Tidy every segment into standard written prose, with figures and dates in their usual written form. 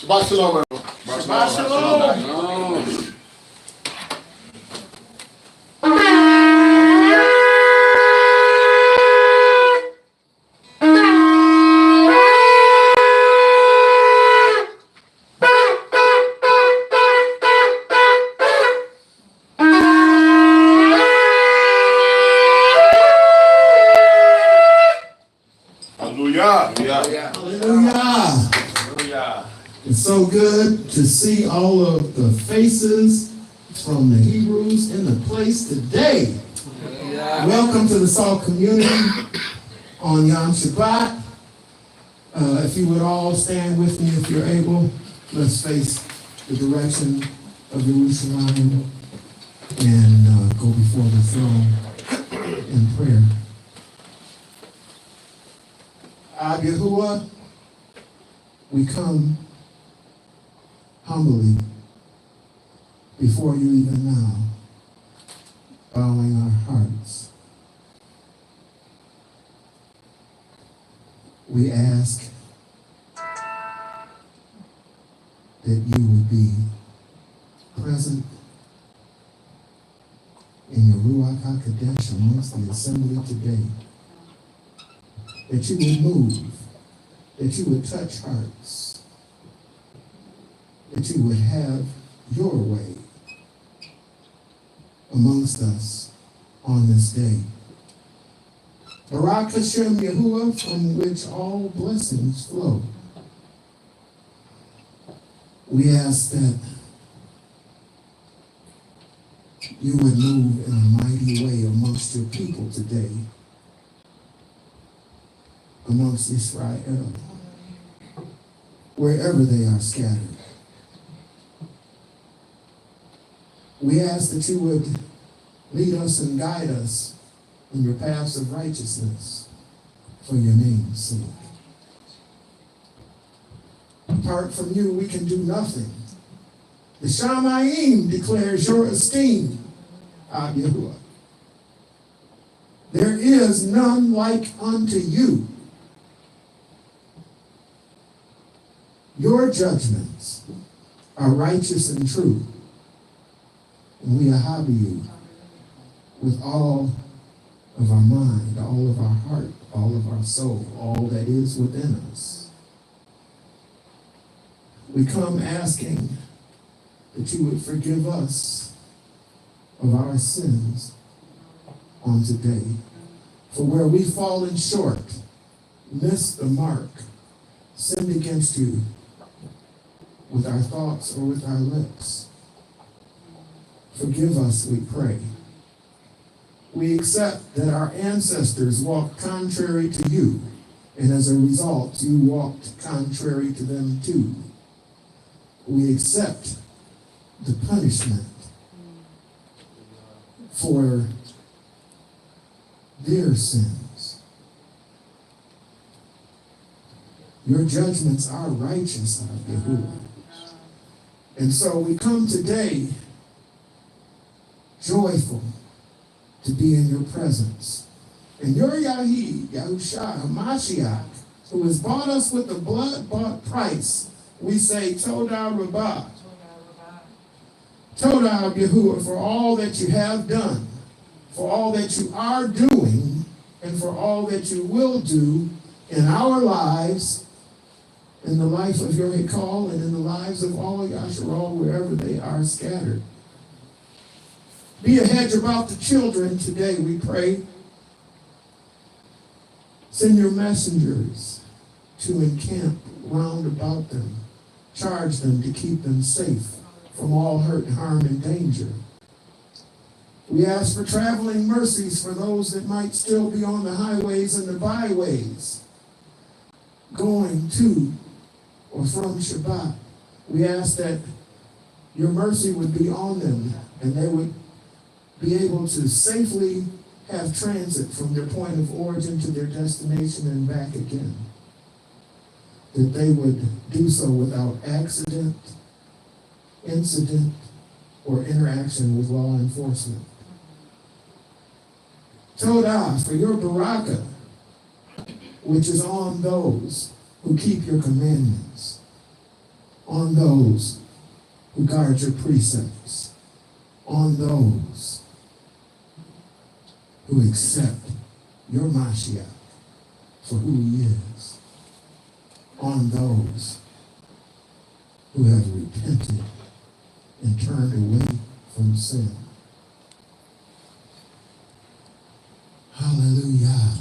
Shabbat shalom. Shabbat shalom. It's so good to see all of the faces from the Hebrews in the place today. Welcome to the S.A.L.T community on Yom Shabbat. If you would all stand with me if you're able, let's face the direction of Jerusalem and go before the throne in prayer. Yahuah, we come humbly before you even now, bowing our hearts. We ask that you would be present in your Ruach HaKodesh amongst the assembly today, that you would move, that you would touch hearts, that you would have your way amongst us on this day. Barak Hashem Yahuah, from which all blessings flow. We ask that you would move in a mighty way amongst your people today, amongst Israel, wherever they are scattered. We ask that you would lead us and guide us in your paths of righteousness for your name's sake. Apart from you, we can do nothing. The Shemu'ėl declares your esteem, Yahuah. There is none like unto you. Your judgments are righteous and true. And we are you with all of our mind, all of our heart, all of our soul, all that is within us. We come asking that you would forgive us of our sins on today. For where we've fallen short, missed the mark, sinned against you with our thoughts or with our lips, forgive us, we pray. We accept that our ancestors walked contrary to you, and as a result, you walked contrary to them too. We accept the punishment for their sins. Your judgments are righteous, Yahuah. And so we come today joyful to be in your presence. And your Yehoshua, Mashiach, who has bought us with the blood-bought price, we say, Todah Rabbah. Todah Yahuah, for all that you have done, for all that you are doing, and for all that you will do in our lives, in the life of your Ekal, and in the lives of all Yasharal, wherever they are scattered. Be a hedge about the children today, we pray. Send your messengers to encamp round about them. Charge them to keep them safe from all hurt, harm, and danger. We ask for traveling mercies for those that might still be on the highways and the byways, going to or from Shabbat. We ask that your mercy would be on them and they would be able to safely have transit from their point of origin to their destination and back again. That they would do so without accident, incident, or interaction with law enforcement. Todah, for your barakah, which is on those who keep your commandments, on those who guard your precepts, on those who accept your Mashiach for who he is, on those who have repented and turned away from sin. Hallelujah.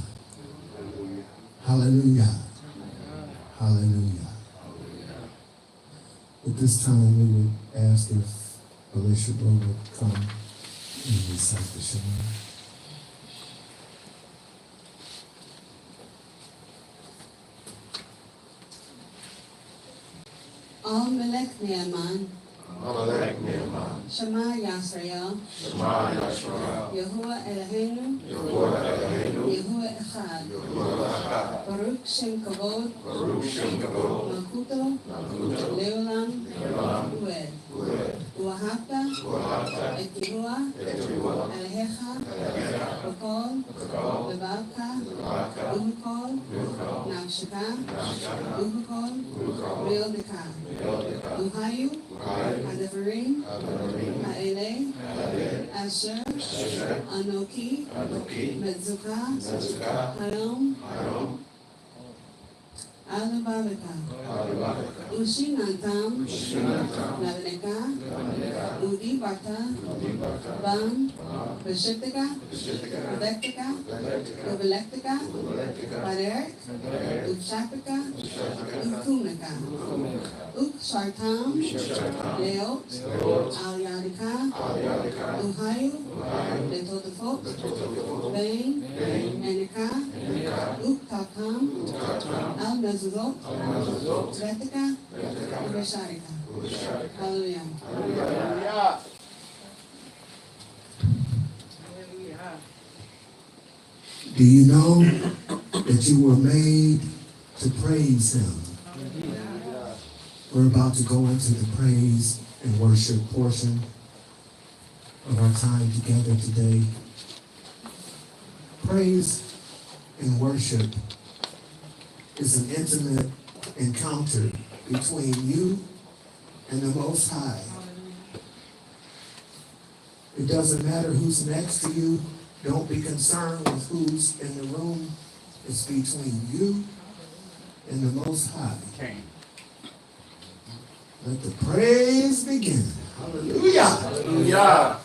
Hallelujah. Hallelujah. At this time, we would ask if Alicia would come and recite the Shemu'ėl. Melech Ne'eman, Shema Yisrael, Yahuah Eloheinu, Yahuah Echad, Baruch Shem Kavod, Malchuto, Leolam, Ued, Uahavta, Et Yahuah, Elohecha, B'kol, B'vavka, Ub'kol, Nafsheka, Ub'kol, Re'odeka, Uhayu, Debəarim, Ha'eleh, Asher, Anoki, Metzukah, Hayom, Alababeka, Ushinantam, Navneka, Udi Bata, Bam, Beshiptika, Bedektika, Ubelektika, Baderek, Upshapika, Ukumeka, Ukshartam, Leot, Al-Yadika, Uhayu, Letotafot, Bain, Enika, Uktakam, Al-Nazuzot, Retika, Ubesharika. Hallelujah. Do you know that you were made to praise him? We're about to go into the praise and worship portion of our time together today. Praise and worship is an intimate encounter between you and the Most High. It doesn't matter who's next to you. Don't be concerned with who's in the room. It's between you and the Most High. Let the praise begin. Hallelujah. Hallelujah.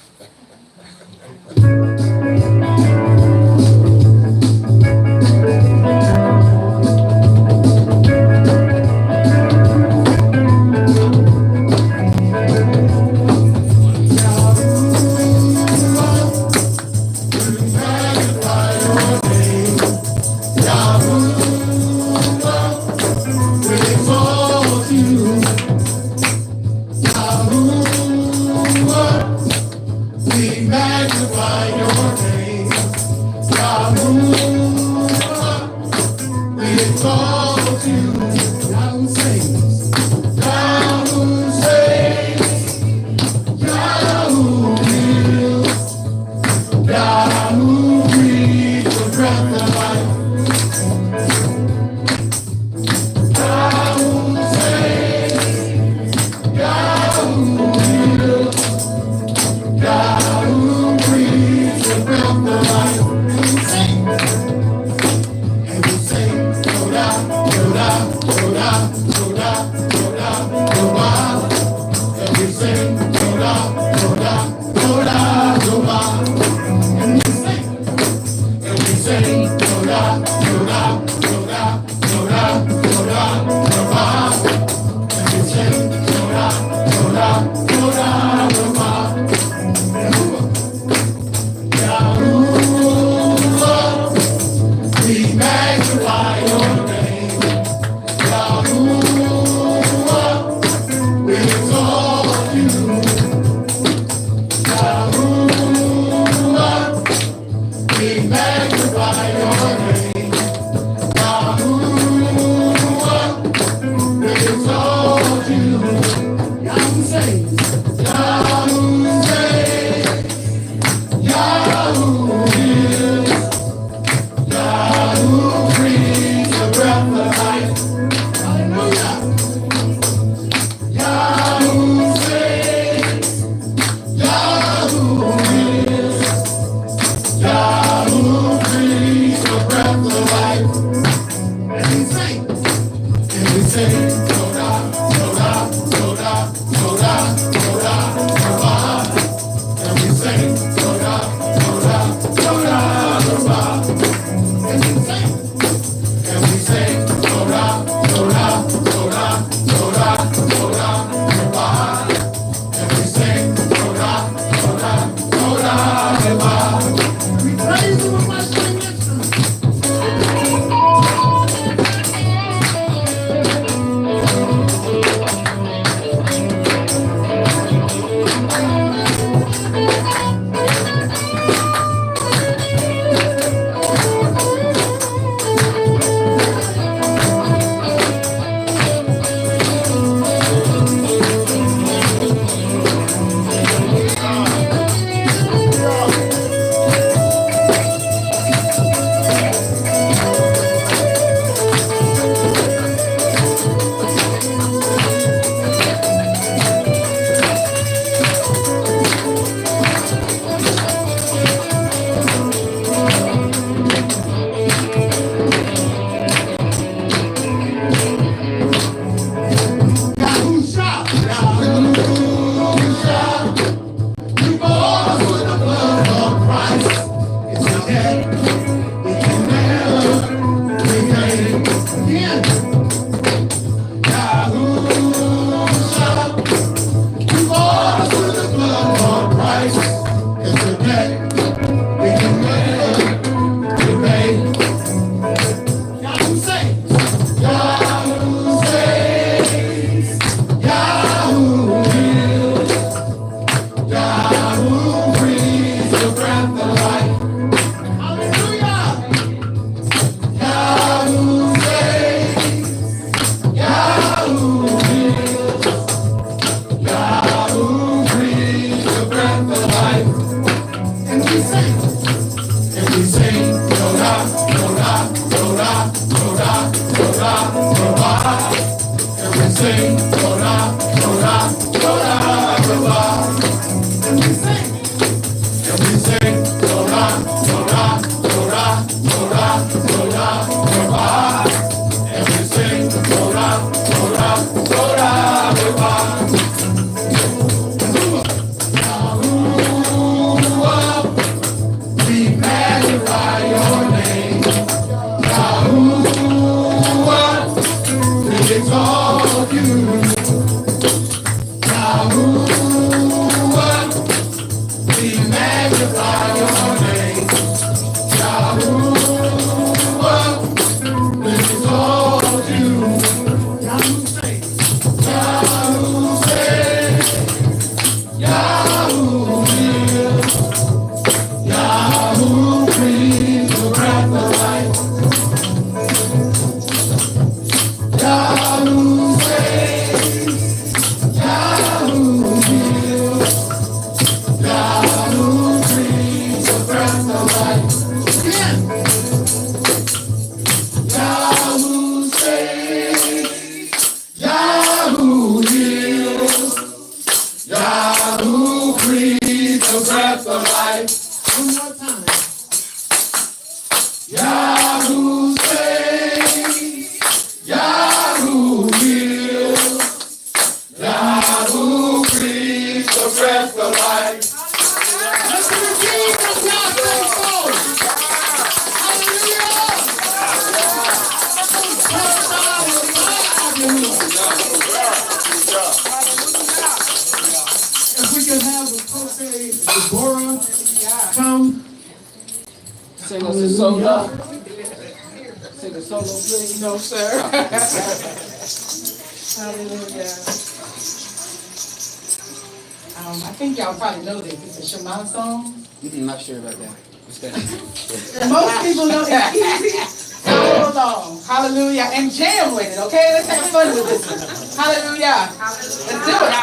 sing Todah, Todah, Todah, Todah, Todah, Todah. And we sing Todah, Todah, Todah, Todah. And we sing Todah, Todah, Todah, Todah, Todah, Todah. And we sing Todah, Todah, Todah, Todah. We praise you with my singing instrument. Sing us a solo. Sing a solo, please. No, sir. Hallelujah. I think y'all probably know this. It's a Shemu'ėl song. I'm not sure about that. What's that? Most people know it's easy. Follow along. Hallelujah. And jam with it, okay? Let's have fun with this one. Hallelujah. Let's do it.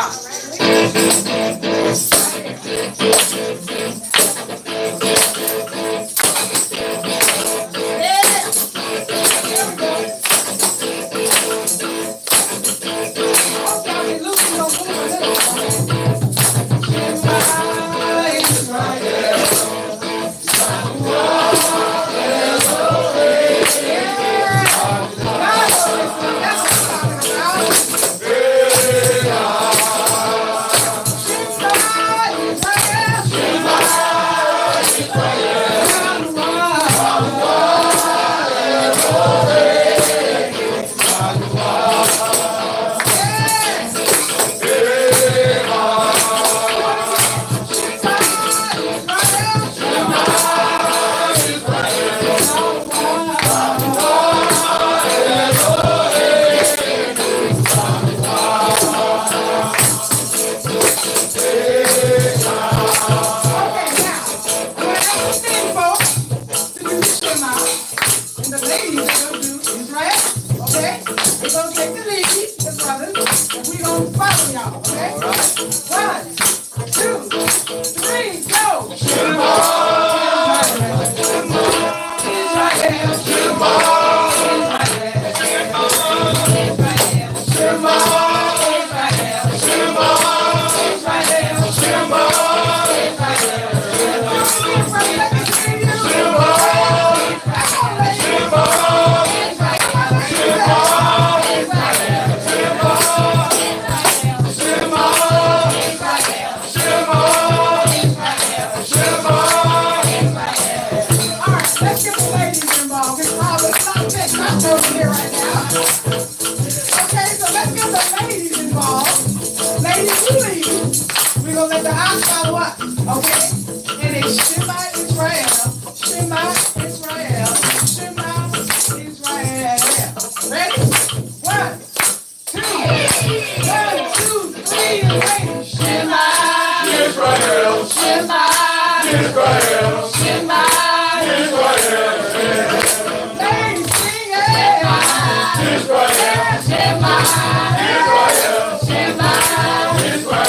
gonna take the lead, the brothers, and we gonna follow y'all, okay? 1, 2, 3, go! We're gonna let the house follow up, okay? And it's Shema Israel, Shema Israel, Shema Israel. Ready? 1, 2, 3, and ready. Shema Israel, Shema Israel, Shema Israel. Ladies, sing it. Israel, Shema Israel, Shema Israel.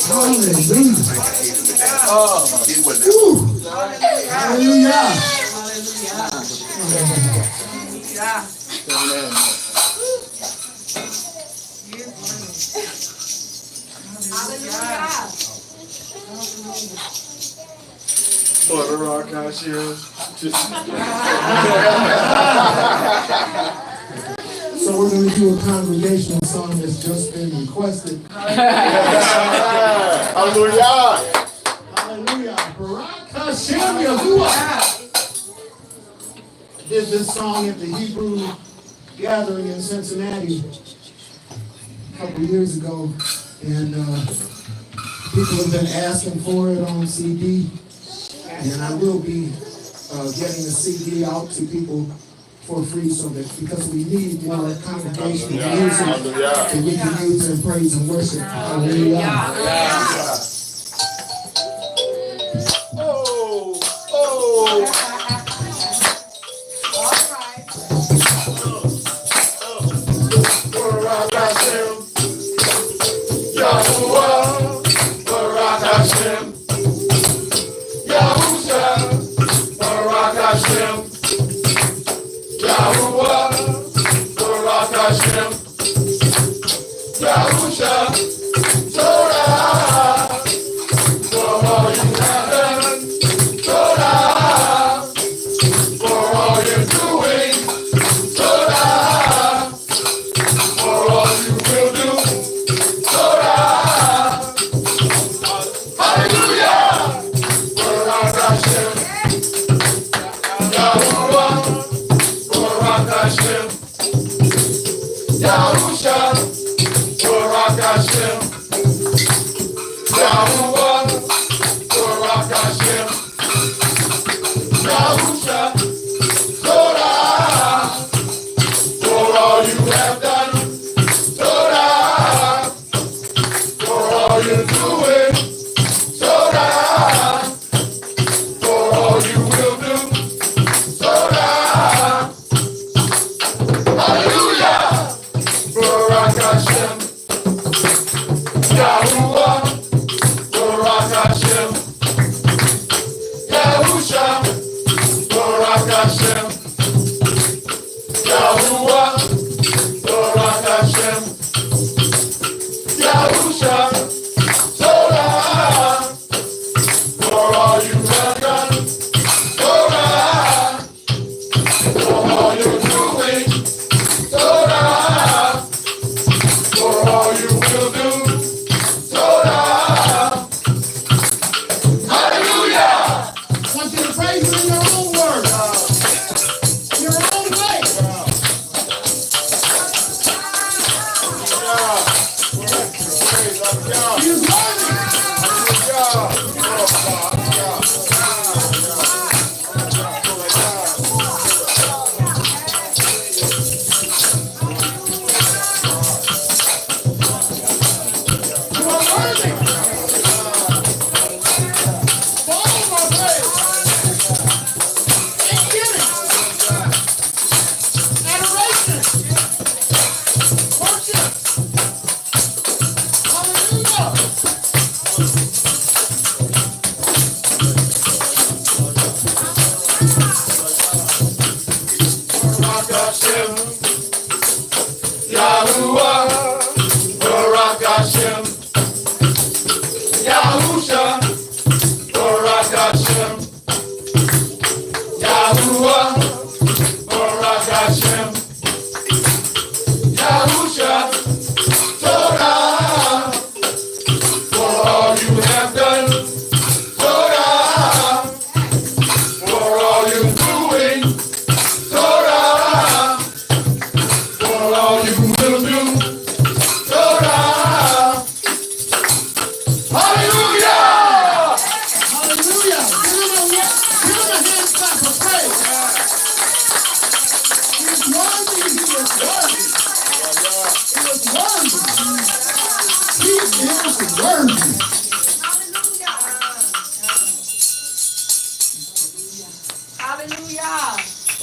Hallelujah. Woo. Hallelujah. So we're going to do a congregational song that's just been requested. Hallelujah. Hallelujah. Barak Hashem Yahuah. Did this song at the Hebrew gathering in Cincinnati a couple years ago, and people have been asking for it on CD, and I will be getting the CD out to people for free, so that because we need more congregational music that we can use in praise and worship. Hallelujah.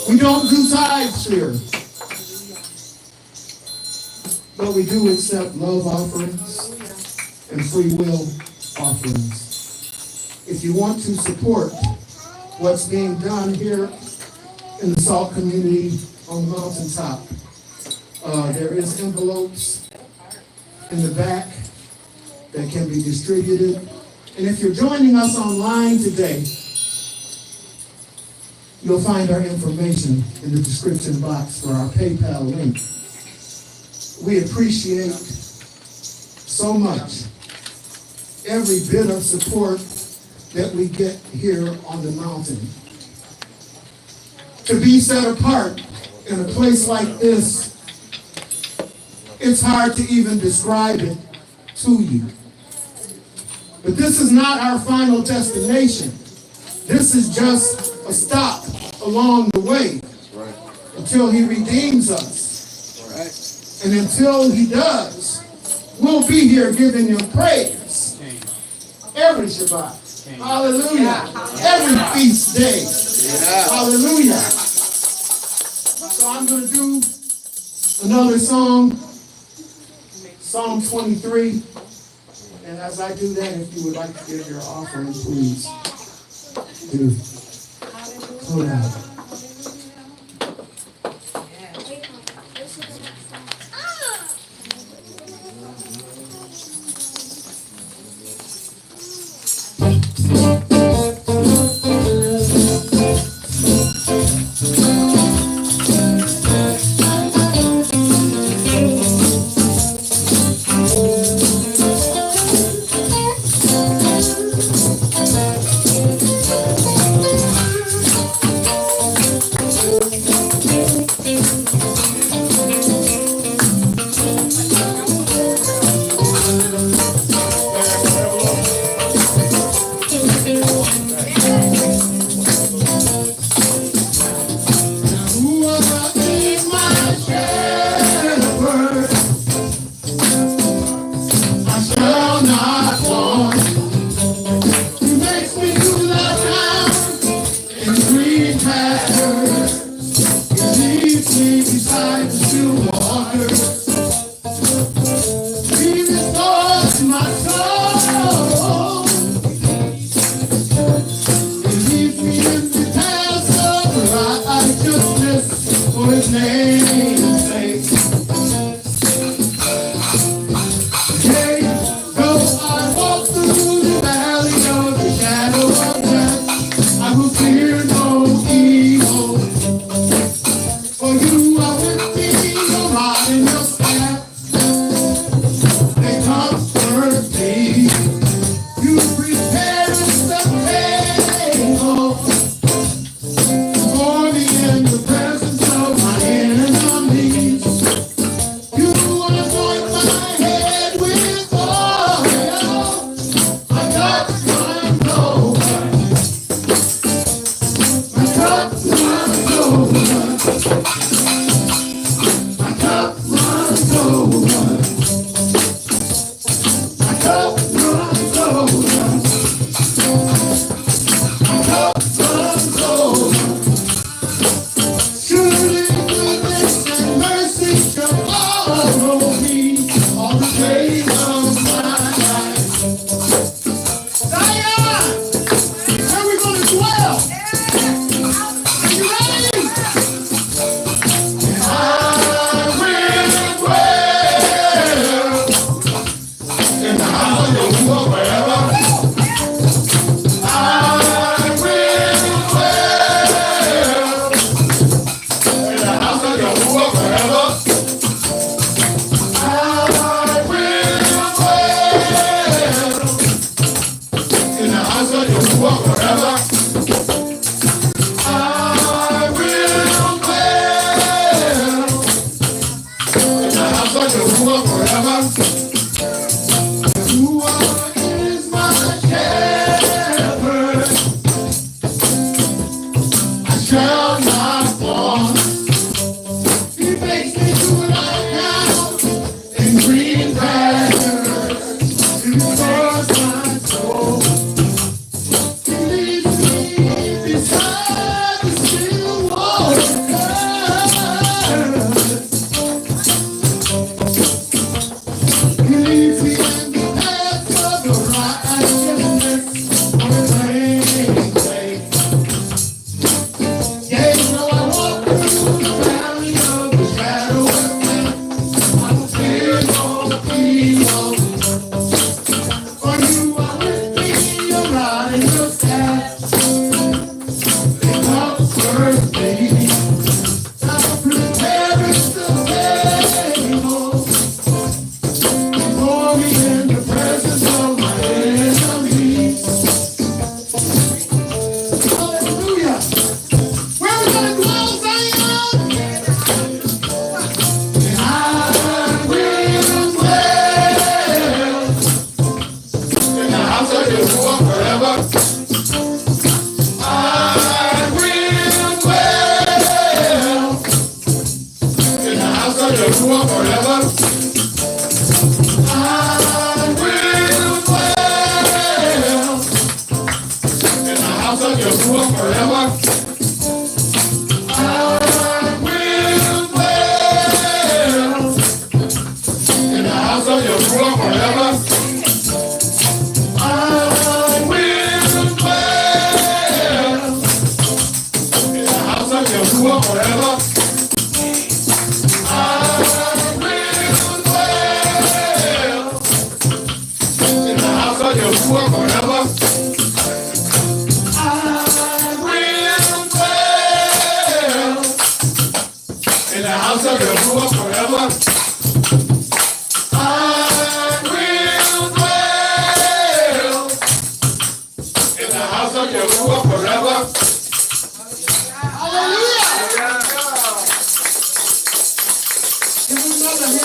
We don't do tithes here, but we do accept love offerings and free will offerings. If you want to support what's being done here in the SALT community on the mountaintop, there is envelopes in the back that can be distributed. And if you're joining us online today, you'll find our information in the description box for our PayPal link. We appreciate so much every bit of support that we get here on the mountain. To be set apart in a place like this, it's hard to even describe it to you. But this is not our final destination. This is just a stop along the way until he redeems us. And until he does, we'll be here giving him praise every Shabbat. Hallelujah. Every feast day. Hallelujah. So I'm going to do another song, Psalm 23. And as I do that, if you would like to give your offering, please do. Todah.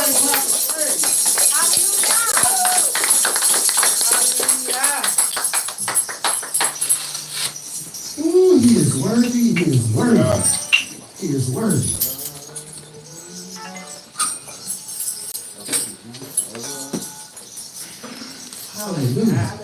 Ooh, he is worthy, he is worthy. He is worthy. Hallelujah.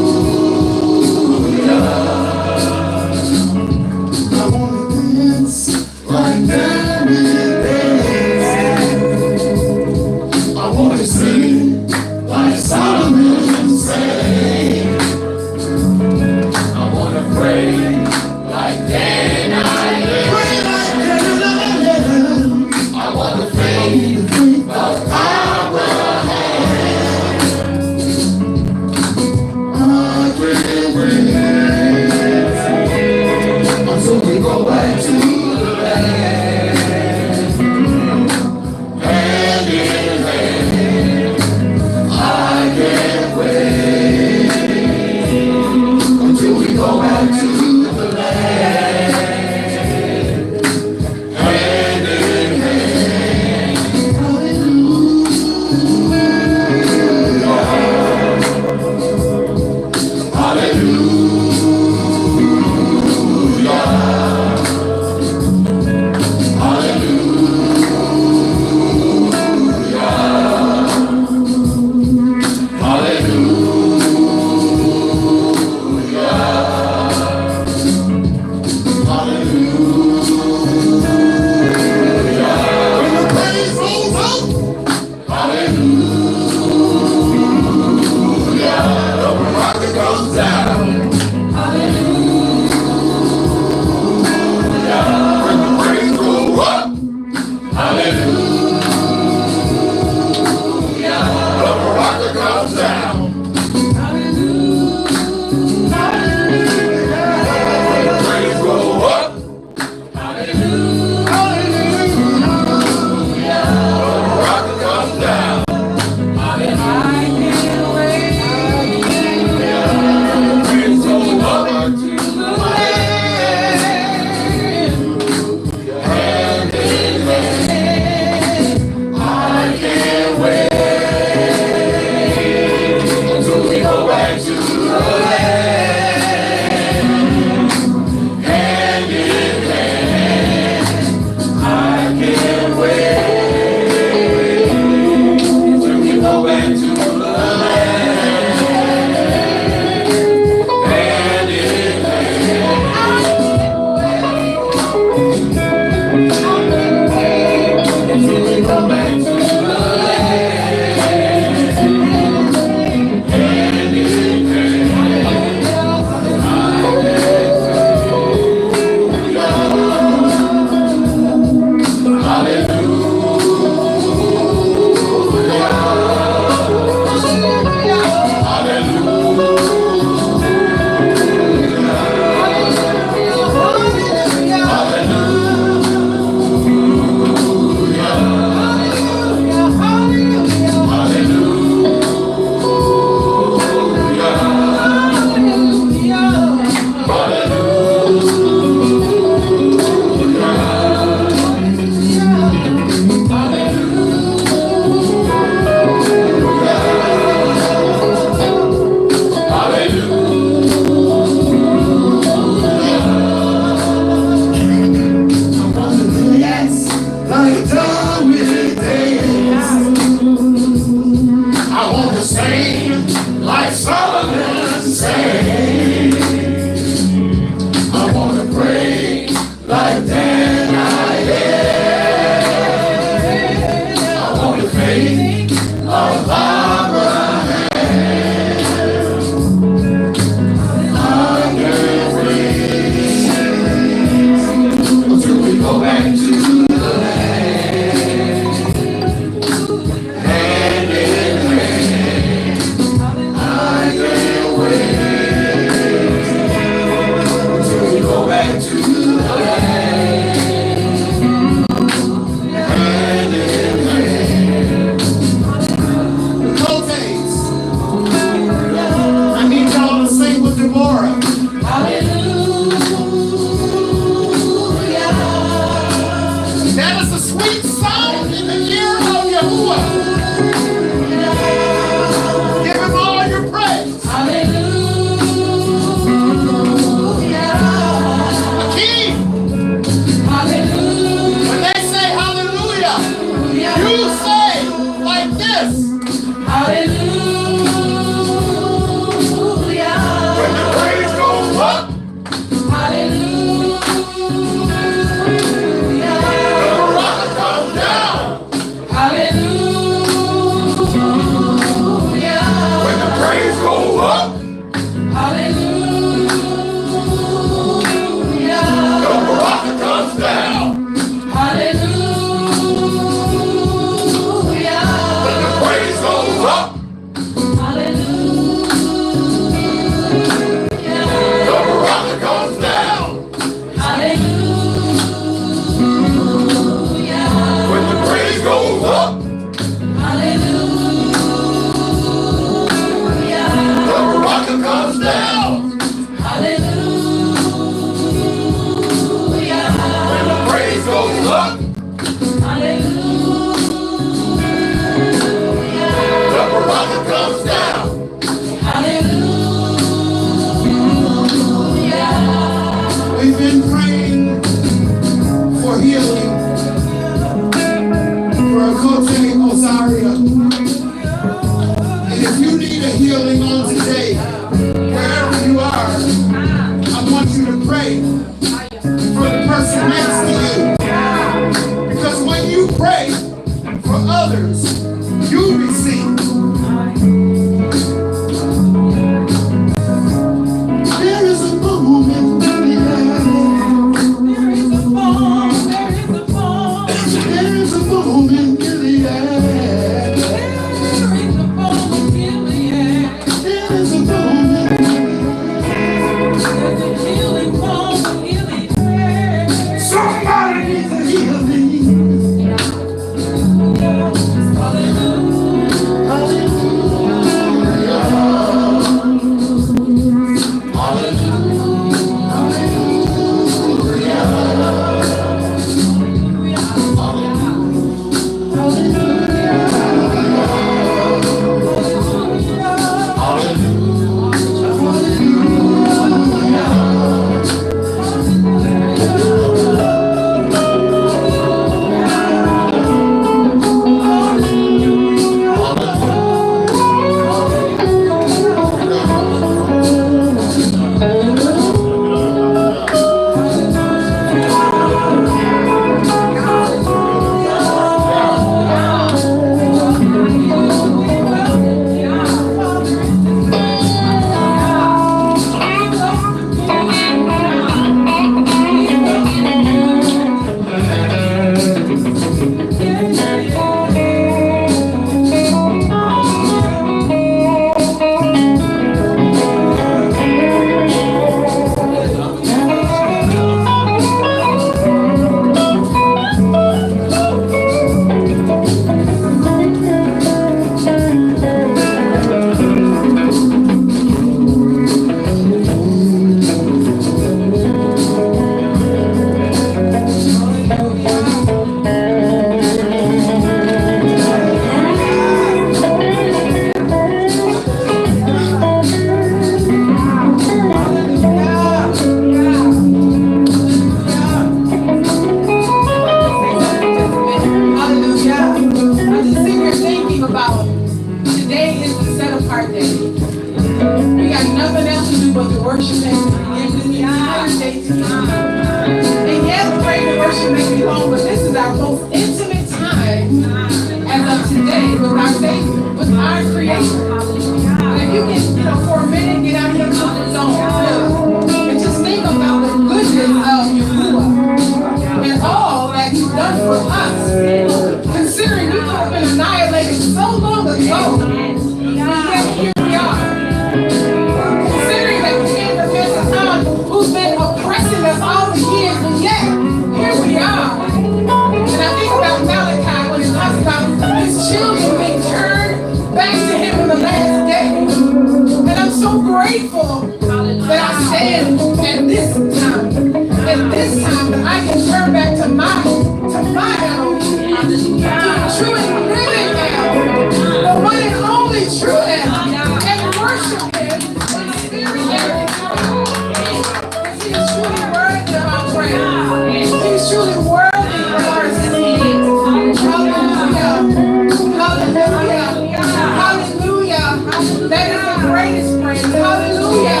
That is the greatest praise. Hallelujah.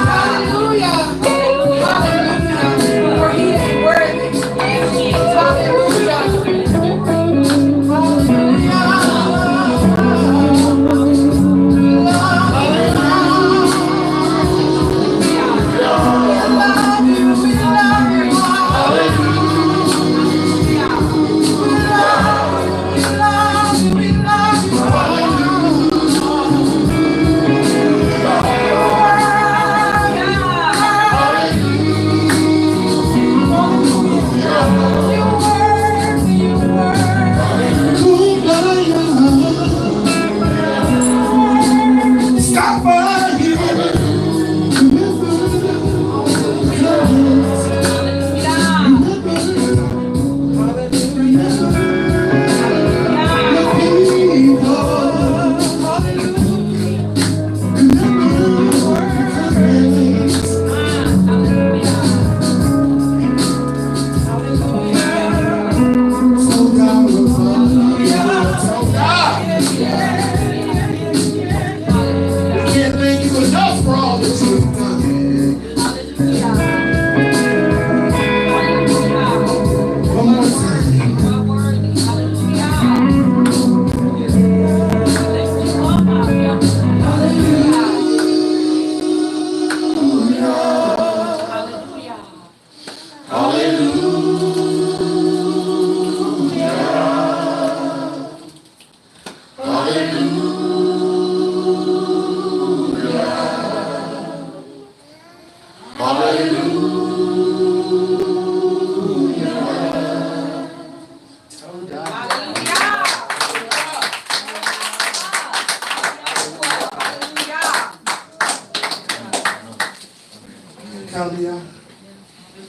Hallelujah. Shabbat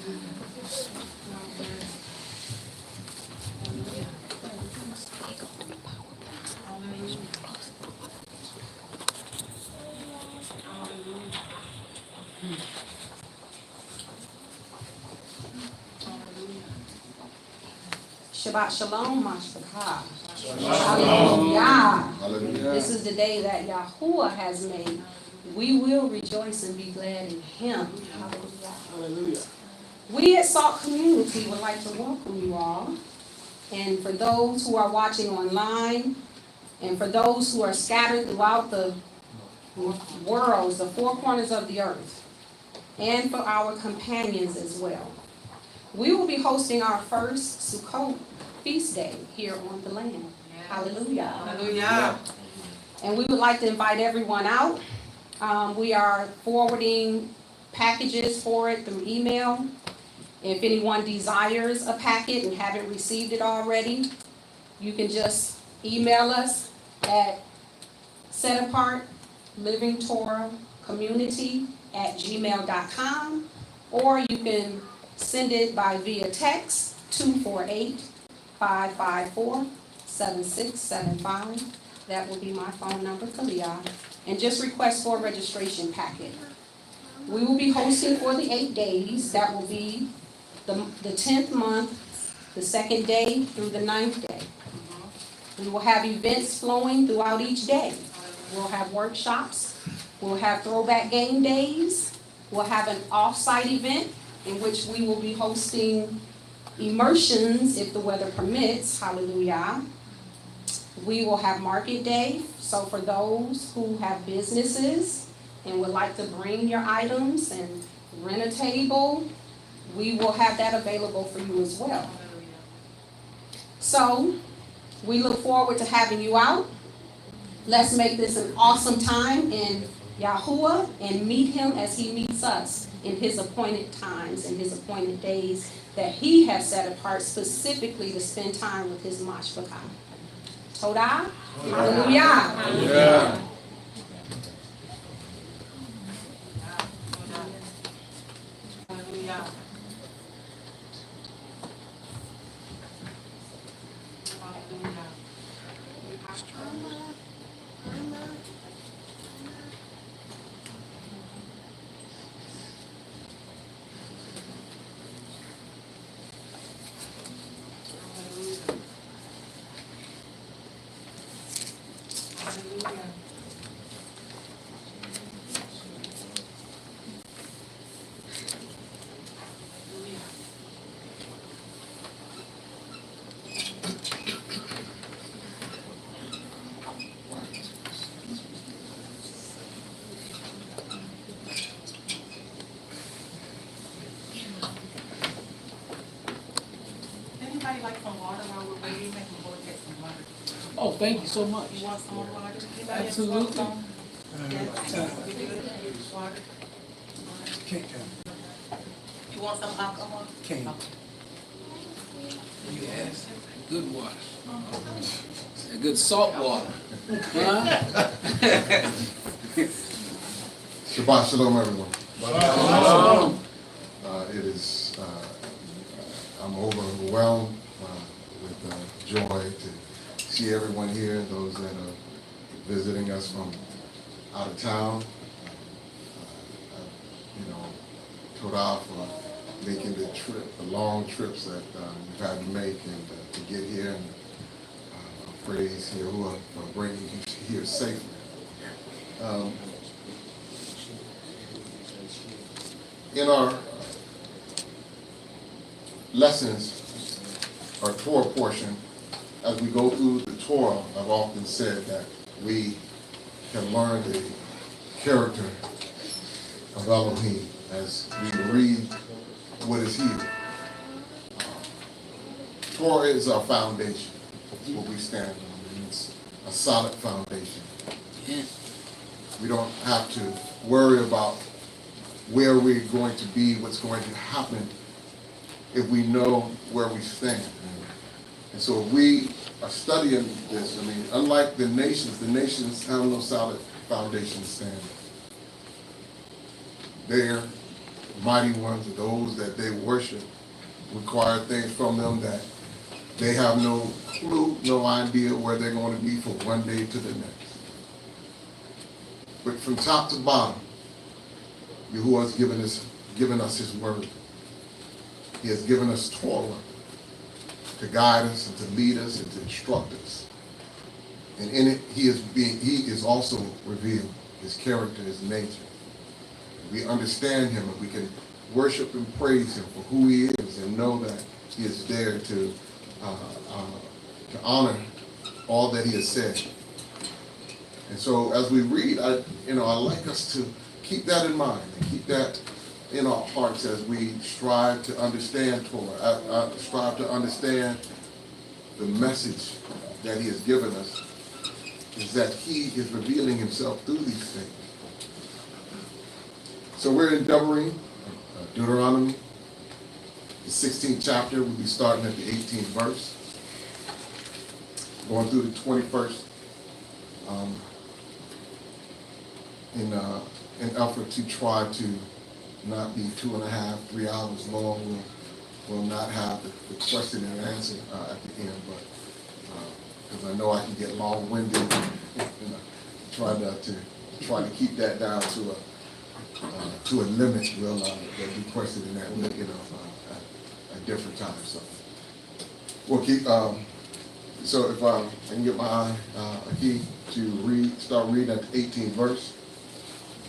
Shalom, Mashpachah. Hallelujah. This is the day that Yahuah has made. We will rejoice and be glad in Him. Hallelujah. We at S.A.L.T Community would like to welcome you all. And for those who are watching online, and for those who are scattered throughout the worlds, the four corners of the earth, and for our companions as well. We will be hosting our first Sukkot feast day here on the land. Hallelujah. Hallelujah. And we would like to invite everyone out. We are forwarding packages for it through email. If anyone desires a packet and haven't received it already, you can just email us at setapartlivingtorahcommunity@gmail.com, or you can send it by via text 248-554-7675. That will be my phone number, Kalia. And just request for a registration packet. We will be hosting for the 8 days. That will be the 10th month, the 2nd day through the 9th day. We will have events flowing throughout each day. We'll have workshops. We'll have throwback game days. We'll have an off-site event in which we will be hosting immersions if the weather permits. Hallelujah. We will have market day. So for those who have businesses and would like to bring your items and rent a table, we will have that available for you as well. So we look forward to having you out. Let's make this an awesome time in Yahuah and meet Him as He meets us in His appointed times and His appointed days that He has set apart specifically to spend time with His Mashpachah. Todah. Hallelujah. Yeah. Hallelujah. Anybody like some water while we're waiting? I can go and get some water. Oh, thank you so much. You want some more water? Anybody else Absolutely. want some? Water? You want some alcohol? Yes, good water. Good salt water. Huh? Shabbat Shalom, everyone. Shalom. It is, I'm overwhelmed with joy to see everyone here, those that are visiting us from out of town. Todah for making the trip, the long trips that we've had to make and to get here. And praise Yahuah for bringing you here safely. In our lessons, our Torah portion, as we go through the Torah, I've often said that we can learn the character of Elohim as we read what is here. Torah is our foundation. It's what we stand on. It's a solid foundation. Yeah. We don't have to worry about where we're going to be, what's going to happen, if we know where we stand. And so we are studying this. I mean, unlike the nations have no solid foundation standing. Their mighty ones, or those that they worship, require things from them that they have no clue, no idea where they're going to be from one day to the next. But from top to bottom, Yahuah has given us his word. He has given us Torah to guide us and to lead us and to instruct us. And in it, he is also revealed his character, his nature. We understand him and we can worship and praise him for who he is and know that he is there to honor all that he has said. And so as we read, I like us to keep that in mind and keep that in our hearts as we strive to understand Torah, strive to understand the message that he has given us, is that he is revealing himself through these things. So we're in Deďarim, Deuteronomy, the 16th chapter. We'll be starting at the 18th verse, going through the 21st, in an effort to try to not be 2.5, 3 hours long. We'll not have the question and answer at the end, but because I know I can get long-winded, try to keep that down to a limit. We'll be questioning that at different times. So we'll keep. So if I can get my key to start reading at the 18th verse.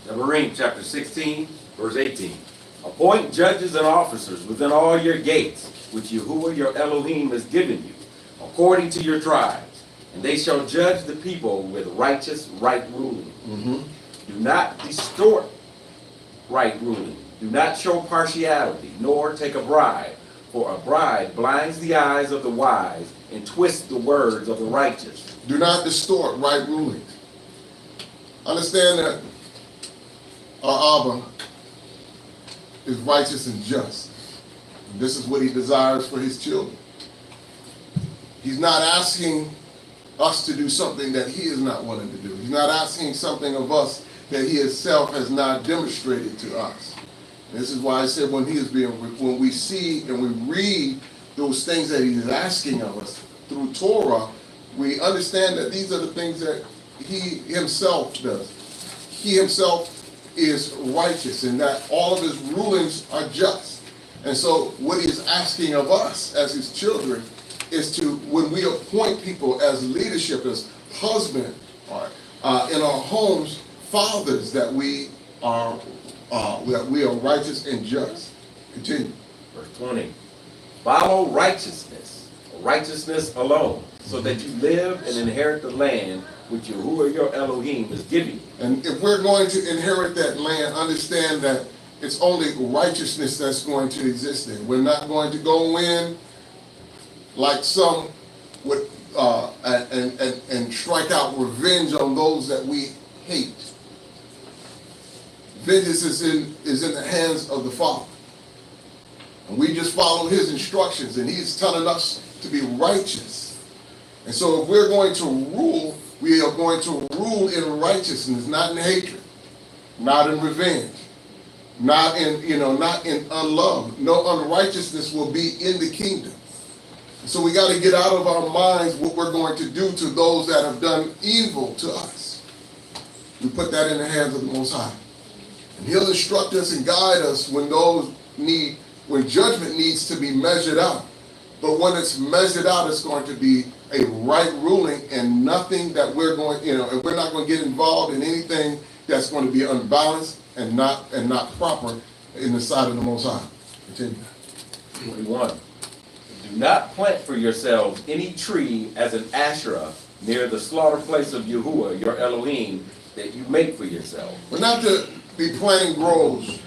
Deďarim chapter 16, verse 18. Appoint judges and officers within all your gates, which Yahuah your Elohim has given you, according to your tribes, and they shall judge the people with righteous right ruling. Mm-hmm. Do not distort right ruling. Do not show partiality, nor take a bribe, for a bribe blinds the eyes of the wise and twists the words of the righteous. Do not distort right ruling. Understand that our Abba is righteous and just. And this is what he desires for his children. He's not asking us to do something that he is not willing to do. He's not asking something of us that he himself has not demonstrated to us. And this is why I said when we see and we read those things that he's asking of us through Torah, we understand that these are the things that he himself does. He himself is righteous and that all of his rulings are just. And so what he is asking of us as his children is to, when we appoint people as leadership, as husband, or in our homes, fathers, that we are righteous and just. Continue. Verse 20. Follow righteousness alone, so that you live and inherit the land which Yahuah your Elohim is giving you. And if we're going to inherit that land, understand that it's only righteousness that's going to exist there. We're not going to go in like some would and strike out revenge on those that we hate. Vengeance is in the hands of the Father. And we just follow his instructions, and he's telling us to be righteous. And so if we're going to rule, we are going to rule in righteousness, not in hatred, not in revenge, not in unlove. No unrighteousness will be in the kingdom. So we got to get out of our minds what we're going to do to those that have done evil to us. We put that in the hands of the Most High. And he'll instruct us and guide us when judgment needs to be measured out. But when it's measured out, it's going to be a right ruling and nothing that we're not going to get involved in anything that's going to be unbalanced and not proper in the sight of the Most High. Continue. 21. Do not plant for yourselves any tree as an Asherah near the slaughter place of Yahuah, your Elohim, that you make for yourself. But not to be planting groves.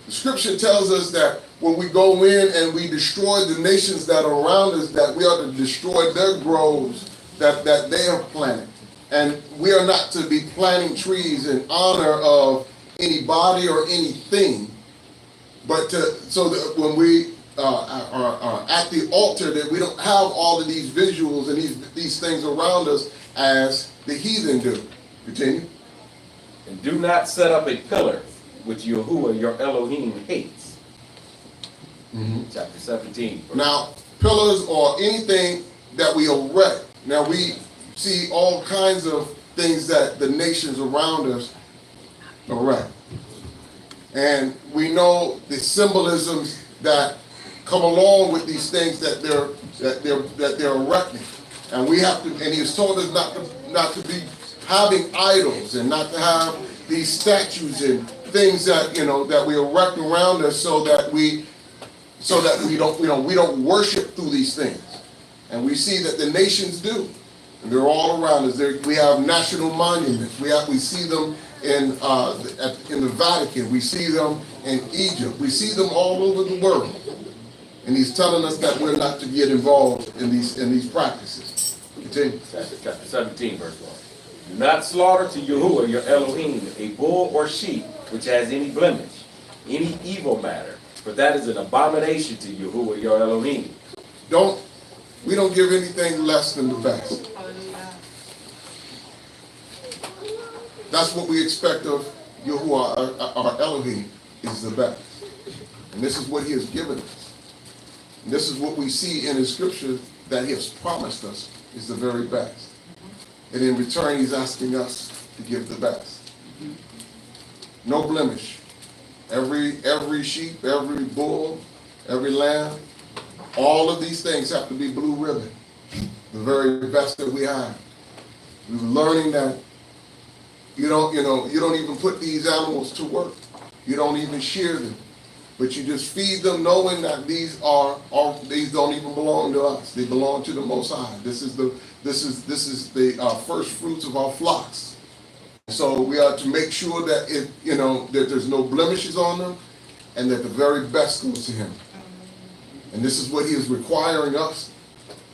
The scripture tells us that when we go in and we destroy the nations that are around us, that we are to destroy their groves that they have planted. And we are not to be planting trees in honor of anybody or anything, but so that when we are at the altar, that we don't have all of these visuals and these things around us as the heathen do. Continue. And do not set up a pillar which Yahuah your Elohim hates. chapter 17. Now, pillars or anything that we erect. Now we see all kinds of things that the nations around us erect. And we know the symbolisms that come along with these things that they're erecting. And we have to, and he's told us not to be having idols and not to have these statues and things that, that we erect around us so that we don't worship through these things. And we see that the nations do. And they're all around us. We have national monuments. We see them in the Vatican. We see them in Egypt. We see them all over the world. And he's telling us that we're not to get involved in these practices. Continue. Chapter 17, verse 1. Do not slaughter to Yahuah your Elohim a bull or sheep which has any blemish, any evil matter, for that is an abomination to Yahuah your Elohim. We don't give anything less than the best. That's what we expect of Yahuah, our Elohim, is the best. And this is what he has given us. And this is what we see in his scripture that he has promised us is the very best. And in return, he's asking us to give the best. No blemish. Every sheep, every bull, every lamb, all of these things have to be blue ribbon. The very best that we have. We're learning that you don't even put these animals to work. You don't even shear them. But you just feed them knowing that these don't even belong to us. They belong to the Most High. This is the first fruits of our flocks. So we are to make sure that that there's no blemishes on them, and that the very best goes to him. And this is what he is requiring us.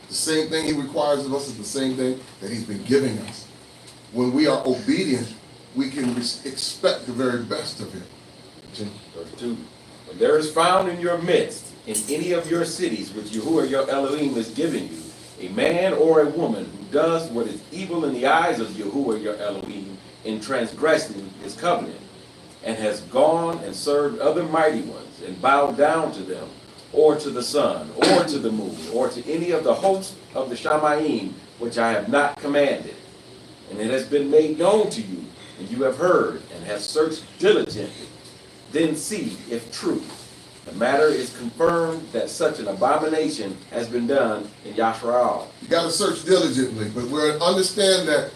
The same thing he requires of us is the same thing that he's been giving us. When we are obedient, we can expect the very best of him. Verse 2. When there is found in your midst, in any of your cities which Yahuah your Elohim is giving you, a man or a woman who does what is evil in the eyes of Yahuah your Elohim in transgressing his covenant, and has gone and served other mighty ones, and bowed down to them, or to the sun, or to the moon, or to any of the hosts of the Shemu'იმ, which I have not commanded, and it has been made known to you, and you have heard, and have searched diligently, then see if true. The matter is confirmed that such an abomination has been done in Yasha'al. You got to search diligently, but we understand that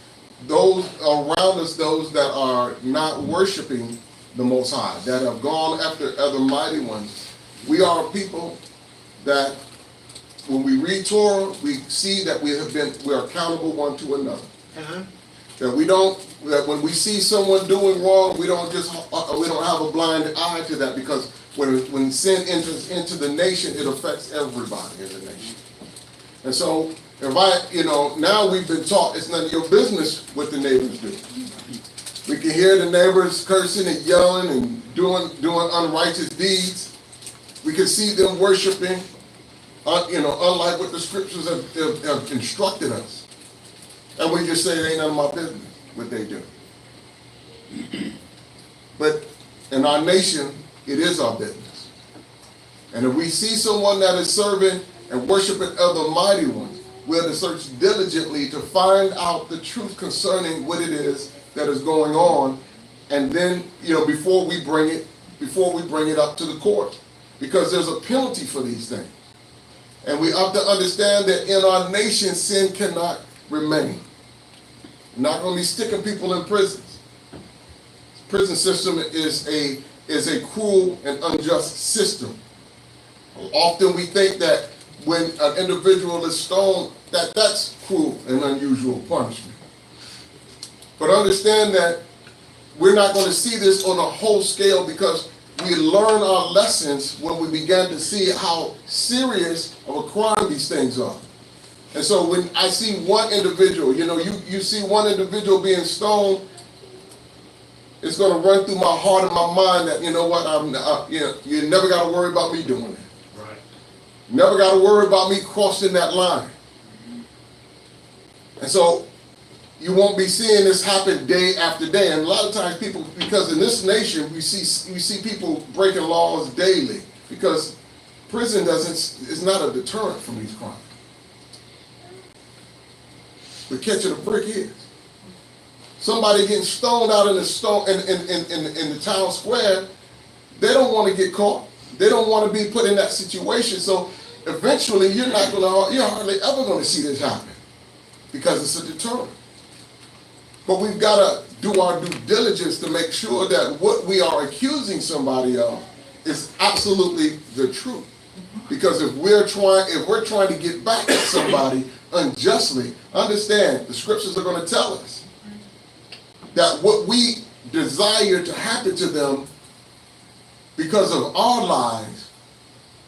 those around us, those that are not worshiping the Most High, that have gone after other mighty ones, we are a people that when we read Torah, we see that we are accountable one to another. That when we see someone doing wrong, we don't have a blind eye to that, because when sin enters into the nation, it affects everybody in the nation. And so now we've been taught it's none of your business what the neighbors do. We can hear the neighbors cursing and yelling and doing unrighteous deeds. We can see them worshiping, unlike what the scriptures have instructed us. And we just say it ain't none of my business what they do. But in our nation, it is our business. And if we see someone that is serving and worshiping other mighty ones, we have to search diligently to find out the truth concerning what it is that is going on, and then before we bring it up to the court, because there's a penalty for these things. And we have to understand that in our nation, sin cannot remain. We're not going to be sticking people in prisons. The prison system is a cruel and unjust system. Often we think that when an individual is stoned, that's cruel and unusual punishment. But understand that we're not going to see this on a whole scale, because we learn our lessons when we began to see how serious of a crime these things are. And so when I see one individual, you see one individual being stoned, it's going to run through my heart and my mind that, you never got to worry about me doing that. Right. Never got to worry about me crossing that line. And so you won't be seeing this happen day after day. And a lot of times people, because in this nation, we see people breaking laws daily, because prison is not a deterrent from these crimes. But catching a brick is. Somebody getting stoned out in the town square, they don't want to get caught. They don't want to be put in that situation. So eventually you're hardly ever going to see this happen because it's a deterrent. But we've got to do our due diligence to make sure that what we are accusing somebody of is absolutely the truth. Because if we're trying to get back at somebody unjustly, understand the scriptures are going to tell us that what we desire to happen to them because of our lives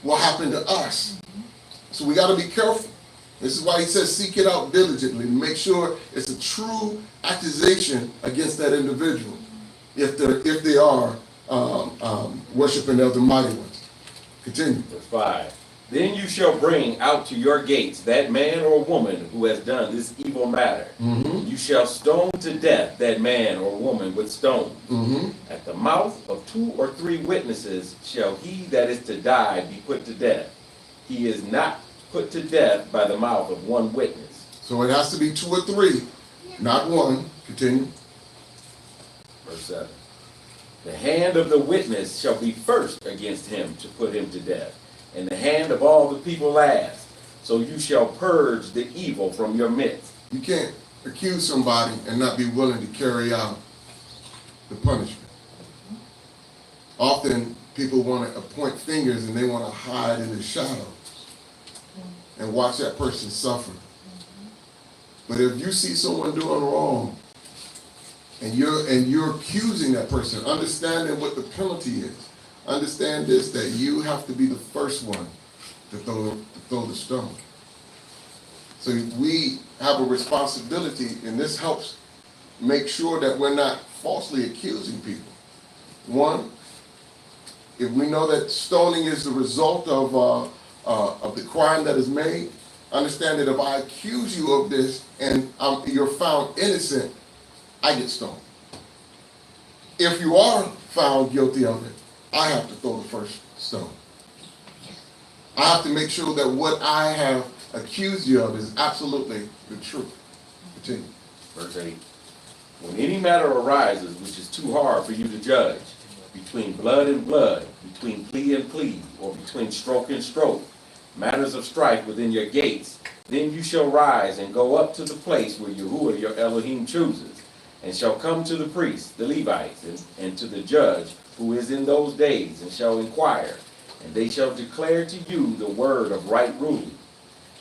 will happen to us. So we got to be careful. This is why he says seek it out diligently to make sure it's a true accusation against that individual if they are worshiping the mighty ones. Continue. Verse 5. Then you shall bring out to your gates that man or woman who has done this evil matter. Mm-hmm. You shall stone to death that man or woman with stones. Mm-hmm. At the mouth of 2 or 3 witnesses shall he that is to die be put to death. He is not put to death by the mouth of 1 witness. So it has to be 2 or 3, not 1. Continue. Verse 7. The hand of the witness shall be first against him to put him to death, and the hand of all the people last. So you shall purge the evil from your midst. You can't accuse somebody and not be willing to carry out the punishment. Often people want to point fingers and they want to hide in the shadows and watch that person suffer. But if you see someone doing wrong and you're accusing that person, understanding what the penalty is, understand this, that you have to be the first one to throw the stone. So we have a responsibility, and this helps make sure that we're not falsely accusing people. One, if we know that stoning is the result of the crime that is made, understand that if I accuse you of this and you're found innocent, I get stoned. If you are found guilty of it, I have to throw the first stone. I have to make sure that what I have accused you of is absolutely the truth. Continue. Verse 8. When any matter arises which is too hard for you to judge, between blood and blood, between plea and plea, or between stroke and stroke, matters of strife within your gates, then you shall rise and go up to the place where Yahuah your Elohim chooses, and shall come to the priests, the Levites, and to the judge who is in those days, and shall inquire, and they shall declare to you the word of right ruling.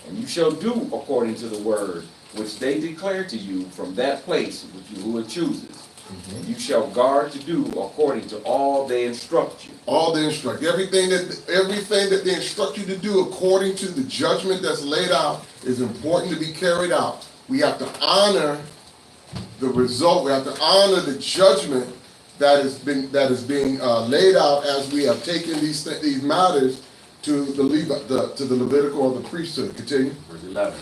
And you shall do according to the word which they declare to you from that place which Yahuah chooses. And you shall guard to do according to all they instruct you. All they instruct. Everything that they instruct you to do according to the judgment that's laid out is important to be carried out. We have to honor the result. We have to honor the judgment that is being laid out as we have taken these matters to the Levitical or the priesthood. Continue. Verse 11.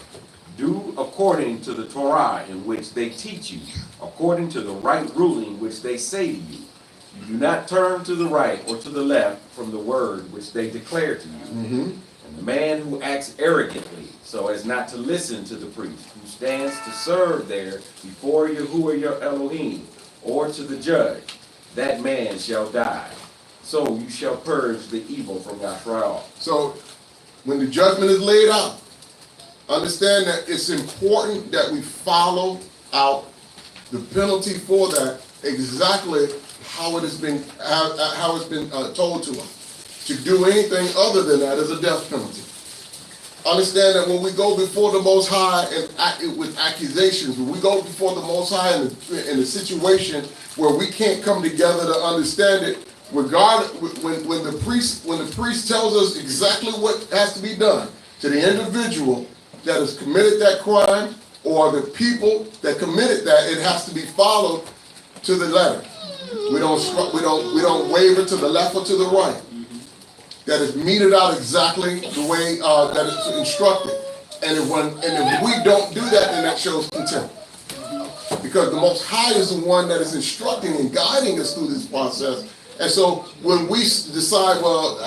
Do according to the Torah in which they teach you, according to the right ruling which they say to you. You do not turn to the right or to the left from the word which they declare to you. Mm-hmm. And the man who acts arrogantly, so as not to listen to the priest, who stands to serve there before Yahuah your Elohim, or to the judge, that man shall die. So you shall purge the evil from Yisrael. So when the judgment is laid out, understand that it's important that we follow out the penalty for that exactly how it's been told to us. To do anything other than that is a death penalty. Understand that when we go before the Most High and with accusations, when we go before the Most High in a situation where we can't come together to understand it, when the priest tells us exactly what has to be done to the individual that has committed that crime or the people that committed that, it has to be followed to the letter. We don't waver to the left or to the right. That is meted out exactly the way that it's instructed. And if we don't do that, then that shows contempt. Because the Most High is the one that is instructing and guiding us through this process. And so when we decide, well,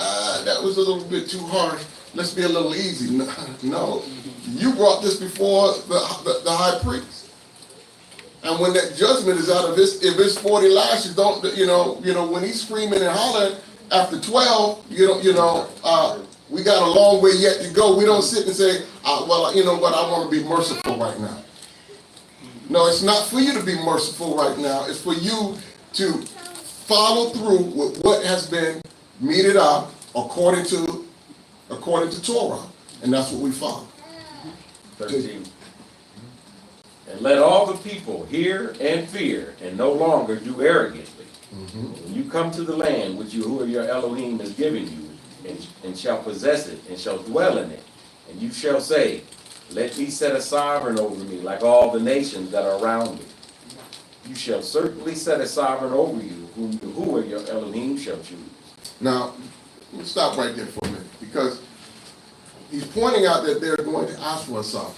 that was a little bit too harsh, let's be a little easy. No, you brought this before the high priest. And when that judgment is out of this, if it's 40 lashes, don't, when he's screaming and hollering after 12, we got a long way yet to go. We don't sit and say, well, you know what, I want to be merciful right now. No, it's not for you to be merciful right now. It's for you to follow through with what has been meted out according to Torah. And that's what we follow. 13. And let all the people hear and fear, and no longer do arrogantly. When you come to the land which Yahuah your Elohim is giving you, and shall possess it, and shall dwell in it, and you shall say, let me set a sovereign over me, like all the nations that are around me. You shall certainly set a sovereign over you, whom Yahuah your Elohim shall choose. Now, let's stop right there for a minute, because he's pointing out that they're going to ask for a sovereign.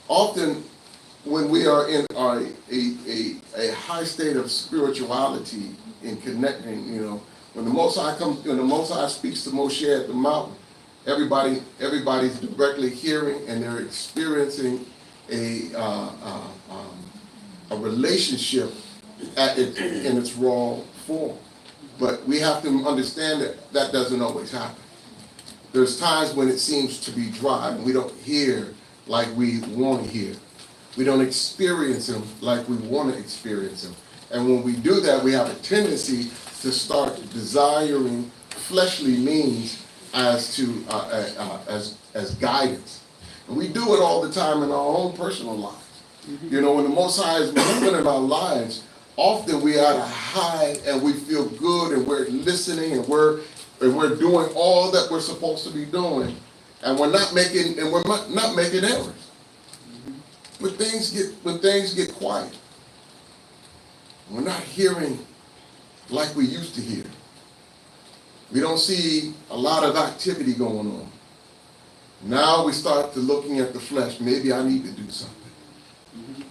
Often, when we are in a high state of spirituality in connecting, when the Most High speaks to Moshe at the mountain, everybody's directly hearing and they're experiencing a relationship in its raw form. But we have to understand that doesn't always happen. There's times when it seems to be dry and we don't hear like we want to hear. We don't experience him like we want to experience him. And when we do that, we have a tendency to start desiring fleshly means as guidance. And we do it all the time in our own personal lives. When the Most High is moving in our lives, often we are at a high and we feel good and we're listening and we're doing all that we're supposed to be doing. And we're not making errors. When things get quiet, we're not hearing like we used to hear. We don't see a lot of activity going on. Now we start to looking at the flesh. Maybe I need to do something.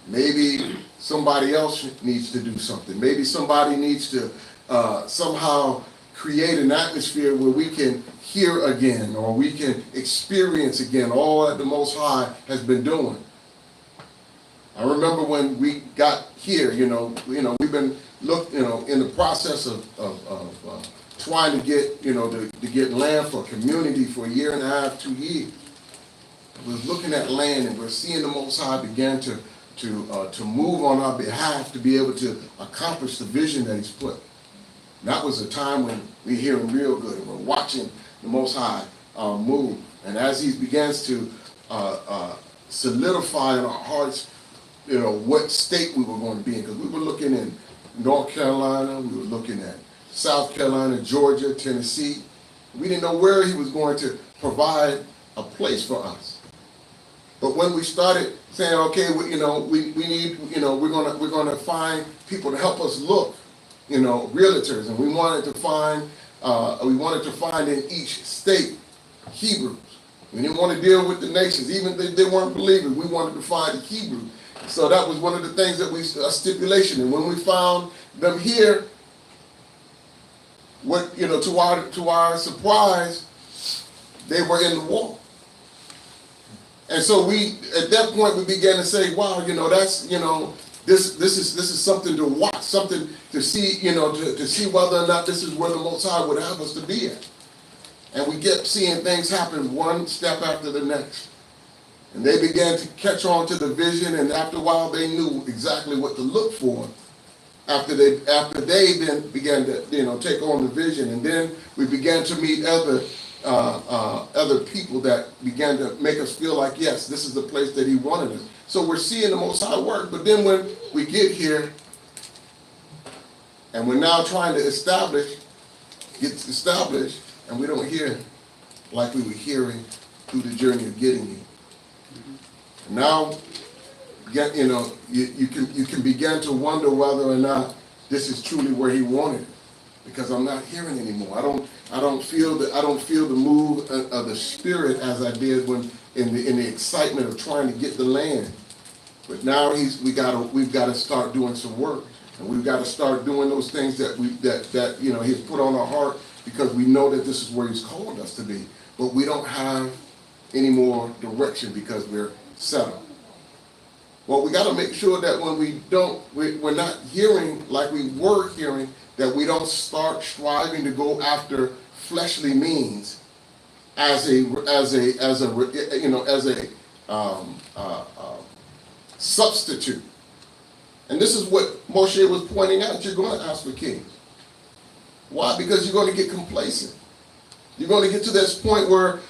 Maybe somebody else needs to do something. Maybe somebody needs to somehow create an atmosphere where we can hear again or we can experience again all that the Most High has been doing. I remember when we got here, we've been in the process of trying to get, to get land for a community for a year and a half, 2 years. We're looking at land and we're seeing the Most High begin to move on our behalf to be able to accomplish the vision that he's put. And that was a time when we're hearing real good and we're watching the Most High move. And as he begins to solidify in our hearts, what state we were going to be in, because we were looking in North Carolina, we were looking at South Carolina, Georgia, Tennessee. We didn't know where he was going to provide a place for us. But when we started saying, okay, we need, we're going to find people to help us look, realtors, and we wanted to find in each state Hebrews. We didn't want to deal with the nations, even if they weren't believers. We wanted to find the Hebrews. So that was one of the things that a stipulation. And when we found them here, to our surprise, they were in the wall. And so at that point we began to say, wow, that's, this is something to watch, something to see, to see whether or not this is where the Most High would have us to be at. And we kept seeing things happen one step after the next. And they began to catch on to the vision, and after a while they knew exactly what to look for. After they then began to take on the vision, and then we began to meet other people that began to make us feel like, yes, this is the place that he wanted us. So we're seeing the Most High work. But then when we get here, and we're now trying to get established, and we don't hear like we were hearing through the journey of getting here. Now, you can begin to wonder whether or not this is truly where he wanted it, because I'm not hearing anymore. I don't feel the move of the Spirit as I did when in the excitement of trying to get the land. But now we've got to start doing some work. And we've got to start doing those things that he's put on our heart, because we know that this is where he's called us to be. But we don't have any more direction because we're settled. Well, we got to make sure that when we're not hearing like we were hearing, that we don't start striving to go after fleshly means as a substitute. And this is what Moshe was pointing out. You're going to ask for kings. Why? Because you're going to get complacent. You're going to get to this point where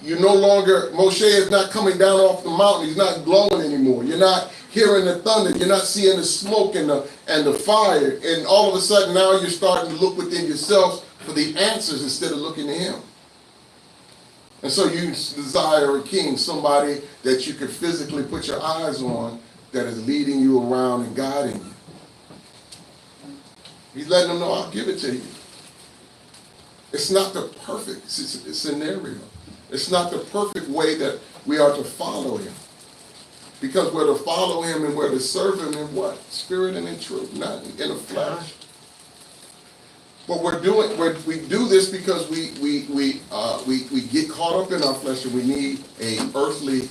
you no longer, Moshe is not coming down off the mountain. He's not glowing anymore. You're not hearing the thunder. You're not seeing the smoke and the fire. And all of a sudden now you're starting to look within yourselves for the answers instead of looking to him. And so you desire a king, somebody that you can physically put your eyes on, that is leading you around and guiding you. He's letting them know, I'll give it to you. It's not the perfect scenario. It's not the perfect way that we are to follow him. Because we're to follow him and we're to serve him in what? Spirit and in truth, not in the flesh. But we do this because we get caught up in our flesh, and we need an earthly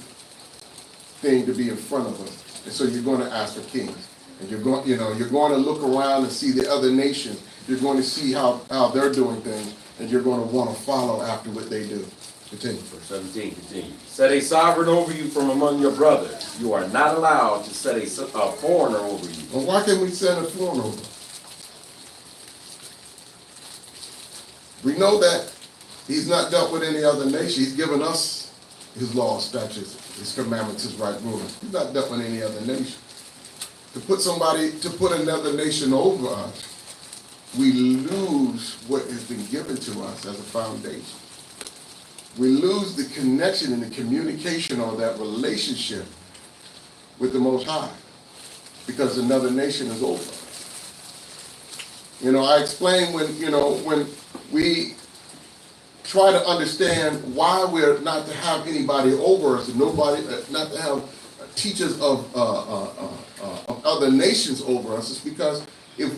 thing to be in front of us. And so you're going to ask for kings. And you're going to look around and see the other nations. You're going to see how they're doing things, and you're going to want to follow after what they do. Continue. Verse 17 continues. Set a sovereign over you from among your brothers. You are not allowed to set a foreigner over you. Well, why can't we set a foreigner over? We know that he's not dealt with any other nation. He's given us his laws, statutes, his commandments, his right rulings. He's not dealt with any other nation. To put another nation over us, we lose what has been given to us as a foundation. We lose the connection and the communication or that relationship with the Most High because another nation is over us. I explained when we try to understand why we're not to have anybody over us, and not to have teachers of other nations over us. It's because if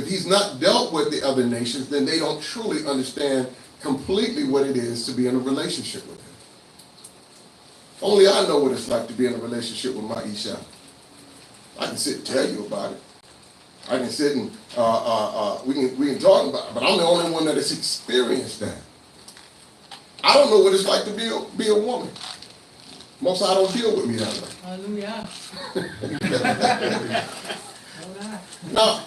he's not dealt with the other nations, then they don't truly understand completely what it is to be in a relationship with him. Only I know what it's like to be in a relationship with my Yeshayah. I can sit and tell you about it. I can sit and we can talk about it, but I'm the only one that has experienced that. I don't know what it's like to be a woman. Most I don't deal with me that way. Hallelujah. Now,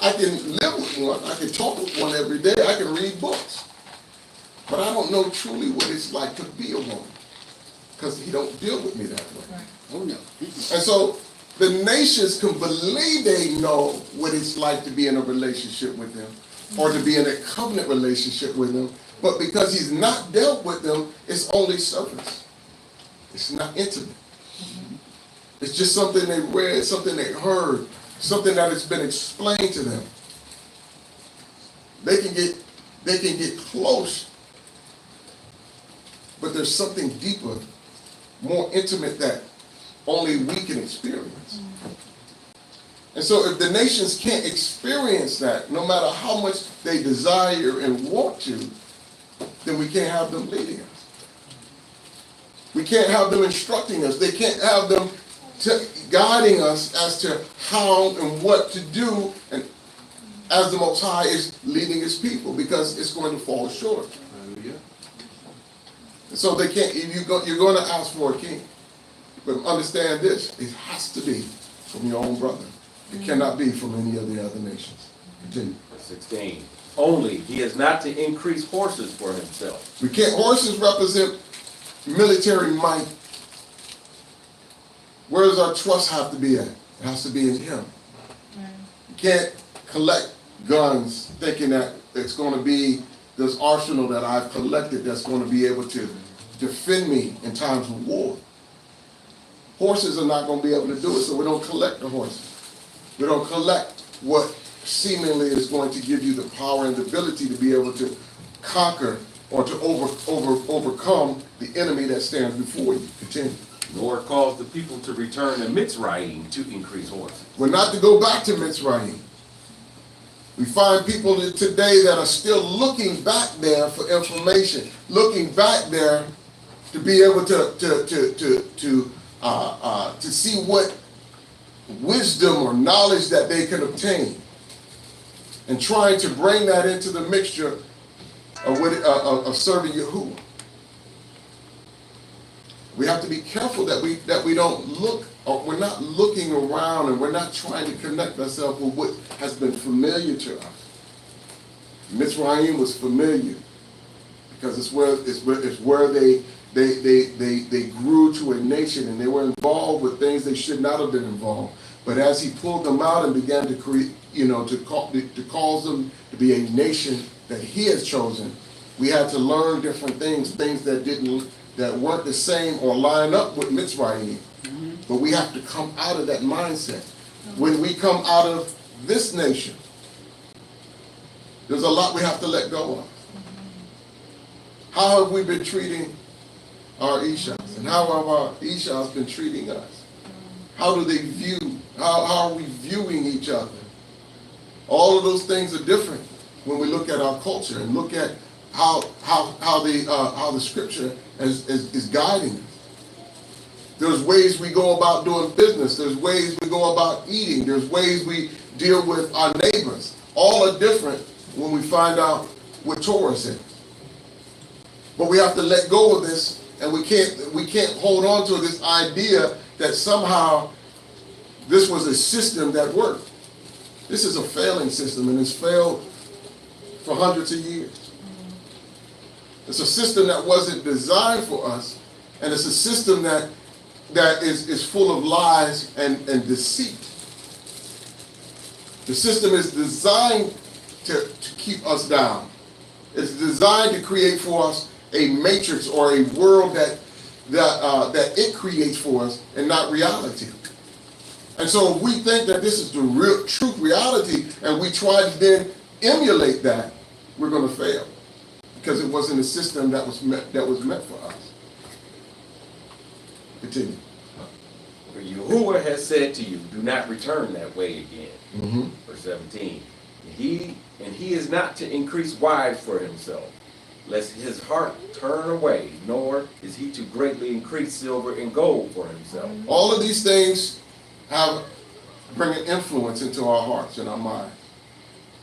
I can live with one. I can talk with one every day. I can read books. But I don't know truly what it's like to be a woman, because he don't deal with me that way. Oh no. And so the nations can believe they know what it's like to be in a relationship with him, or to be in a covenant relationship with him. But because he's not dealt with them, it's only surface. It's not intimate. It's just something they read, something they heard, something that has been explained to them. They can get close, but there's something deeper, more intimate that only we can experience. And so if the nations can't experience that, no matter how much they desire and want to, then we can't have them leading us. We can't have them instructing us. They can't have them guiding us as to how and what to do, and as the Most High is leading his people, because it's going to fall short. And so they can't. You're going to ask for a king, but understand this: it has to be from your own brother. It cannot be from any of the other nations. Continue. Verse 16. Only he is not to increase horses for himself. We can't. Horses represent military might. Where does our trust have to be at? It has to be in him. You can't collect guns thinking that it's going to be this arsenal that I've collected that's going to be able to defend me in times of war. Horses are not going to be able to do it, so we don't collect the horses. We don't collect what seemingly is going to give you the power and the ability to be able to conquer or to overcome the enemy that stands before you. Continue. nor cause the people to return to Mitzrayim to increase horses. We're not to go back to Mitzrayim. We find people today that are still looking back there for information, looking back there to be able to see what wisdom or knowledge that they can obtain, and trying to bring that into the mixture of serving Yahuah. We have to be careful that we don't look, or we're not looking around, and we're not trying to connect ourselves with what has been familiar to us. Mitzrayim was familiar because it's where they grew to a nation, and they were involved with things they should not have been involved. But as he pulled them out and began to create, to cause them to be a nation that he has chosen, we had to learn different things that weren't the same or line up with Mitzrayim. But we have to come out of that mindset. When we come out of this nation, there's a lot we have to let go of. How have we been treating our Ishas? And how have our Ishas been treating us? How do they view? How are we viewing each other? All of those things are different when we look at our culture and look at how the scripture is guiding us. There's ways we go about doing business. There's ways we go about eating. There's ways we deal with our neighbors. All are different when we find out what Torah says. But we have to let go of this, and we can't hold on to this idea that somehow this was a system that worked. This is a failing system, and it's failed for hundreds of years. It's a system that wasn't designed for us, and it's a system that is full of lies and deceit. The system is designed to keep us down. It's designed to create for us a matrix or a world that it creates for us and not reality. And so if we think that this is the real true reality and we try to then emulate that, we're going to fail, because it wasn't a system that was meant for us. Continue. For Yahuah has said to you, do not return that way again. Verse 17. He is not to increase wives for himself, lest his heart turn away, nor is he to greatly increase silver and gold for himself. All of these things bring an influence into our hearts and our minds.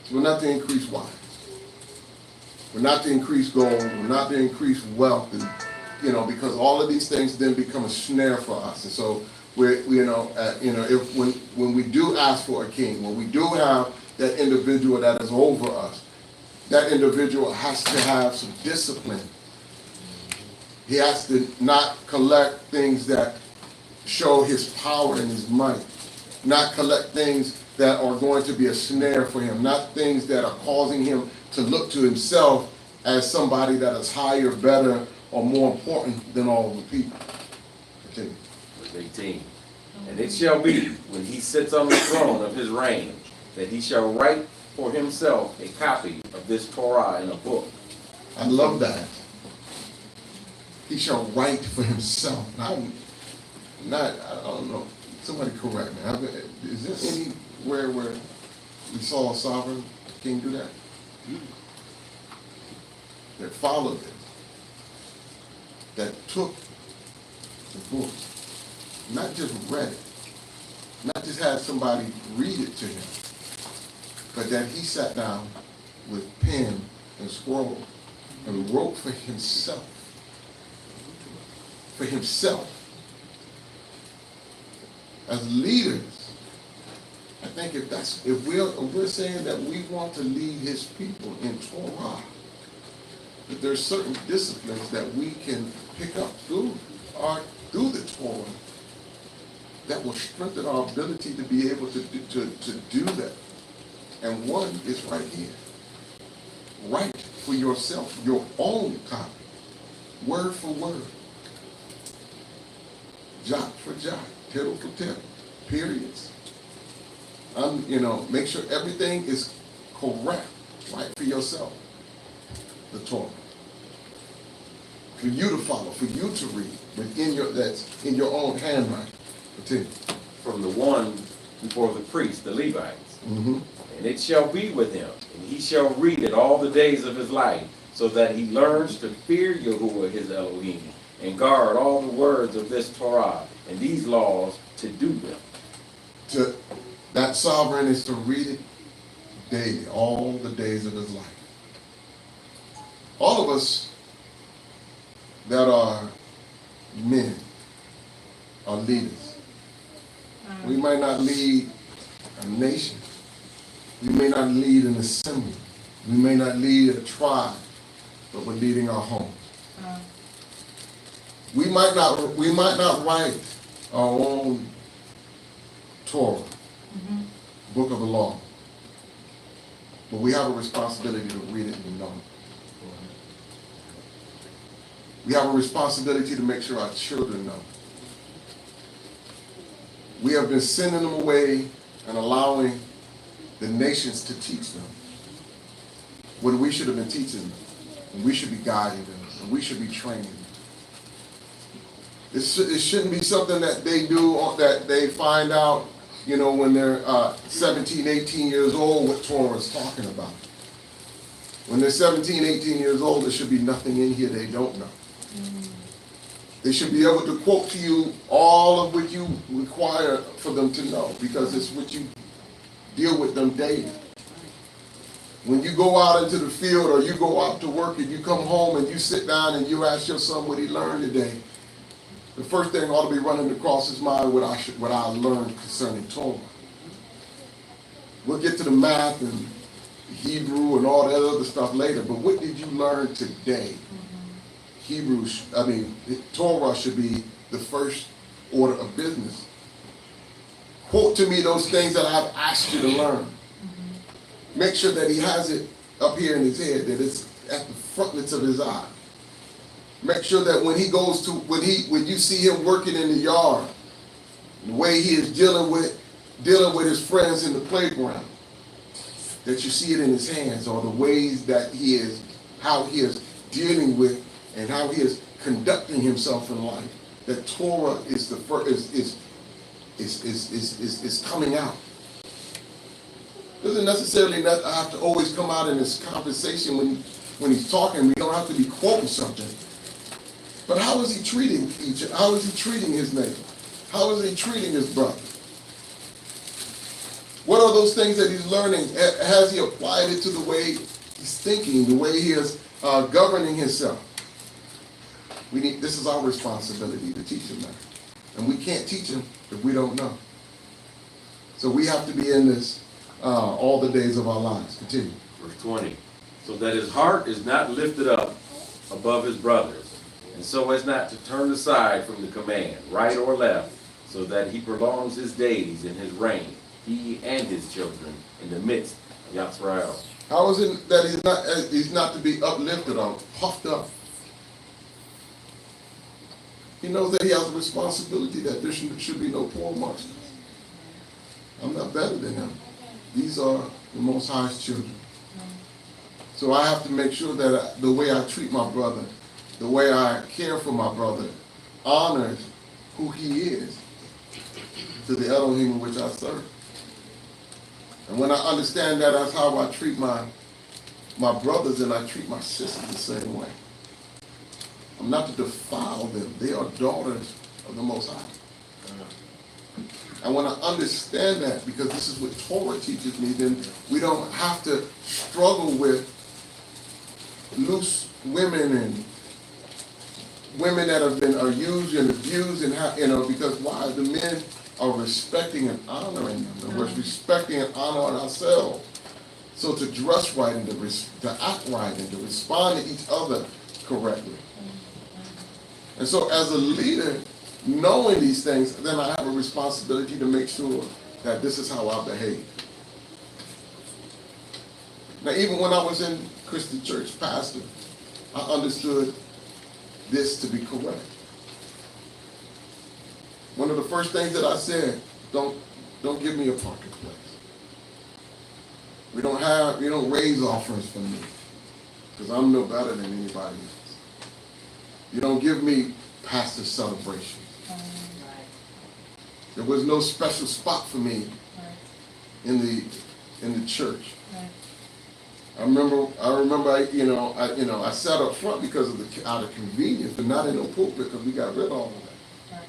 So we're not to increase wives. We're not to increase gold. We're not to increase wealth, and because all of these things then become a snare for us. And so when we do ask for a king, when we do have that individual that is over us, that individual has to have some discipline. He has to not collect things that show his power and his might, not collect things that are going to be a snare for him, not things that are causing him to look to himself as somebody that is higher, better, or more important than all the people. Continue. Verse 18. And it shall be, when he sits on the throne of his reign, that he shall write for himself a copy of this Torah in a book. I love that. He shall write for himself. I don't know. Somebody correct me. Is there anywhere where we saw a sovereign king do that? That followed it. That took the book. Not just read it. Not just had somebody read it to him. But that he sat down with pen and scroll and wrote for himself. For himself. As leaders, I think if we're saying that we want to lead his people in Torah, that there's certain disciplines that we can pick up through the Torah that will strengthen our ability to be able to do that. And one is right here. Write for yourself your own copy, word for word, jot for jot, tittle for tittle, periods. Make sure everything is correct. Write for yourself the Torah. for you to follow, for you to read within that's in your own handwriting. Continue. From the one before the priests, the Levites. Mm-hmm. And it shall be with him, and he shall read it all the days of his life, so that he learns to fear Yahuah his Elohim, and guard all the words of this Torah and these laws to do them. That sovereign is to read it daily, all the days of his life. All of us that are men are leaders. We might not lead a nation. We may not lead an assembly. We may not lead a tribe, but we're leading our home. We might not write our own Torah, book of the law, but we have a responsibility to read it and know it. We have a responsibility to make sure our children know. We have been sending them away and allowing the nations to teach them when we should have been teaching them, and we should be guiding them, and we should be training them. It shouldn't be something that they do, that they find out, when they're 17, 18 years old, what Torah is talking about. When they're 17, 18 years old, there should be nothing in here they don't know. They should be able to quote to you all of what you require for them to know, because it's what you deal with them daily. When you go out into the field or you go out to work and you come home and you sit down and you ask your son what he learned today, the first thing ought to be running across his mind what I learned concerning Torah. We'll get to the math and Hebrew and all that other stuff later, but what did you learn today? Torah should be the first order of business. Quote to me those things that I've asked you to learn. Make sure that he has it up here in his head, that it's at the frontlets of his eye. Make sure that when you see him working in the yard, the way he is dealing with his friends in the playground, that you see it in his hands, or the ways that how he is dealing with and how he is conducting himself in life. That Torah is is coming out. Doesn't necessarily have to always come out in this conversation when he's talking. We don't have to be quoting something. But how is he treating how is he treating his neighbor? How is he treating his brother? What are those things that he's learning? Has he applied it to the way he's thinking, the way he is governing himself? This is our responsibility to teach him that. And we can't teach him if we don't know. So we have to be in this all the days of our lives. Continue. Verse 20. So that his heart is not lifted up above his brothers, and so as not to turn aside from the command, right or left, so that he prolongs his days in his reign, he and his children, in the midst of Yisrael. How is it that he's not to be uplifted or puffed up? He knows that he has a responsibility, that there should be no poor amongst us. I'm not better than him. These are the Most High's children. So I have to make sure that the way I treat my brother, the way I care for my brother, honors who he is to the Elohim in which I serve. And when I understand that, that's how I treat my brothers, and I treat my sisters the same way. I'm not to defile them. They are daughters of the Most High. And when I understand that, because this is what Torah teaches me, then we don't have to struggle with loose women and women that are used and abused, and because why? The men are respecting and honoring them, and we're respecting and honoring ourselves. So to dress right and to act right and to respond to each other correctly. And so as a leader, knowing these things, then I have a responsibility to make sure that this is how I behave. Now, even when I was in Christian church pastor, I understood this to be correct. One of the first things that I said, don't give me a parking place. You don't raise offerings for me, because I'm no better than anybody else. You don't give me pastor celebration. There was no special spot for me in the church. I remember, I sat up front because of out of convenience, but not in no pulpit because we got rid of all of that.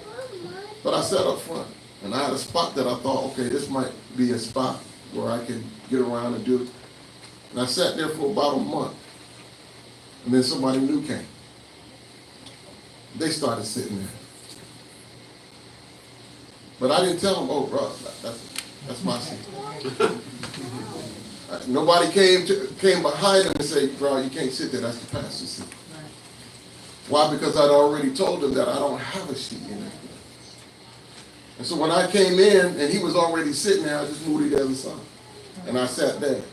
But I sat up front, and I had a spot that I thought, okay, this might be a spot where I can get around and do it. And I sat there for about a month, and then somebody new came. They started sitting there. But I didn't tell them, oh, bro, that's my seat. Nobody came behind them and said, bro, you can't sit there, that's the pastor's seat. Why? Because I'd already told them that I don't have a seat in there. And so when I came in and he was already sitting there, I just moved to the other side. And I sat there.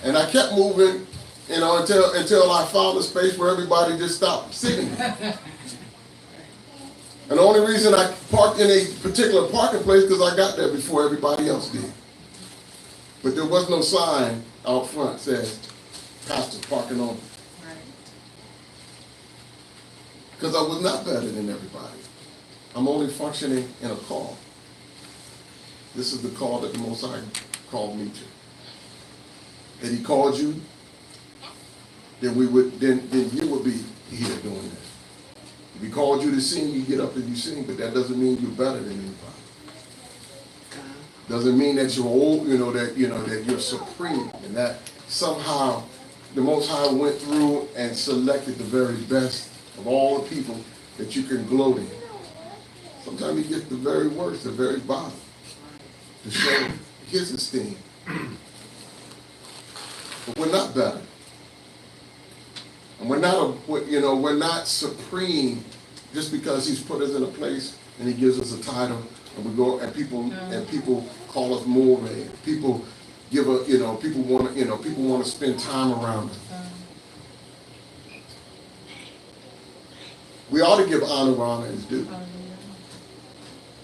And I kept moving, until I found a space where everybody just stopped sitting. And the only reason I parked in a particular parking place because I got there before everybody else did. But there was no sign out front that says, pastor parking on. Because I was not better than everybody. I'm only functioning in a call. This is the call that the Most High called me to. Had he called you, then you would be here doing this. If he called you to sing, you get up and you sing, but that doesn't mean you're better than anybody. Doesn't mean that you're old, that you're supreme, and that somehow the Most High went through and selected the very best of all the people that you can gloat in. Sometimes he gets the very worst, the very bottom, to show his esteem. But we're not better. And we're not supreme just because he's put us in a place and he gives us a title and we go and people call us more. People people want to spend time around us. We ought to give honor where honor is due.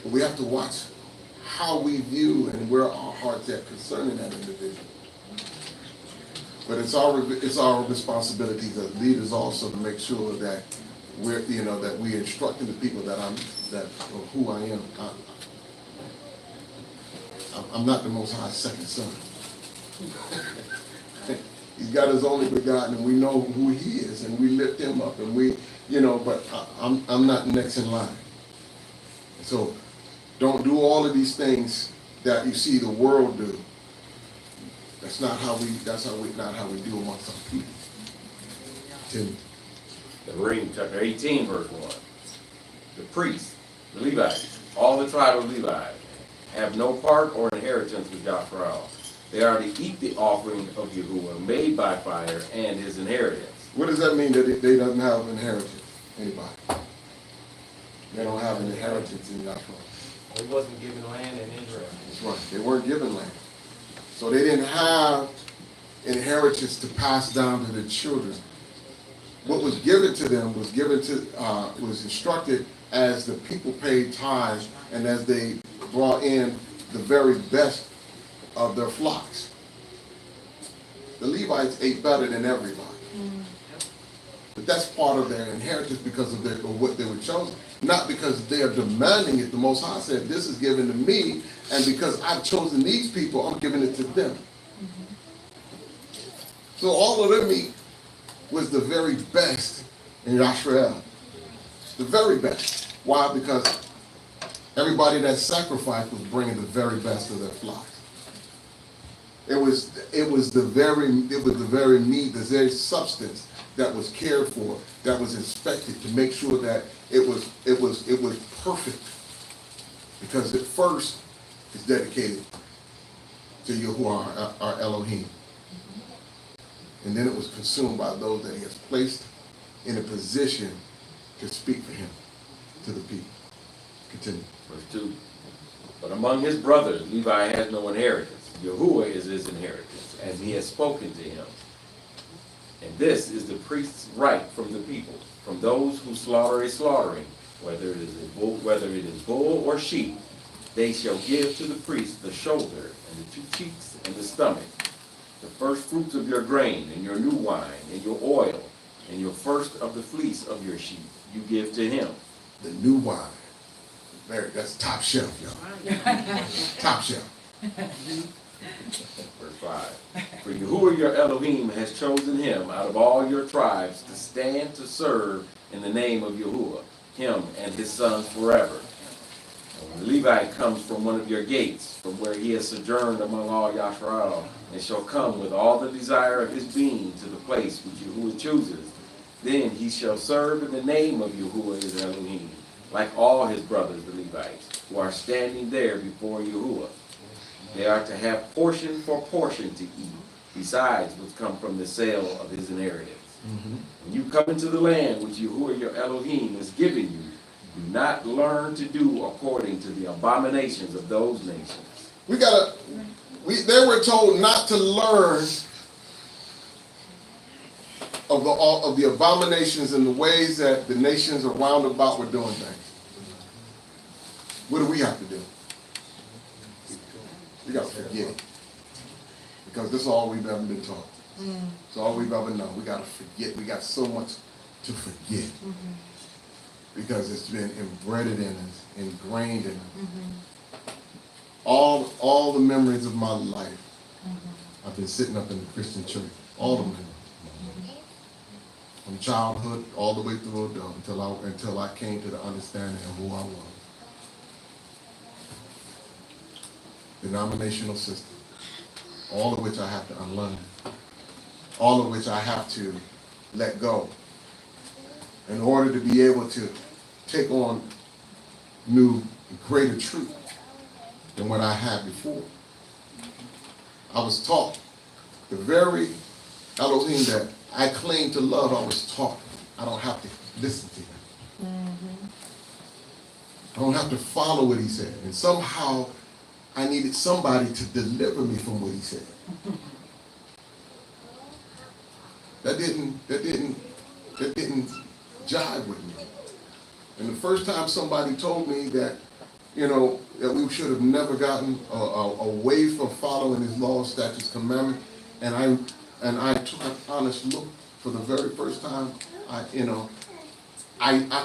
But we have to watch how we view and where our hearts are concerning that individual. But it's our responsibility as leaders also to make sure that we're instructing the people that of who I am. I'm not the Most High's second son. He's got his only begotten, and we know who he is, and we lift him up, and but I'm not next in line. So don't do all of these things that you see the world do. That's not how we do amongst our people. Tim. Deďarim, chapter 18, verse 1. The priests, the Levites, all the tribe of Levi, have no part or inheritance with Yahweh. They are to eat the offering of Yahuah made by fire and his inheritance. What does that mean that they don't have inheritance? Anybody? They don't have an inheritance in Yahweh. He wasn't given land in Israel. That's right. They weren't given land. So they didn't have inheritance to pass down to the children. What was given to them was instructed as the people paid tithes and as they brought in the very best of their flocks. The Levites ate better than everybody. But that's part of their inheritance because of what they were chosen. Not because they are demanding it. The Most High said, this is given to me, and because I've chosen these people, I'm giving it to them. So all of them eat was the very best in Yisrael. The very best. Why? Because everybody that sacrificed was bringing the very best of their flocks. It was the very meat, the very substance that was cared for, that was inspected to make sure that it was perfect. Because at first it's dedicated to Yahuah, our Elohim. And then it was consumed by those that he has placed in a position to speak for him to the people. Continue. Verse 2. But among his brothers, Levi has no inheritance. Yahuah is his inheritance, and he has spoken to him. And this is the priest's right from the people, from those who slaughter a slaughtering, whether it is bull or sheep. They shall give to the priest the shoulder and the 2 cheeks and the stomach, the first fruits of your grain and your new wine and your oil and your first of the fleece of your sheep you give to him. The new wine. There, that's top shelf, y'all. Top shelf. Verse 5. For Yahuah your Elohim has chosen him out of all your tribes to stand to serve in the name of Yahuah, him and his sons forever. And when the Levite comes from one of your gates, from where he has sojourned among all Yashrael, and shall come with all the desire of his being to the place which Yahuah chooses, then he shall serve in the name of Yahuah his Elohim, like all his brothers the Levites, who are standing there before Yahuah. They are to have portion for portion to eat, besides which come from the sale of his inheritance. When you come into the land which Yahuah your Elohim is giving you, do not learn to do according to the abominations of those nations. They were told not to learn of the abominations and the ways that the nations around about were doing things. What do we have to do? We got to forget it. Because this is all we've ever been taught. It's all we've ever known. We got to forget. We got so much to forget. Because it's been embedded in us, ingrained in us. All the memories of my life, I've been sitting up in the Christian church. All the memories. From childhood all the way through adult until I came to the understanding of who I was. Denominational system, all of which I have to unlearn, all of which I have to let go in order to be able to take on new, greater truth than what I had before. I was taught the very Elohim that I claim to love. I was taught I don't have to listen to him. I don't have to follow what he said. And somehow I needed somebody to deliver me from what he said. That didn't jive with me. And the first time somebody told me that, that we should have never gotten away from following his laws, statutes, commandments, and I took an honest look for the very first time, I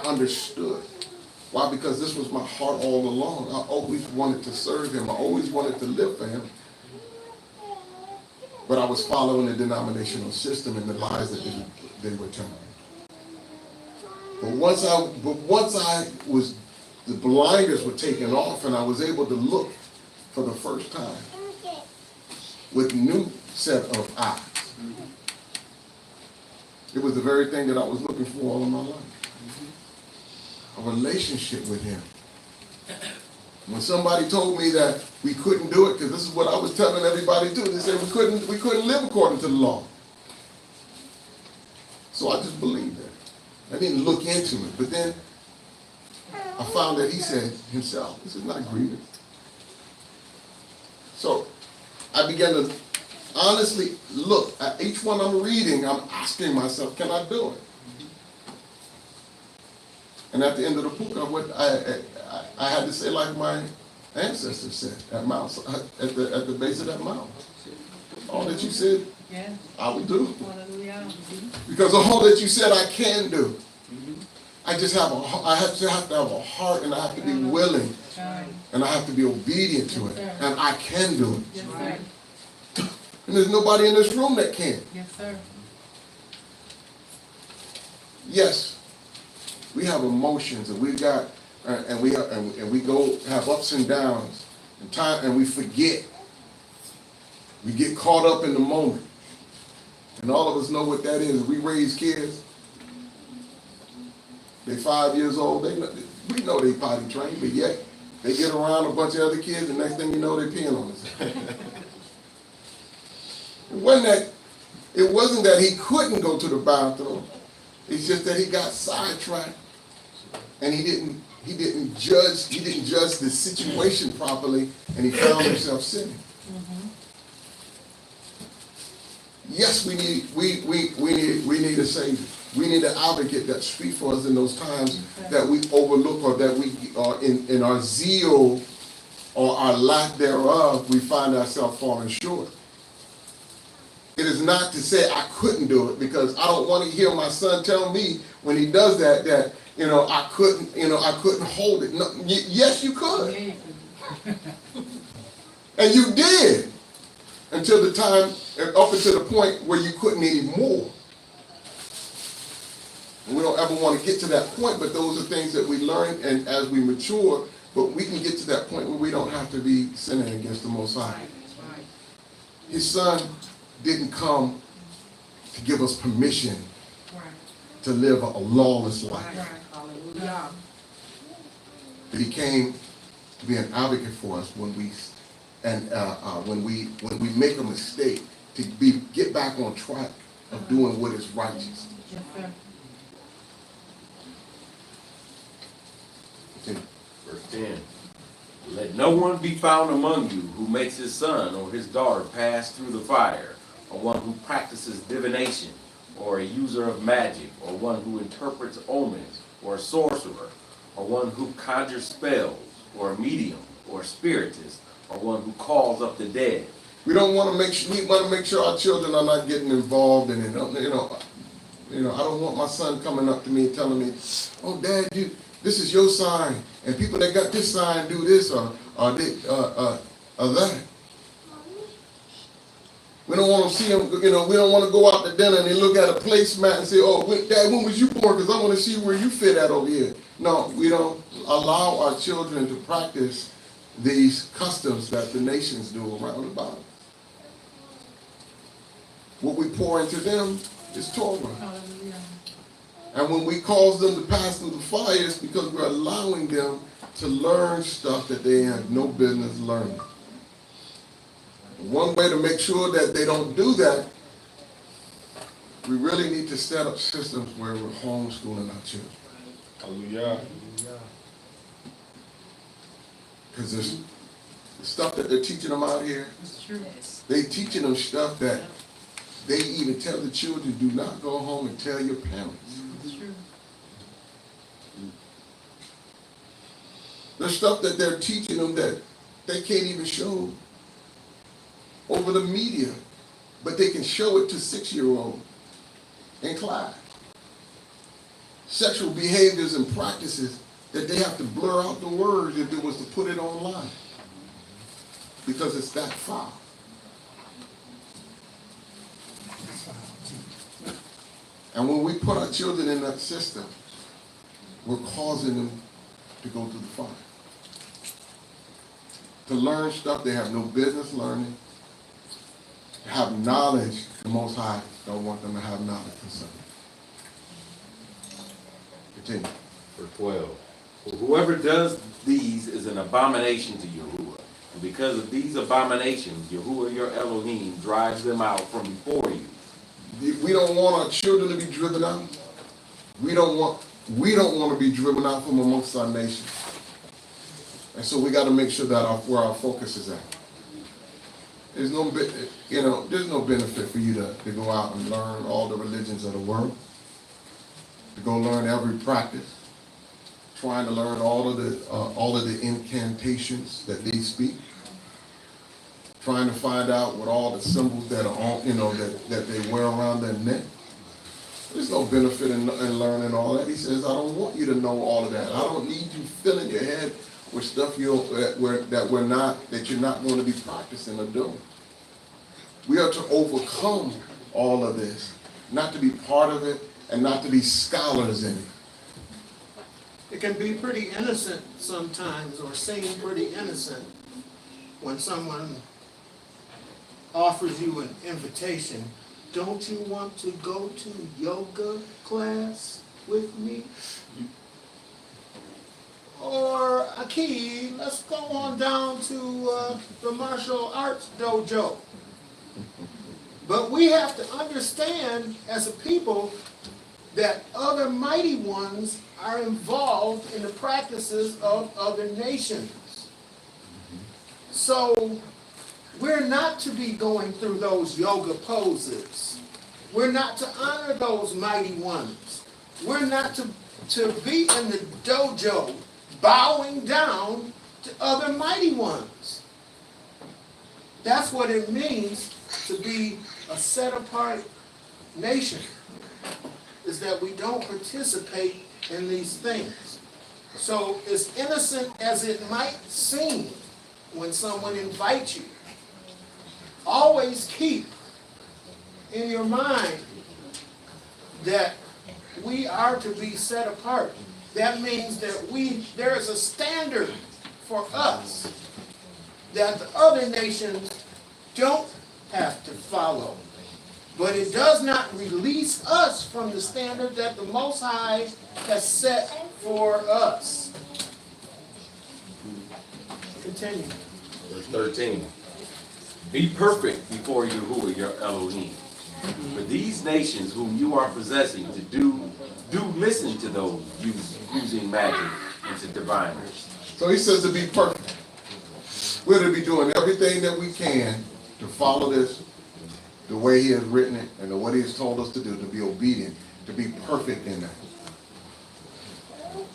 understood. Why? Because this was my heart all along. I always wanted to serve him. I always wanted to live for him. But I was following the denominational system and the lies that they were telling me. But once the blinders were taken off and I was able to look for the first time with new set of eyes. It was the very thing that I was looking for all of my life. A relationship with him. When somebody told me that we couldn't do it, because this is what I was telling everybody too, they said we couldn't live according to the law. So I just believed that. I didn't look into it. But then I found that he said himself, this is not grievous. So I began to honestly look at each one I'm reading. I'm asking myself, can I do it? And at the end of the book, I had to say like my ancestors said at Mount, at the base of that mountain. All that you said, I will do. Because all that you said I can do. I have to have a heart, and I have to be willing, and I have to be obedient to it, and I can do it. Yes, sir. And there's nobody in this room that can. Yes, sir. Yes, we have emotions, and we got, and we go have ups and downs, and we forget. We get caught up in the moment, and all of us know what that is. We raise kids. They're 5 years old. We know they potty trained, but yet they get around a bunch of other kids, and next thing you know, they're peeing on us. It wasn't that he couldn't go to the bathroom. It's just that he got sidetracked, and he didn't judge the situation properly, and he found himself sinning. Yes, we need a Savior. We need an advocate that speaks for us in those times that we overlook, or that we are in our zeal or our lack thereof, we find ourselves falling short. It is not to say I couldn't do it, because I don't want to hear my son tell me when he does that, I couldn't hold it. No, yes, you could. And you did, until the time, up until the point where you couldn't anymore. And we don't ever want to get to that point, but those are things that we learn and as we mature, but we can get to that point where we don't have to be sinning against the Most High. His son didn't come to give us permission to live a lawless life. But he came to be an advocate for us when we make a mistake, to get back on track of doing what is righteous. Verse 10. Let no one be found among you who makes his son or his daughter pass through the fire, or one who practices divination, or a user of magic, or one who interprets omens, or a sorcerer, or one who conjures spells, or a medium, or a spiritist, or one who calls up the dead. We want to make sure our children are not getting involved in it. I don't want my son coming up to me and telling me, "Oh, Dad, this is your sign, and people that got this sign do this or that." We don't want to see them. We don't want to go out to dinner and they look at a placemat and say, "Oh, Dad, when was you born? Because I want to see where you fit at over here." No, we don't allow our children to practice these customs that the nations do around about. What we pour into them is Torah. And when we cause them to pass through the fire, it's because we're allowing them to learn stuff that they have no business learning. One way to make sure that they don't do that, we really need to set up systems where we're homeschooling our children. Hallelujah. Because the stuff that they're teaching them out here, they're teaching them stuff that they even tell the children, do not go home and tell your parents. There's stuff that they're teaching them that they can't even show over the media, but they can show it to 6-year-olds in class. Sexual behaviors and practices that they have to blur out the words if it was to put it online, because it's that foul. And when we put our children in that system, we're causing them to go through the fire, to learn stuff they have no business learning, to have knowledge the Most High don't want them to have knowledge concerning. Continue. Verse 12. For whoever does these is an abomination to Yahuah. And because of these abominations, Yahuah your Elohim drives them out from before you. We don't want our children to be driven out. We don't want to be driven out from amongst our nation. And so we got to make sure that where our focus is at. There's no benefit for you to go out and learn all the religions of the world, to go learn every practice, trying to learn all of the incantations that they speak, trying to find out what all the symbols that are on, that they wear around their neck. There's no benefit in learning all that. He says, I don't want you to know all of that. I don't need you filling your head with stuff that you're not going to be practicing or doing. We are to overcome all of this, not to be part of it and not to be scholars in it. It can be pretty innocent sometimes, or seem pretty innocent, when someone offers you an invitation. Don't you want to go to yoga class with me? Or, Aki, let's go on down to the martial arts dojo. But we have to understand as a people that other mighty ones are involved in the practices of other nations. So we're not to be going through those yoga poses. We're not to honor those mighty ones. We're not to be in the dojo bowing down to other mighty ones. That's what it means to be a set-apart nation is that we don't participate in these things. So as innocent as it might seem when someone invites you, always keep in your mind that we are to be set apart. That means that there is a standard for us that the other nations don't have to follow. But it does not release us from the standard that the Most High has set for us. Continue. Verse 13. Be perfect before Yahuah your Elohim. For these nations whom you are possessing to do listen to those using magic and to diviners. So he says to be perfect. We're to be doing everything that we can to follow this the way he has written it and what he has told us to do, to be obedient, to be perfect in that.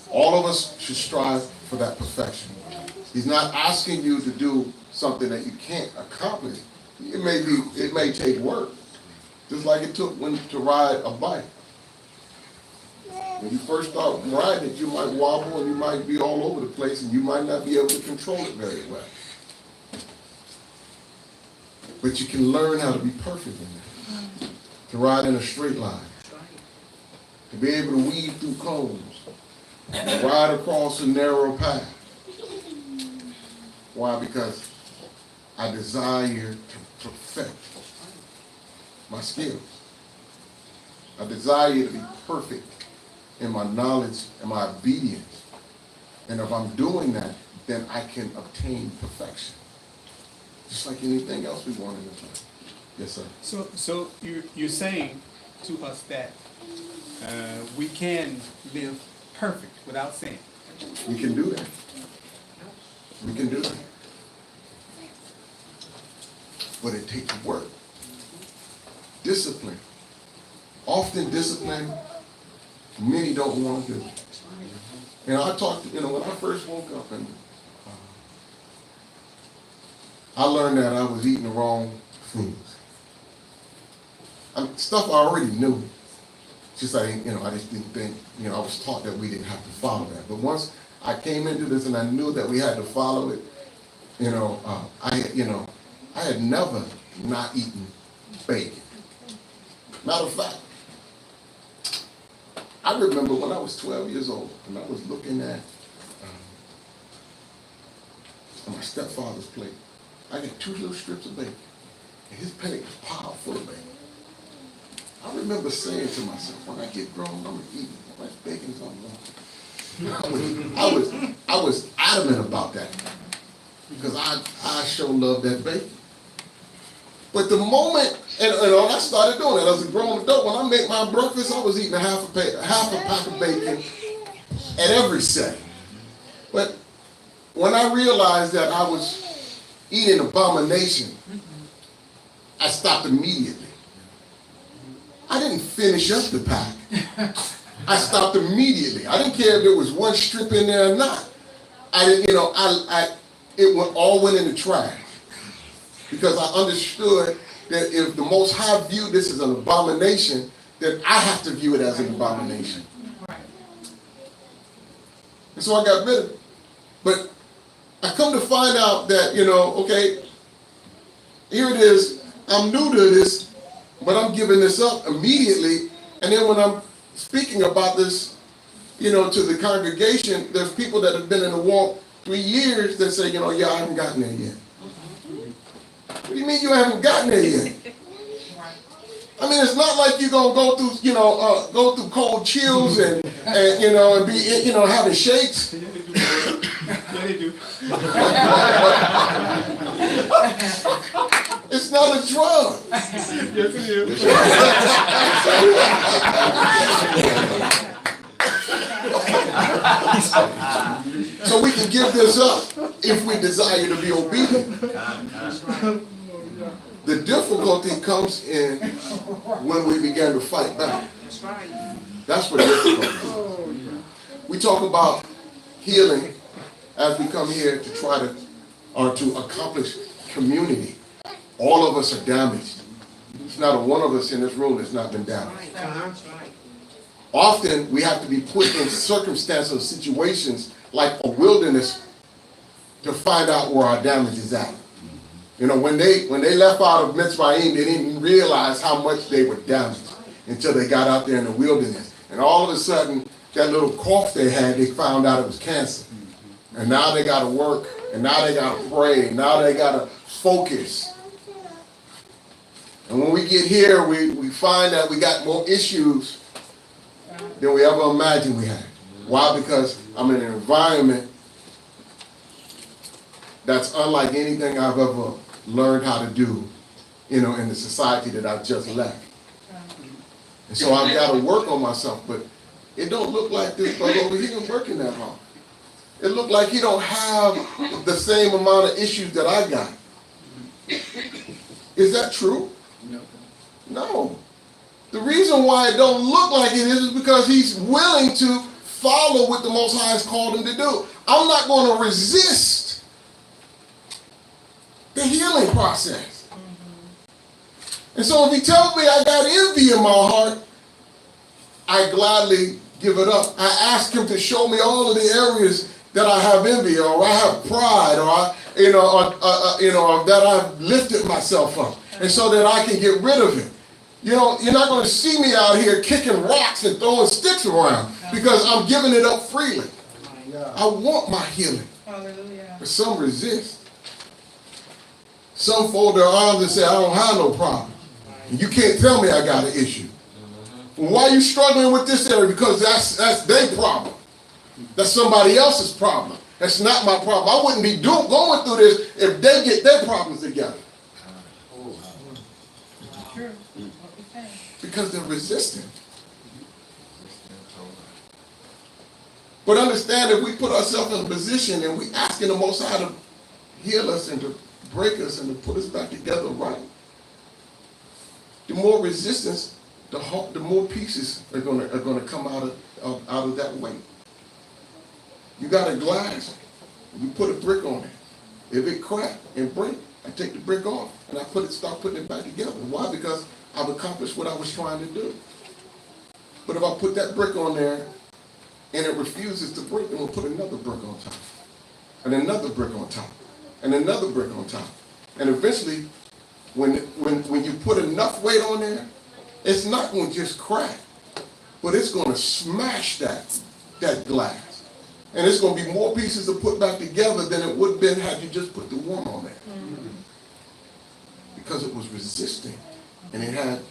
All of us should strive for that perfection. He's not asking you to do something that you can't accomplish. It may take work, just like it took to ride a bike. When you first start riding it, you might wobble and you might be all over the place and you might not be able to control it very well. But you can learn how to be perfect in that. To ride in a straight line. To be able to weave through cones. And ride across a narrow path. Why? Because I desire to perfect my skills. I desire to be perfect in my knowledge and my obedience. And if I'm doing that, then I can obtain perfection. Just like anything else we want in this life. Yes, sir. So you're saying to us that we can live perfect without sin. We can do that. We can do that. But it takes work. Discipline. Often discipline, many don't want to do. And I talked, when I first woke up and I learned that I was eating the wrong foods. Stuff I already knew. Just I just didn't think, I was taught that we didn't have to follow that. But once I came into this and I knew that we had to follow it, I had never not eaten bacon. Matter of fact, I remember when I was 12 years old and I was looking at my stepfather's plate. I got 2 little strips of bacon, and his plate was piled full of bacon. I remember saying to myself, when I get grown, I'm going to eat as much bacon as I want. I was adamant about that because I sure love that bacon. But the moment, and I started doing it as a grown adult, when I make my breakfast, I was eating a half a pack of bacon at every setting. But when I realized that I was eating abomination, I stopped immediately. I didn't finish up the pack. I stopped immediately. I didn't care if there was 1 strip in there or not. I didn't, it all went in the trash. Because I understood that if the Most High viewed this as an abomination, then I have to view it as an abomination. And so I got rid of it. But I come to find out that, okay, here it is. I'm new to this, but I'm giving this up immediately. And then when I'm speaking about this, to the congregation, there's people that have been in the walk 3 years that say, I haven't gotten there yet. What do you mean you haven't gotten there yet? I mean, it's not like you're gonna go through cold chills and be having shakes. Yeah, they do. It's not a drug. Yes, it is. So we can give this up if we desire to be obedient. The difficulty comes in when we begin to fight back. That's what difficulty is. We talk about healing as we come here to try to accomplish community. All of us are damaged. There's not a one of us in this room that's not been damaged. Often we have to be put in circumstances or situations like a wilderness to find out where our damage is at. You know, when they left out of Mitzrayim, they didn't realize how much they were damaged until they got out there in the wilderness. And all of a sudden, that little cough they had, they found out it was cancer. And now they got to work, and now they got to pray, and now they got to focus. And when we get here, we find that we got more issues than we ever imagined we had. Why? Because I'm in an environment that's unlike anything I've ever learned how to do, you know, in the society that I've just left. And so I've got to work on myself, but it don't look like this brother over here working that hard. It looked like he don't have the same amount of issues that I got. Is that true? No. The reason why it don't look like it is because he's willing to follow what the Most High has called him to do. I'm not going to resist the healing process. And so if he tells me I got envy in my heart, I gladly give it up. I ask him to show me all of the areas that I have envy, or I have pride, or that I've lifted myself up, and so that I can get rid of it. You know, you're not going to see me out here kicking rocks and throwing sticks around because I'm giving it up freely. I want my healing. But some resist. Some fold their arms and say, I don't have no problem. And you can't tell me I got an issue. Well, why are you struggling with this area? Because that's their problem. That's somebody else's problem. That's not my problem. I wouldn't be going through this if they get their problems together. Because they're resistant. But understand, if we put ourselves in a position and we asking the Most High to heal us and to break us and to put us back together right, the more resistance, the more pieces are going to come out of that weight. You got a glass, you put a brick on it. If it crack and break, I take the brick off and I start putting it back together. Why? Because I've accomplished what I was trying to do. But if I put that brick on there and it refuses to break, then we'll put another brick on top, and another brick on top, and another brick on top. And eventually, when you put enough weight on there, it's not going to just crack, but it's going to smash that glass. And it's going to be more pieces to put back together than it would have been had you just put the one on there. Because it was resisting. And it had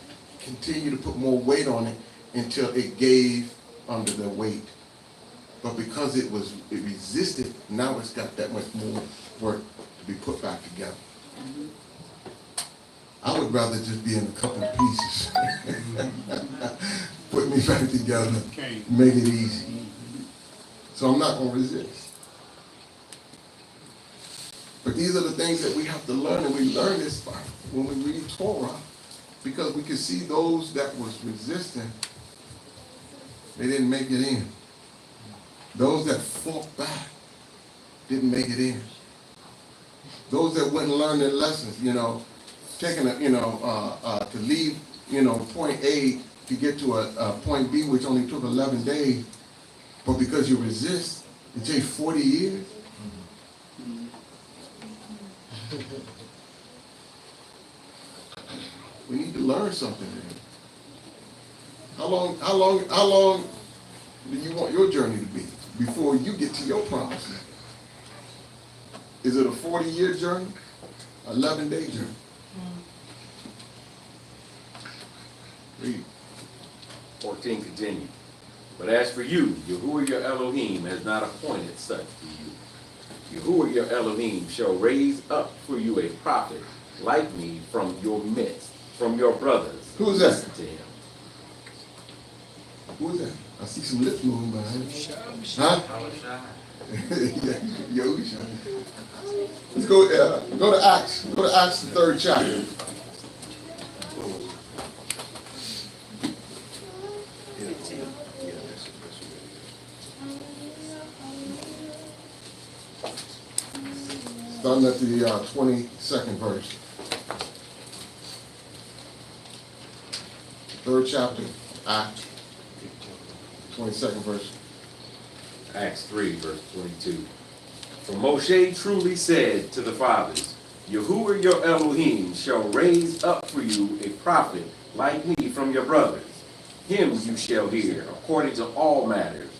continued to put more weight on it until it gave under the weight. But because it resisted, now it's got that much more work to be put back together. I would rather just be in a couple of pieces. Put me back together, make it easy. So I'm not going to resist. But these are the things that we have to learn, and we learn this by when we read Torah, because we can see those that was resistant, they didn't make it in. Those that fought back didn't make it in. Those that wouldn't learn their lessons, taking to leave, point A to get to a point B, which only took 11 days, but because you resist, it takes 40 years. We need to learn something here. How long do you want your journey to be before you get to your promise? Is it a 40-year journey? 11-day journey? Read. 14 continues. But as for you, Yahuah your Elohim has not appointed such for you. Yahuah your Elohim shall raise up for you a prophet like me from your midst, from your brothers. Who's that? Listen to him. Who's that? I see some lips moving behind him. Huh? Yeah, Yehoshua. Let's go to Acts. Go to Acts, the 3rd chapter. Starting at the 22nd verse. 3rd chapter, Acts, 22nd verse. Acts 3, verse 22. For Moshe truly said to the fathers, Yahuah your Elohim shall raise up for you a prophet like me from your brothers. Him you shall hear, according to all matters,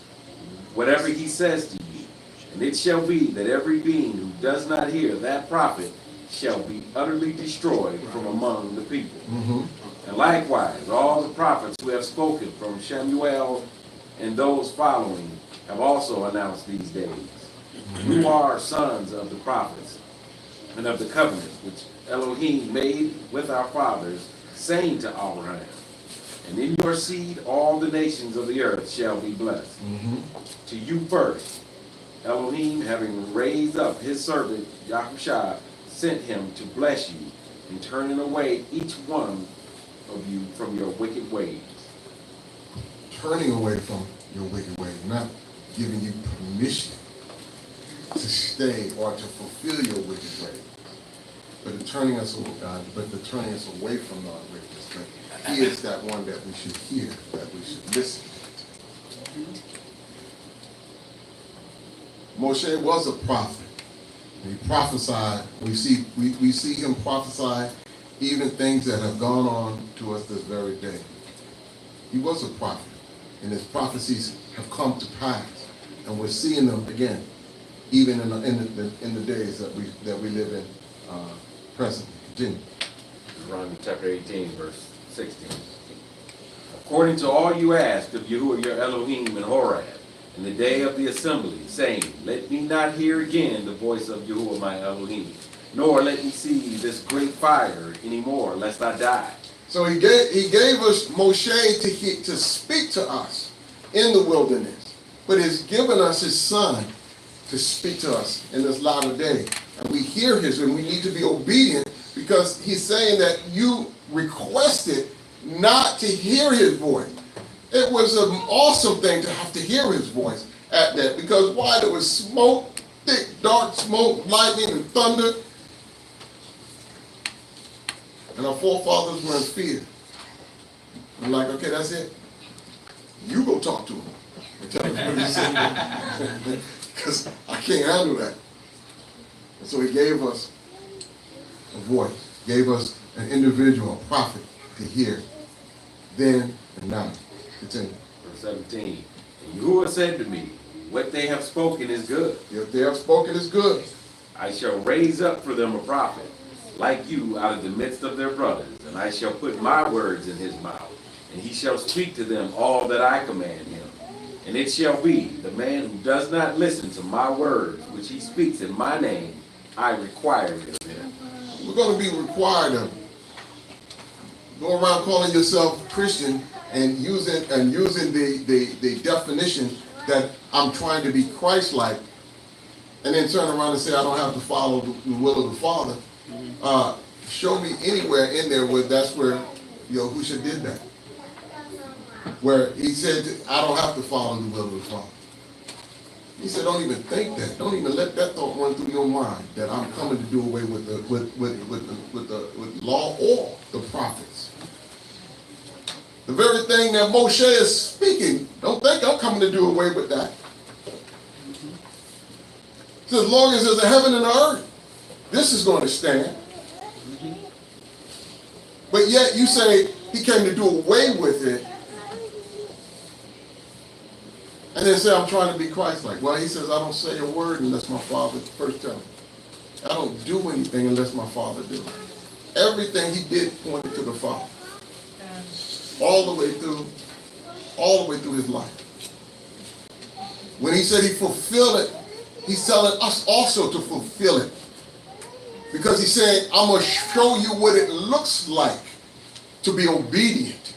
whatever he says to you. And it shall be that every being who does not hear that prophet shall be utterly destroyed from among the people. And likewise, all the prophets who have spoken from Shemu'ėl and those following have also announced these days. You are sons of the prophets and of the covenant which Elohim made with our fathers, saying to Abraham, and in your seed all the nations of the earth shall be blessed. To you first, Elohim, having raised up his servant Yehoshua, sent him to bless you in turning away each one of you from your wicked ways. Turning away from your wicked ways, not giving you permission to stay or to fulfill your wicked ways, but turning us away from our wickedness. But he is that one that we should hear, that we should listen to. Moshe was a prophet. He prophesied. We see him prophesy even things that have gone on to us this very day. He was a prophet, and his prophecies have come to pass, and we're seeing them again, even in the days that we live in presently. Continue. Deuteronomy chapter 18, verse 16. According to all you asked of Yahuah your Elohim in Horeb, in the day of the assembly, saying, let me not hear again the voice of Yahuah my Elohim, nor let me see this great fire anymore, lest I die. So he gave us Moshe to speak to us in the wilderness, but he's given us his son to speak to us in this latter day. And we hear his, and we need to be obedient, because he's saying that you requested not to hear his voice. It was an awesome thing to have to hear his voice at that, because why? There was smoke, thick, dark smoke, lightning, and thunder. And our forefathers were in fear. I'm like, okay, that's it. You go talk to him and tell him what he said, because I can't handle that. And so he gave us a voice, gave us an individual, a prophet to hear then and now. Continue. Verse 17. And Yahuah said to me, what they have spoken is good. If they have spoken is good. I shall raise up for them a prophet, like you, out of the midst of their brothers, and I shall put my words in his mouth, and he shall speak to them all that I command him. And it shall be, the man who does not listen to my words, which he speaks in my name, I require it of him. We're going to be required of you. Go around calling yourself Christian and using the definition that I'm trying to be Christ-like, and then turn around and say I don't have to follow the will of the Father. Show me anywhere in there where that's where Yehoshua did that, where he said I don't have to follow the will of the Father. He said don't even think that. Don't even let that thought run through your mind that I'm coming to do away with the law or the prophets. The very thing that Moshe is speaking, don't think I'm coming to do away with that. So as long as there's a heaven and an earth, this is going to stand. But yet you say he came to do away with it, and then say I'm trying to be Christ-like. Well, he says I don't say a word unless my Father first tells me. I don't do anything unless my Father does. Everything he did pointed to the Father. All the way through his life. When he said he fulfilled it, he's telling us also to fulfill it. Because he's saying, I'm going to show you what it looks like to be obedient.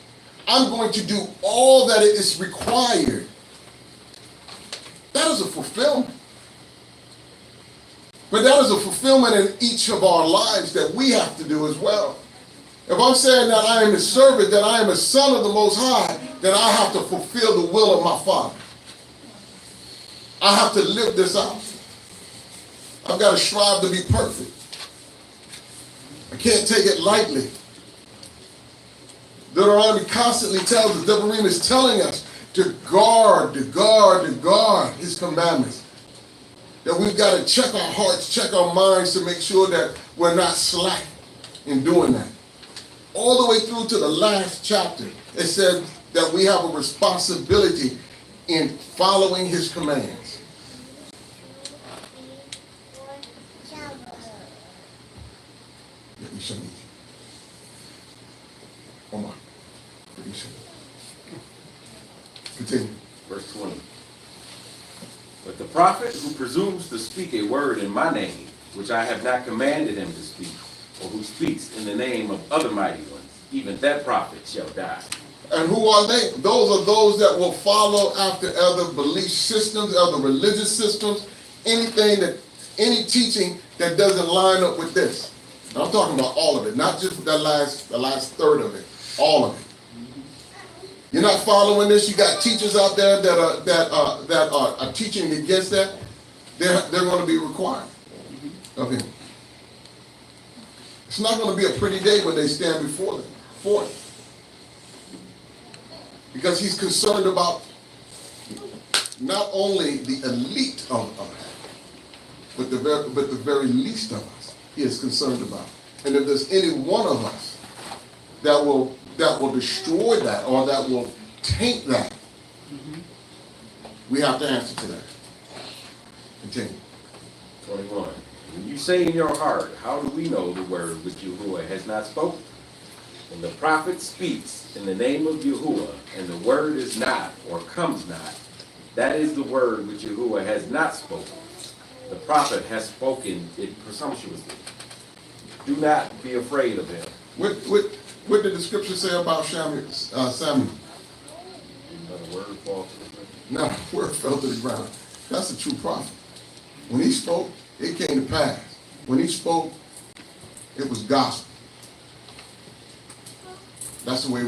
I'm going to do all that it is required. That is a fulfillment. But that is a fulfillment in each of our lives that we have to do as well. If I'm saying that I am a servant, that I am a son of the Most High, then I have to fulfill the will of my Father. I have to live this out. I've got to strive to be perfect. I can't take it lightly. Deuteronomy constantly tells us, Deďarim is telling us to guard his commandments. That we've got to check our hearts, check our minds to make sure that we're not slack in doing that. All the way through to the last chapter, it said that we have a responsibility in following his commands. Continue. Verse 20. But the prophet who presumes to speak a word in my name, which I have not commanded him to speak, or who speaks in the name of other mighty ones, even that prophet shall die. And who are they? Those are those that will follow after other belief systems, other religious systems, any teaching that doesn't line up with this. And I'm talking about all of it, not just the last third of it, all of it. You're not following this. You got teachers out there that are teaching against that. They're going to be required of him. It's not going to be a pretty day when they stand before him. Because he's concerned about not only the elite of us, but the very least of us he is concerned about. And if there's any one of us that will destroy that or that will taint that, we have to answer to that. Continue. 21. When you say in your heart, how do we know the word which Yahuah has not spoken? When the prophet speaks in the name of Yahuah, and the word is not, or comes not, that is the word which Yahuah has not spoken. The prophet has spoken it presumptuously. Do not be afraid of him. What did the scripture say about Samuel? Let a word fall to the ground. No, word fell to the ground. That's a true prophet. When he spoke, it came to pass. When he spoke, it was gospel. That's the way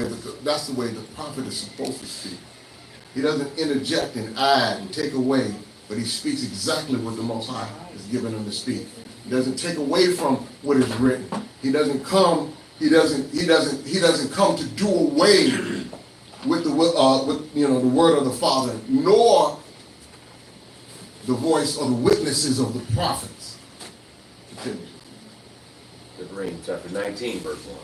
the prophet is supposed to speak. He doesn't interject and add and take away, but he speaks exactly what the Most High has given him to speak. He doesn't take away from what is written. He doesn't come to do away with the word of the Father, nor the voice or the witnesses of the prophets. Continue. Deďarim chapter 19, verse 1.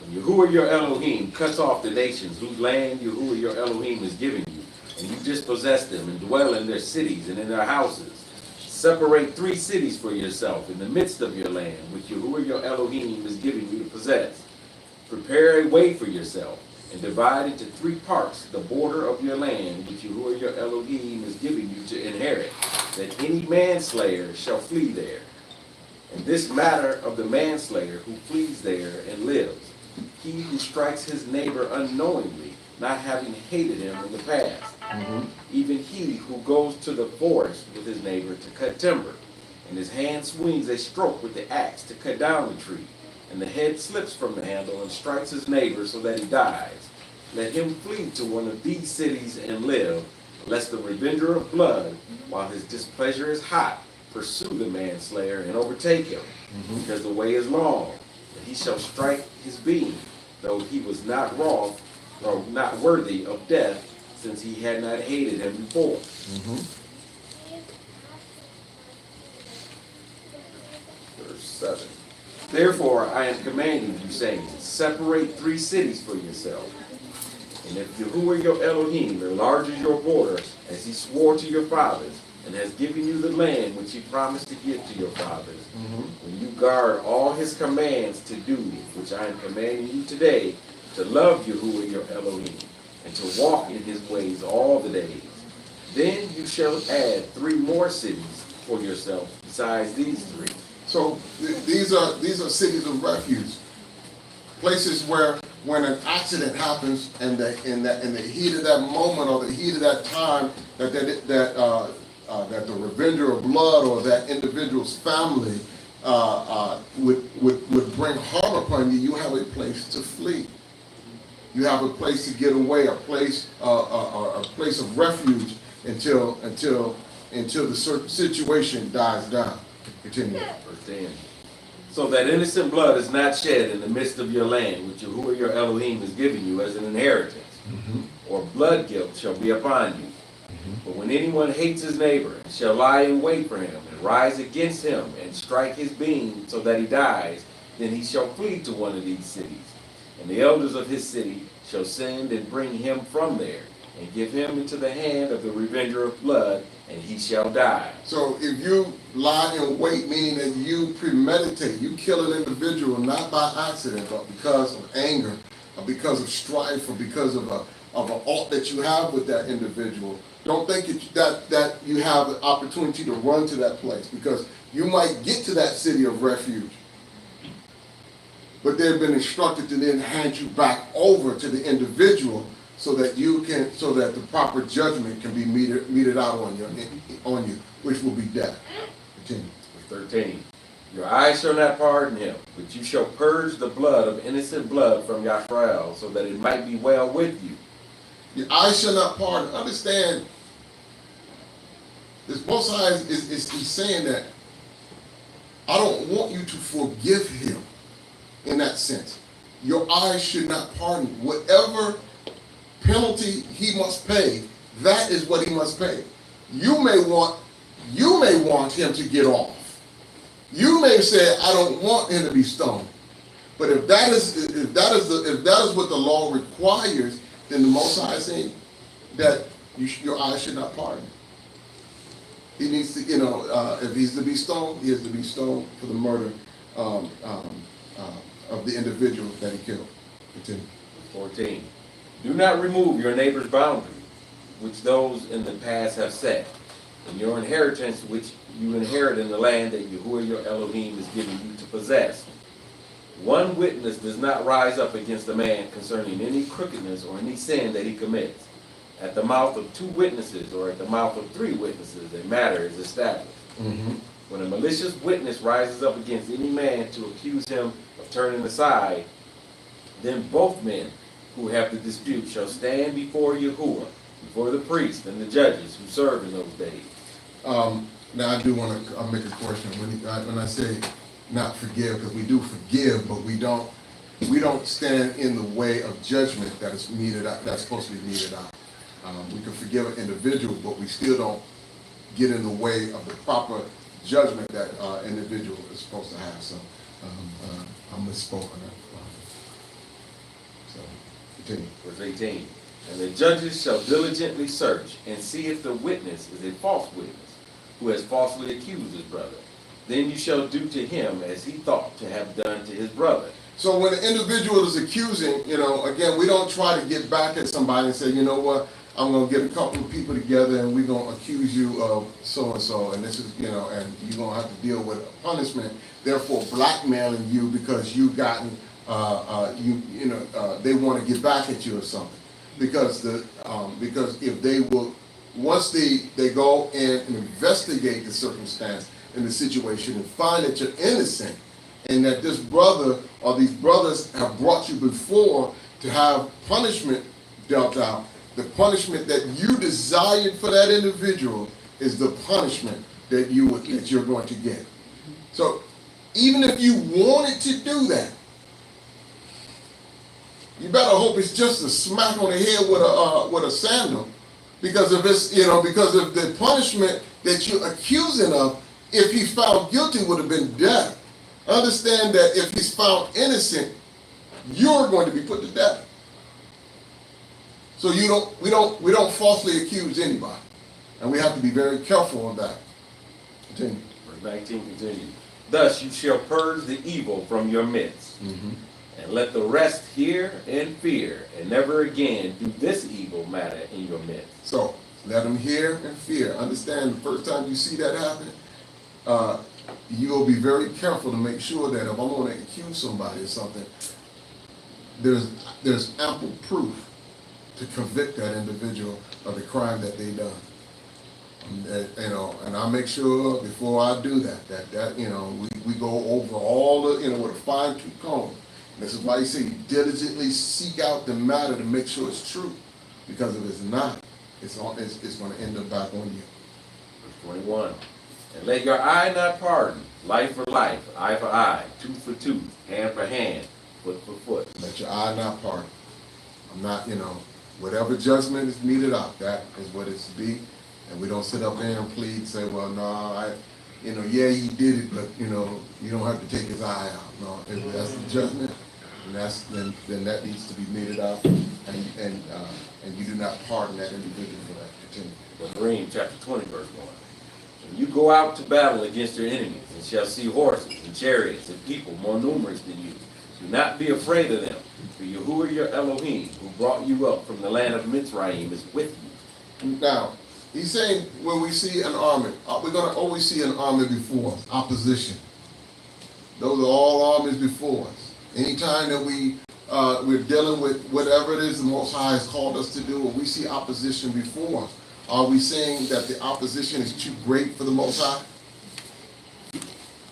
When Yahuah your Elohim cuts off the nations whose land Yahuah your Elohim is giving you, and you dispossess them and dwell in their cities and in their houses, separate 3 cities for yourself in the midst of your land, which Yahuah your Elohim is giving you to possess. Prepare a way for yourself, and divide into 3 parts the border of your land, which Yahuah your Elohim is giving you to inherit, that any manslayer shall flee there. And this matter of the manslayer who flees there and lives, he who strikes his neighbor unknowingly, not having hated him in the past. Even he who goes to the forest with his neighbor to cut timber, and his hand swings a stroke with the axe to cut down the tree, and the head slips from the handle and strikes his neighbor so that he dies. Let him flee to one of these cities and live, lest the revenger of blood, while his displeasure is hot, pursue the manslayer and overtake him, because the way is long, and he shall strike his being, though he was not wrong, or not worthy of death, since he had not hated him before. Verse 7. Therefore I am commanding you, saying, separate 3 cities for yourself. And if Yahuah your Elohim enlarges your border, as he swore to your fathers, and has given you the land which he promised to give to your fathers, when you guard all his commands to do, which I am commanding you today, to love Yahuah your Elohim, and to walk in his ways all the days, then you shall add 3 more cities for yourself besides these 3. So these are cities of refuge, places where when an accident happens and in the heat of that moment or the heat of that time that the revenger of blood or that individual's family would bring harm upon you, you have a place to flee. You have a place to get away, a place of refuge until the situation dies down. Continue. Verse 10. so that innocent blood is not shed in the midst of your land, which Yahuah your Elohim is giving you as an inheritance, or blood guilt shall be upon you. But when anyone hates his neighbor, and shall lie in wait for him, and rise against him, and strike his being, so that he dies, then he shall flee to one of these cities. And the elders of his city shall send and bring him from there, and give him into the hand of the revenger of blood, and he shall die. So if you lie in wait, meaning that you premeditate, you kill an individual not by accident, but because of anger, or because of strife, or because of an ought that you have with that individual, don't think that you have the opportunity to run to that place, because you might get to that city of refuge, but they've been instructed to then hand you back over to the individual so that the proper judgment can be meted out on you, which will be death. Continue. Verse 13. Your eyes shall not pardon him, but you shall purge the blood of innocent blood from Yisrael, so that it might be well with you. Your eyes shall not pardon. Understand, this both sides is saying that I don't want you to forgive him in that sense. Your eyes should not pardon. Whatever penalty he must pay, that is what he must pay. You may want him to get off. You may say, I don't want him to be stoned. But if that is what the law requires, then the Most High is saying that your eyes should not pardon. He needs to, if he's to be stoned, he is to be stoned for the murder of the individual that he killed. Continue. 14. Do not remove your neighbor's boundary, which those in the past have set, and your inheritance which you inherit in the land that Yahuah your Elohim is giving you to possess. One witness does not rise up against a man concerning any crookedness or any sin that he commits. At the mouth of 2 witnesses or at the mouth of 3 witnesses, a matter is established. When a malicious witness rises up against any man to accuse him of turning aside, then both men who have the dispute shall stand before Yahuah, before the priests and the judges who serve in those days. Now I do want to make a question. When I say not forgive, because we do forgive, but we don't stand in the way of judgment that is meted out, that's supposed to be meted out. We can forgive an individual, but we still don't get in the way of the proper judgment that individual is supposed to have. So I misspoke on that. So continue. Verse 18. And the judges shall diligently search and see if the witness is a false witness, who has falsely accused his brother. Then you shall do to him as he thought to have done to his brother. So when the individual is accusing, again, we don't try to get back at somebody and say, you know what, I'm going to get a couple of people together and we're going to accuse you of so-and-so, and this is, and you're going to have to deal with a punishment, therefore blackmailing you because you've gotten, they want to get back at you or something. Because if they will, once they go in and investigate the circumstance and the situation and find that you're innocent and that this brother or these brothers have brought you before to have punishment dealt out, the punishment that you desired for that individual is the punishment that you're going to get. So even if you wanted to do that, you better hope it's just a smack on the head with a sandal, because if it's because of the punishment that you're accusing of, if he's found guilty, would have been death. Understand that if he's found innocent, you're going to be put to death. So we don't falsely accuse anybody, and we have to be very careful of that. Continue. Verse 19 continues. Thus you shall purge the evil from your midst. And let the rest hear and fear, and never again do this evil matter in your midst. So let them hear and fear. Understand, the first time you see that happen, you will be very careful to make sure that if I'm going to accuse somebody of something, there's ample proof to convict that individual of the crime that they done. And I make sure before I do that we go over all the with a fine-tooth comb. This is why you say you diligently seek out the matter to make sure it's true. Because if it's not, it's going to end up back on you. Verse 21. And let your eye not pardon. Life for life, eye for eye, tooth for tooth, hand for hand, foot for foot. Let your eye not pardon. I'm not, whatever judgment is meted out, that is what it's to be. And we don't sit up there and plead and say, well, no, yeah, he did it, but, you don't have to take his eye out. No, if that's the judgment, and then that needs to be meted out, and you do not pardon that individual for that continuity. Debəarim chapter 20, verse 1. When you go out to battle against your enemies, and shall see horses and chariots and people more numerous than you, do not be afraid of them, for Yahuah your Elohim, who brought you up from the land of Mitzrayim, is with you. Now, he's saying when we see an army, we're going to always see an army before us, opposition. Those are all armies before us. Anytime that we're dealing with whatever it is the Most High has called us to do, or we see opposition before us, are we saying that the opposition is too great for the Most High?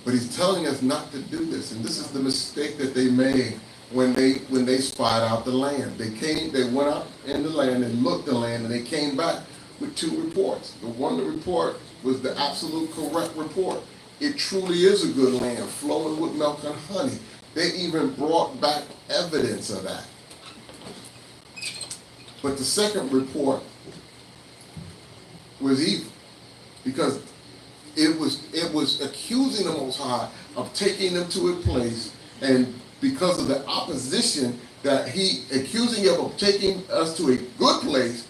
But he's telling us not to do this, and this is the mistake that they made when they spied out the land. They went out in the land and looked the land, and they came back with two reports. The one report was the absolute correct report. It truly is a good land, flowing with milk and honey. They even brought back evidence of that. But the second report was evil, because it was accusing the Most High of taking them to a place, and because of the opposition that he accusing him of taking us to a good place,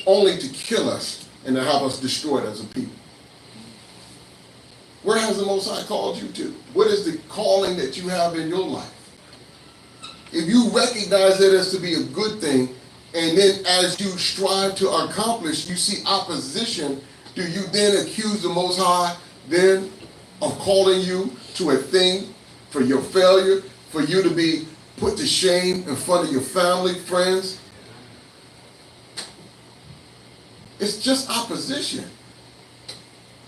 only to kill us and to have us destroyed as a people. Where has the Most High called you to? What is the calling that you have in your life? If you recognize it as to be a good thing, and then as you strive to accomplish, you see opposition, do you then accuse the Most High then of calling you to a thing for your failure, for you to be put to shame in front of your family, friends? It's just opposition.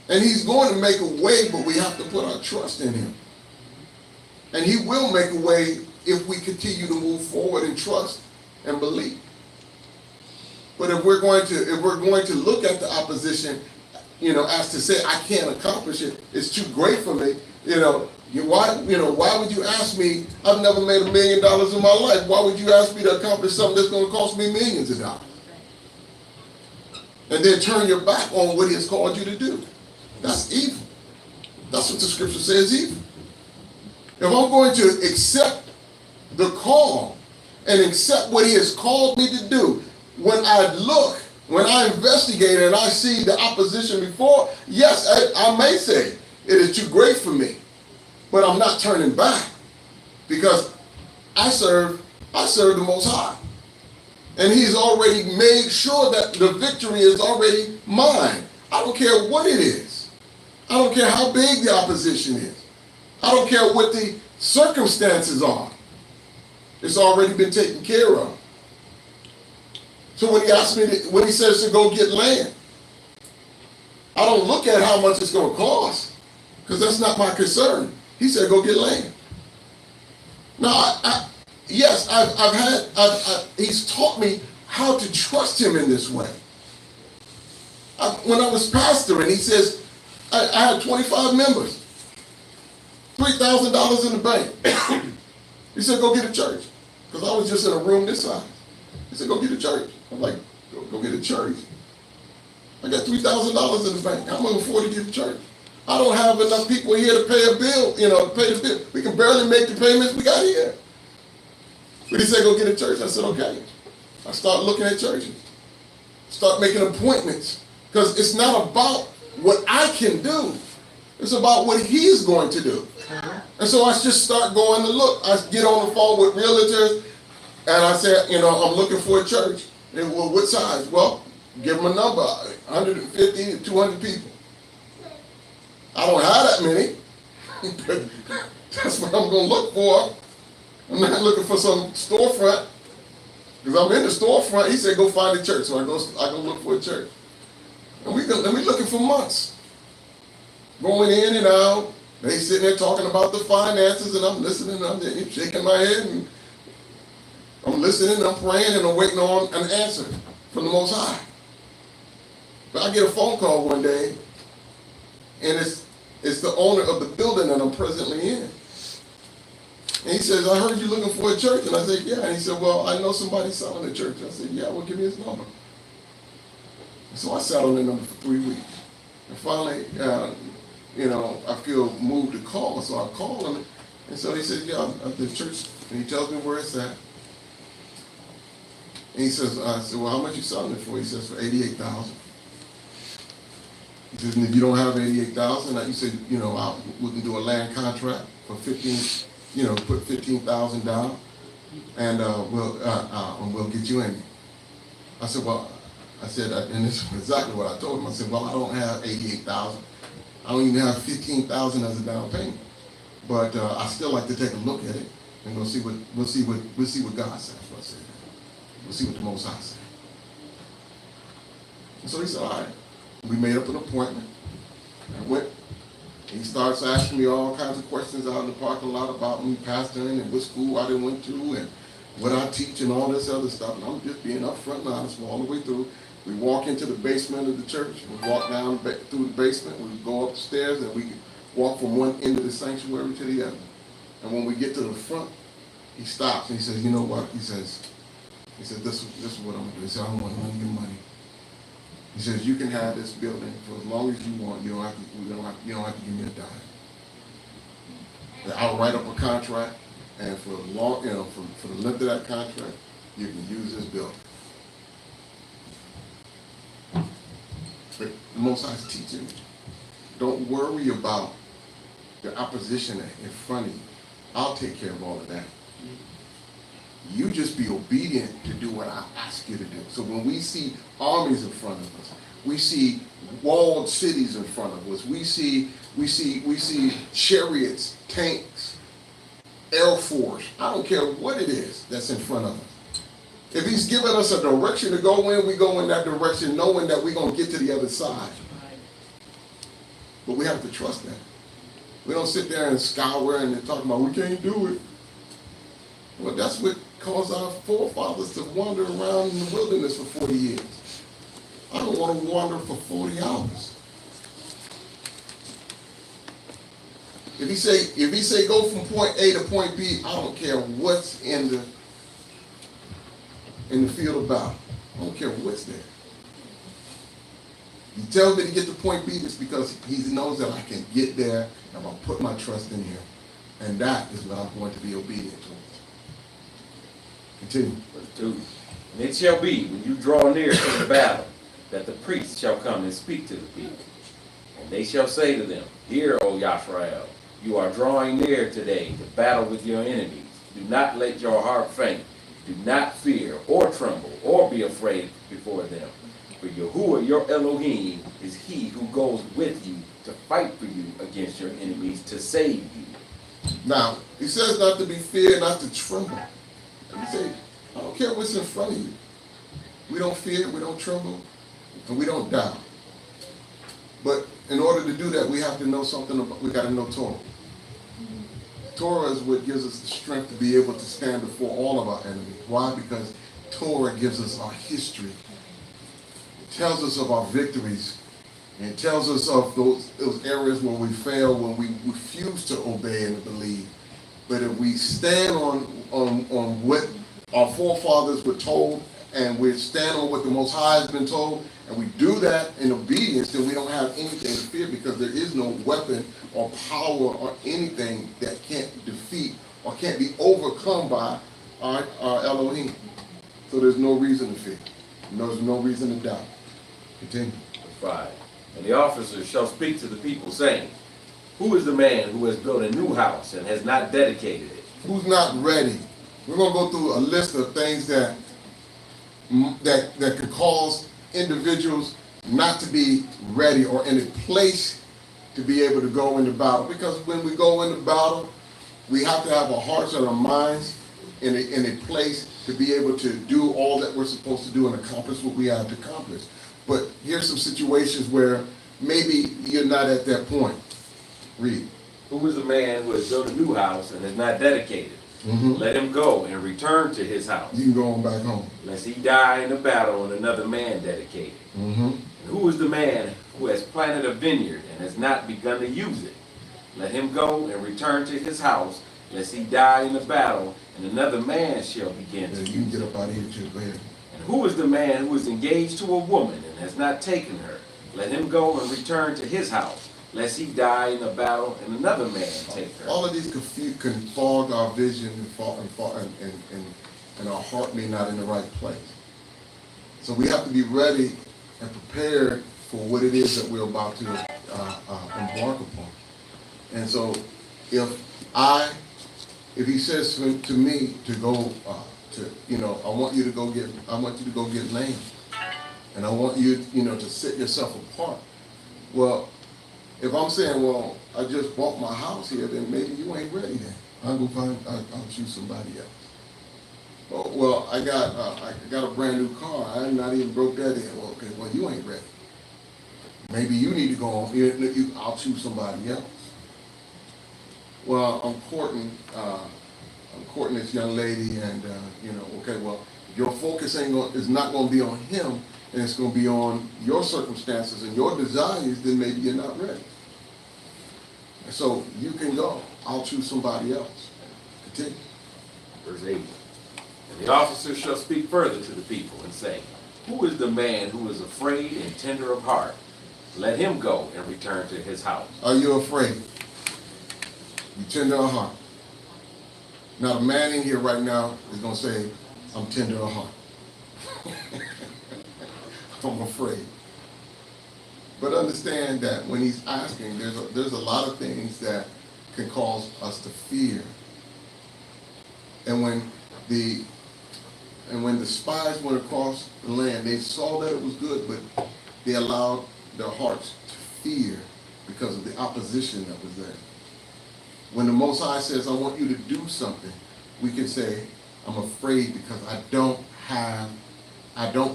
And he's going to make a way, but we have to put our trust in him. And he will make a way if we continue to move forward and trust and believe. But if we're going to look at the opposition, as to say I can't accomplish it, it's too great for me. Why would you ask me? I've never made $1 million in my life. Why would you ask me to accomplish something that's going to cost me millions of dollars? And then turn your back on what he has called you to do. That's evil. That's what the scripture says, evil. If I'm going to accept the call and accept what he has called me to do, when I investigate and I see the opposition before, yes, I may say it is too great for me, but I'm not turning back, because I serve the Most High. And he's already made sure that the victory is already mine. I don't care what it is. I don't care how big the opposition is. I don't care what the circumstances are. It's already been taken care of. So when he says to go get land, I don't look at how much it's going to cost, because that's not my concern. He said go get land. Now, he's taught me how to trust him in this way. When I was pastoring, he says, I had 25 members, $3,000 in the bank. He said, go get a church, because I was just in a room this size. He said, go get a church. I'm like, go get a church. I got $3,000 in the bank. How am I going to afford to get a church? I don't have enough people here to pay a bill, to pay the bill. We can barely make the payments we got here. But he said, go get a church. I said, okay. I start looking at churches. Start making appointments. Because it's not about what I can do. It's about what he's going to do. And so I just start going to look. I get on the phone with realtors, and I said, I'm looking for a church. And well, what size? Well, give them a number, 150 to 200 people. I don't have that many. That's what I'm going to look for. I'm not looking for some storefront, because I'm in the storefront. He said, go find a church. So I go look for a church. And we looking for months. Going in and out. They sitting there talking about the finances, and I'm listening. I'm shaking my head, and I'm listening, and I'm praying, and I'm waiting on an answer from the Most High. But I get a phone call one day, and It's the owner of the building that I'm presently in. And he says, I heard you looking for a church. And I said, yeah. And he said, well, I know somebody selling a church. I said, yeah, well, give me his number. And so I sat on that number for 3 weeks. And finally, I feel moved to call. So I called him. And so he said, yeah, I'm at the church. And he tells me where it's at. And he says, I said, well, how much you selling it for? He says, for $88,000. He says, and if you don't have $88,000, he said, we can do a land contract for 15. Put $15,000 down, and we'll get you in. I said, and this is exactly what I told him. I said, well, I don't have $88,000. I don't even have $15,000 as a down payment. But I still like to take a look at it and we'll see what God says. I said, we'll see what the Most High says. And so he said, all right. We made up an appointment. I went. He starts asking me all kinds of questions out in the parking lot about me pastoring and what school I done went to and what I teach and all this other stuff. And I'm just being upfront and honest all the way through. We walk into the basement of the church. We walk down through the basement. We go upstairs and we walk from one end of the sanctuary to the other. And when we get to the front, he stops and he says, you know what? He says, this is what I'm going to do. He said, I don't want none of your money. He says, you can have this building for as long as you want. You don't have to give me a dime. I'll write up a contract, and for the length of that contract, you can use this building. But the Most High is teaching me, don't worry about the opposition in front of you. I'll take care of all of that. You just be obedient to do what I ask you to do. So when we see armies in front of us, we see walled cities in front of us, we see chariots, tanks, Air Force. I don't care what it is that's in front of us. If he's giving us a direction to go in, we go in that direction knowing that we're going to get to the other side. But we have to trust that. We don't sit there and scour and talk about we can't do it. Well, that's what caused our forefathers to wander around in the wilderness for 40 years. I don't want to wander for 40 hours. If he say go from point A to point B, I don't care what's in the field of battle. I don't care what's there. He tells me to get to point B, it's because he knows that I can get there, and I'm going to put my trust in him. And that is what I'm going to be obedient to. Continue. Verse 2. And it shall be, when you draw near to the battle, that the priests shall come and speak to the people. And they shall say to them, Hear, O Yisrael, you are drawing near today to battle with your enemies. Do not let your heart faint. Do not fear or tremble or be afraid before them. For Yahuah, your Elohim, is he who goes with you to fight for you against your enemies to save you. Now, he says not to be feared, not to tremble. And he says, I don't care what's in front of you. We don't fear, we don't tremble, and we don't doubt. But in order to do that, we have to know something about, we got to know Torah. Torah is what gives us the strength to be able to stand before all of our enemies. Why? Because Torah gives us our history. It tells us of our victories. And it tells us of those areas where we fail, when we refuse to obey and believe. But if we stand on what our forefathers were told, and we stand on what the Most High has been told, and we do that in obedience, then we don't have anything to fear, because there is no weapon or power or anything that can't defeat or can't be overcome by our Elohim. So there's no reason to fear. There's no reason to doubt. Continue. 5. And the officers shall speak to the people, saying, Who is the man who has built a new house and has not dedicated it? Who's not ready? We're going to go through a list of things that could cause individuals not to be ready or in a place to be able to go into battle. Because when we go into battle, we have to have our hearts and our minds in a place to be able to do all that we're supposed to do and accomplish what we have to accomplish. But here's some situations where maybe you're not at that point. Read. Who is the man who has built a new house and has not dedicated it? Mm-hmm. Let him go and return to his house. You can go on back home. Lest he die in the battle and another man dedicate it. Mm-hmm. And who is the man who has planted a vineyard and has not begun to use it. Let him go and return to his house, lest he die in the battle, and another man shall begin to You use can it. get up out of here too. Go ahead. And who is the man who is engaged to a woman and has not taken her? Let him go and return to his house, lest he die in the battle, and another man take her. All of these can fog our vision and our heart may not in the right place. So we have to be ready and prepared for what it is that we're about to embark upon. And so if he says to me to go I want you to go get land, and I want you to set yourself apart. Well, if I'm saying, well, I just bought my house here, then maybe you ain't ready then. I'll choose somebody else. Oh, well, I got a brand new car. I'm not even broke that in. Well, okay, well, you ain't ready. Maybe you need to go on. I'll choose somebody else. Well, I'm courting this young lady, and okay, well, if your focus is not going to be on him, and it's going to be on your circumstances and your desires, then maybe you're not ready. And so you can go. I'll choose somebody else. Continue. Verse 8. And the officer shall speak further to the people and say, who is the man who is afraid and tender of heart? Let him go and return to his house. Are you afraid? You tender of heart. Not a man in here right now is going to say, I'm tender of heart. I'm afraid. But understand that when he's asking, there's a lot of things that can cause us to fear. And when the spies went across the land, they saw that it was good, but they allowed their hearts to fear because of the opposition that was there. When the Most High says, I want you to do something, we can say, I'm afraid because I don't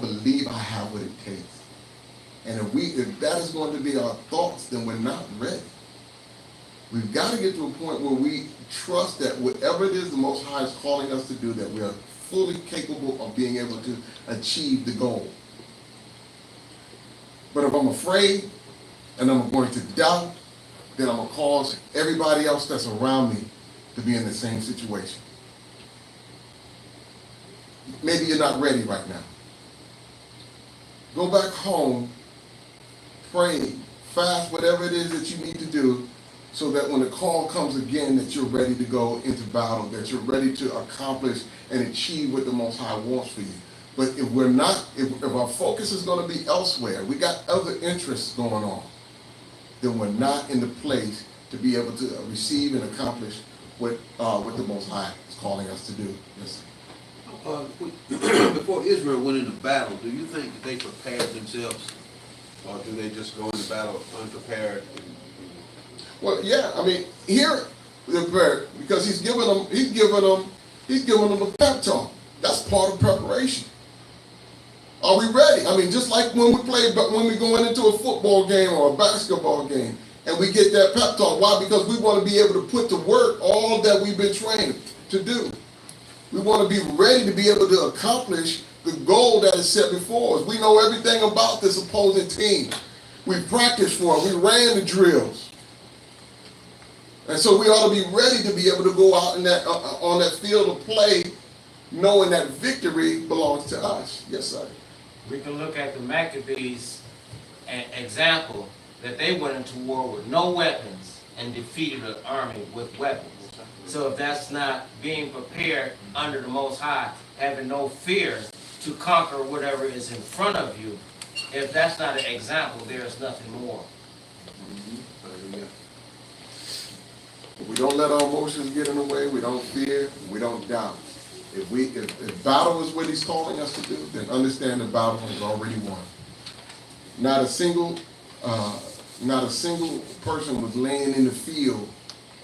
believe I have what it takes. And if that is going to be our thoughts, then we're not ready. We've got to get to a point where we trust that whatever it is the Most High is calling us to do, that we are fully capable of being able to achieve the goal. But if I'm afraid and I'm going to doubt, then I'm going to cause everybody else that's around me to be in the same situation. Maybe you're not ready right now. Go back home, pray, fast, whatever it is that you need to do, so that when the call comes again, that you're ready to go into battle, that you're ready to accomplish and achieve what the Most High wants for you. But if we're not, if our focus is going to be elsewhere, we got other interests going on, then we're not in the place to be able to receive and accomplish what the Most High is calling us to do. Yes. Before Israel went into battle, do you think that they prepared themselves, or do they just go into battle unprepared? Well, yeah, I mean, here they're prepared because he's giving them a pep talk. That's part of preparation. Are we ready? I mean, just like when we go into a football game or a basketball game, and we get that pep talk. Why? Because we want to be able to put to work all that we've been trained to do. We want to be ready to be able to accomplish the goal that is set before us. We know everything about this opposing team. We practiced for it. We ran the drills. And so we ought to be ready to be able to go out in on that field of play, knowing that victory belongs to us. Yes, sir. We can look at the Maccabees example that they went into war with no weapons and defeated an army with weapons. So if that's not being prepared under the Most High, having no fear to conquer whatever is in front of you, if that's not an example, there is nothing more. We don't let our emotions get in the way. We don't fear. We don't doubt. If battle is what he's calling us to do, then understand the battle is already won. Not a single person was laying in the field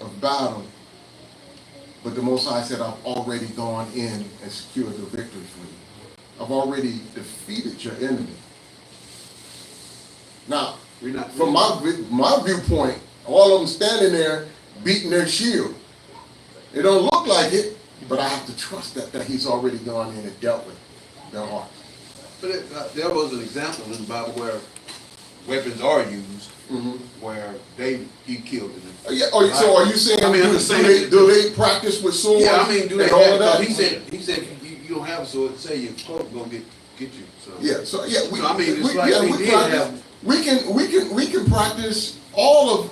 of battle, but the Most High said, I've already gone in and secured the victory for you. I've already defeated your enemy. Now, from my viewpoint, all of them standing there beating their shield. It don't look like it, but I have to trust that he's already gone in and dealt with their hearts. But there was an example in the Bible where weapons are used, Mhm. where he killed them. Yeah, so are you saying, I mean, I'm just saying- do they practice with swords? Yeah, I mean, do they and all have, of that? he said you don't have a sword, say your cloak gonna get you, so. Yeah, so, yeah, we, So, I mean, it's we, like yeah, they we did practice, have- we can practice all of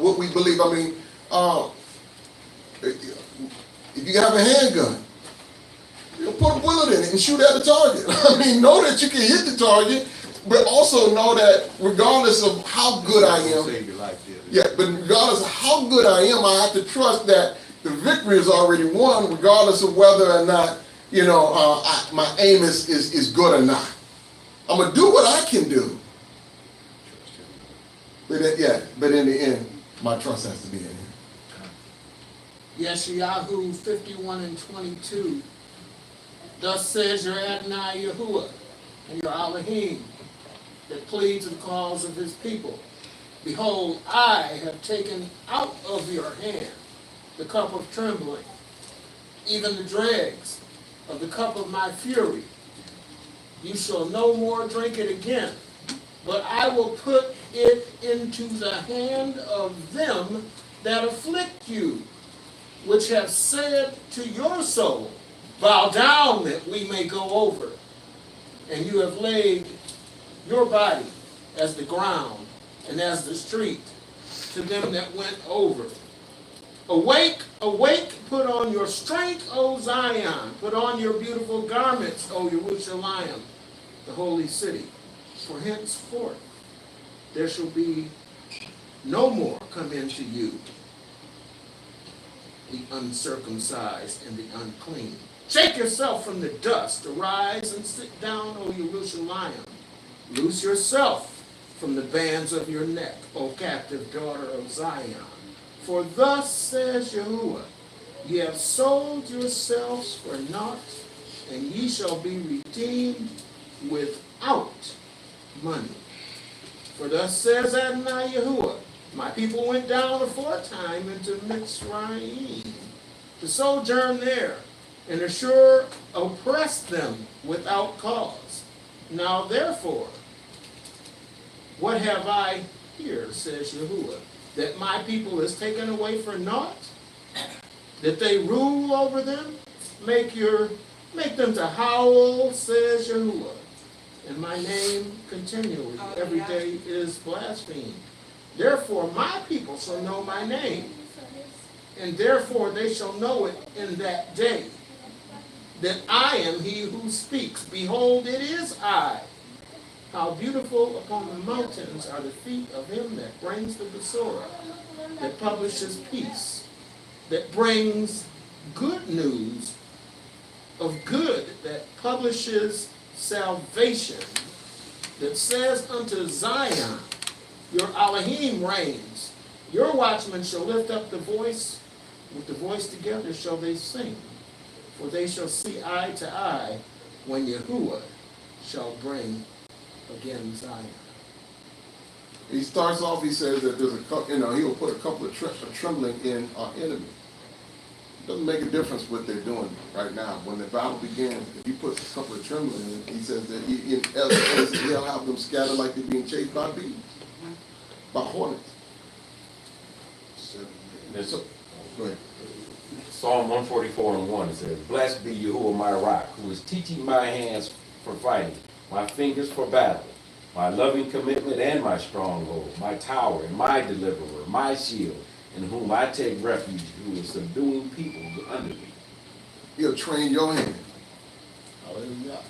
what we believe. I mean, if you have a handgun, you put a bullet in it and shoot at the target. I mean, know that you can hit the target, but also know that regardless of how good I am, Save your life, yeah. yeah, but regardless of how good I am, I have to trust that the victory is already won, regardless of whether or not, my aim is good or not. I'm gonna do what I can do. But in the end, my trust has to be in Him. Yeshayahu 51:22. Thus says your Adonai Yahuah and your Elohim that pleads the cause of his people. Behold, I have taken out of your hand the cup of trembling, even the dregs of the cup of my fury. You shall no more drink it again, but I will put it into the hand of them that afflict you, which have said to your soul, bow down that we may go over. And you have laid your body as the ground and as the street to them that went over. Awake, awake, put on your strength, O Zion. Put on your beautiful garments, O Jerusalem, the holy city. For henceforth there shall be no more come into you the uncircumcised and the unclean. Shake yourself from the dust, arise and sit down, O Jerusalem. Loose yourself from the bands of your neck, O captive daughter of Zion. For thus says Yahuah, ye have sold yourselves for naught, and ye shall be redeemed without money. For thus says Adonai Yahuah, my people went down aforetime into Mitzrayim to sojourn there, and Ashur oppressed them without cause. Now therefore, what have I here, says Yahuah, that my people is taken away for naught? That they rule over them? Make them to howl, says Yahuah. And my name continually every day is blasphemed. Therefore my people shall know my name, and therefore they shall know it in that day, that I am he who speaks. Behold, it is I. How beautiful upon the mountains are the feet of him that brings the Besorah, that publishes peace, that brings good news of good, that publishes salvation, that says unto Zion, your Elohim reigns. Your watchmen shall lift up the voice, with the voice together shall they sing. For they shall see eye to eye when Yahuah shall bring again Zion. He starts off, he says that there's he'll put a couple of trembling in our enemy. It doesn't make a difference what they're doing right now. When the battle begins, if he puts a couple of trembling in, he says that he'll have them scattered like they're being chased by bees, by hornets. So, go ahead. Psalm 144:1, it says, blessed be Yahuah my rock, who is teaching my hands for fighting, my fingers for battle, my loving commitment and my stronghold, my tower and my deliverer, my shield, in whom I take refuge, who is subduing people under me. He'll train your hand. Hallelujah.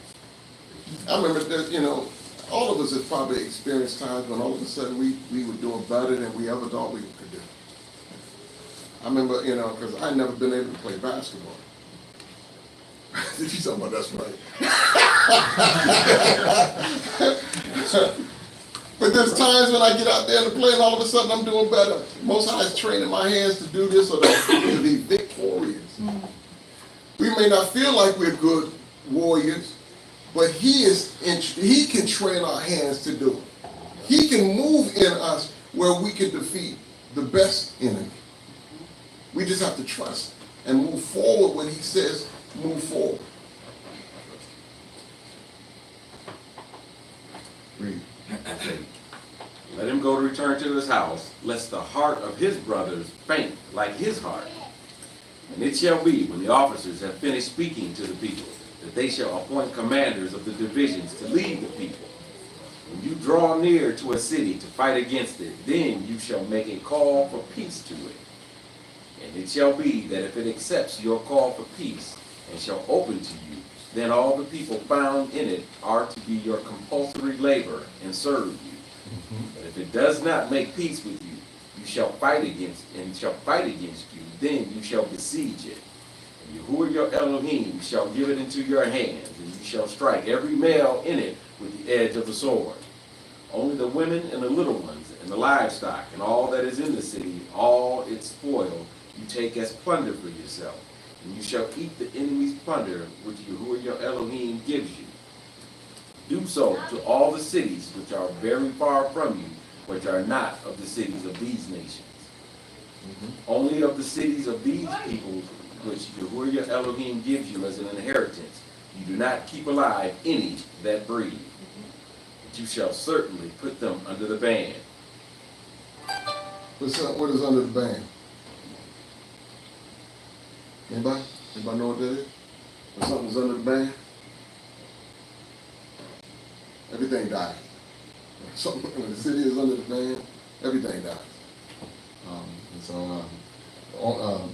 I remember that, all of us have probably experienced times when all of a sudden we were doing better than we ever thought we could do. I remember, because I'd never been able to play basketball. Did you talking about that's right? But there's times when I get out there and play and all of a sudden I'm doing better. Most High is training my hands to do this or that, to be victorious. We may not feel like we're good warriors, but he can train our hands to do it. He can move in us where we can defeat the best enemy. We just have to trust and move forward when he says move forward. Read. Okay. Let him go to return to his house, lest the heart of his brothers faint like his heart. And it shall be, when the officers have finished speaking to the people, that they shall appoint commanders of the divisions to lead the people. When you draw near to a city to fight against it, then you shall make a call for peace to it. And it shall be that if it accepts your call for peace and shall open to you, then all the people found in it are to be your compulsory labor and serve you. But if it does not make peace with you, you shall fight against you, then you shall besiege it. And Yahuah your Elohim shall give it into your hands, and you shall strike every male in it with the edge of the sword. Only the women and the little ones, and the livestock, and all that is in the city, all its spoil, you take as plunder for yourself. And you shall eat the enemy's plunder, which Yahuah your Elohim gives you. Do so to all the cities which are very far from you, which are not of the cities of these nations. Only of the cities of these peoples, which Yahuah your Elohim gives you as an inheritance, you do not keep alive any that breathe. But you shall certainly put them under the ban. What is under the ban? Anybody? Anybody know what that is? When something's under the ban? Everything dies. When the city is under the ban, everything dies.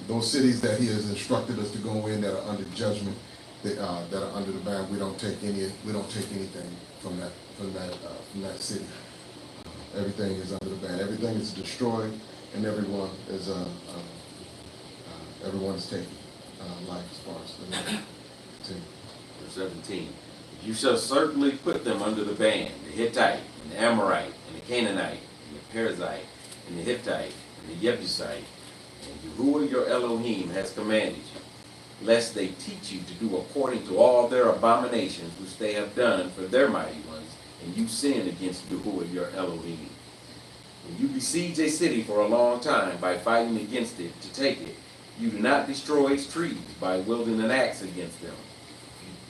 Those cities that he has instructed us to go in that are under judgment, that are under the ban, we don't take anything from that city. Everything is under the ban. Everything is destroyed, and everyone is taken life as far as the name. Verse 17. You shall certainly put them under the ban, the Hittite, and the Amorite, and the Canaanite, and the Perizzite, and the Hittite, and the Jebusite, and Yahuah your Elohim has commanded you, lest they teach you to do according to all their abominations which they have done for their mighty ones, and you sin against Yahuah your Elohim. When you besiege a city for a long time by fighting against it to take it, you do not destroy its trees by wielding an axe against them.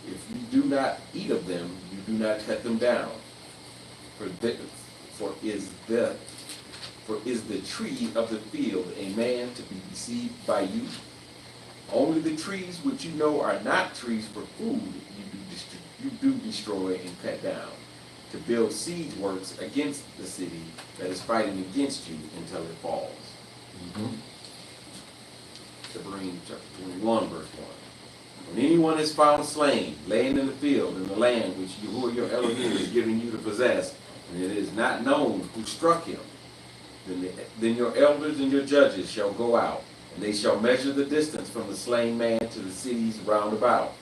If you do not eat of them, you do not cut them down. For is the tree of the field a man to be deceived by you? Only the trees which you know are not trees for food you do destroy and cut down, to build siege works against the city that is fighting against you until it falls. Deďarim chapter 21, verse 1. When anyone is found slain, laying in the field in the land which Yahuah your Elohim is giving you to possess, and it is not known who struck him, then your elders and your judges shall go out, and they shall measure the distance from the slain man to the cities round about.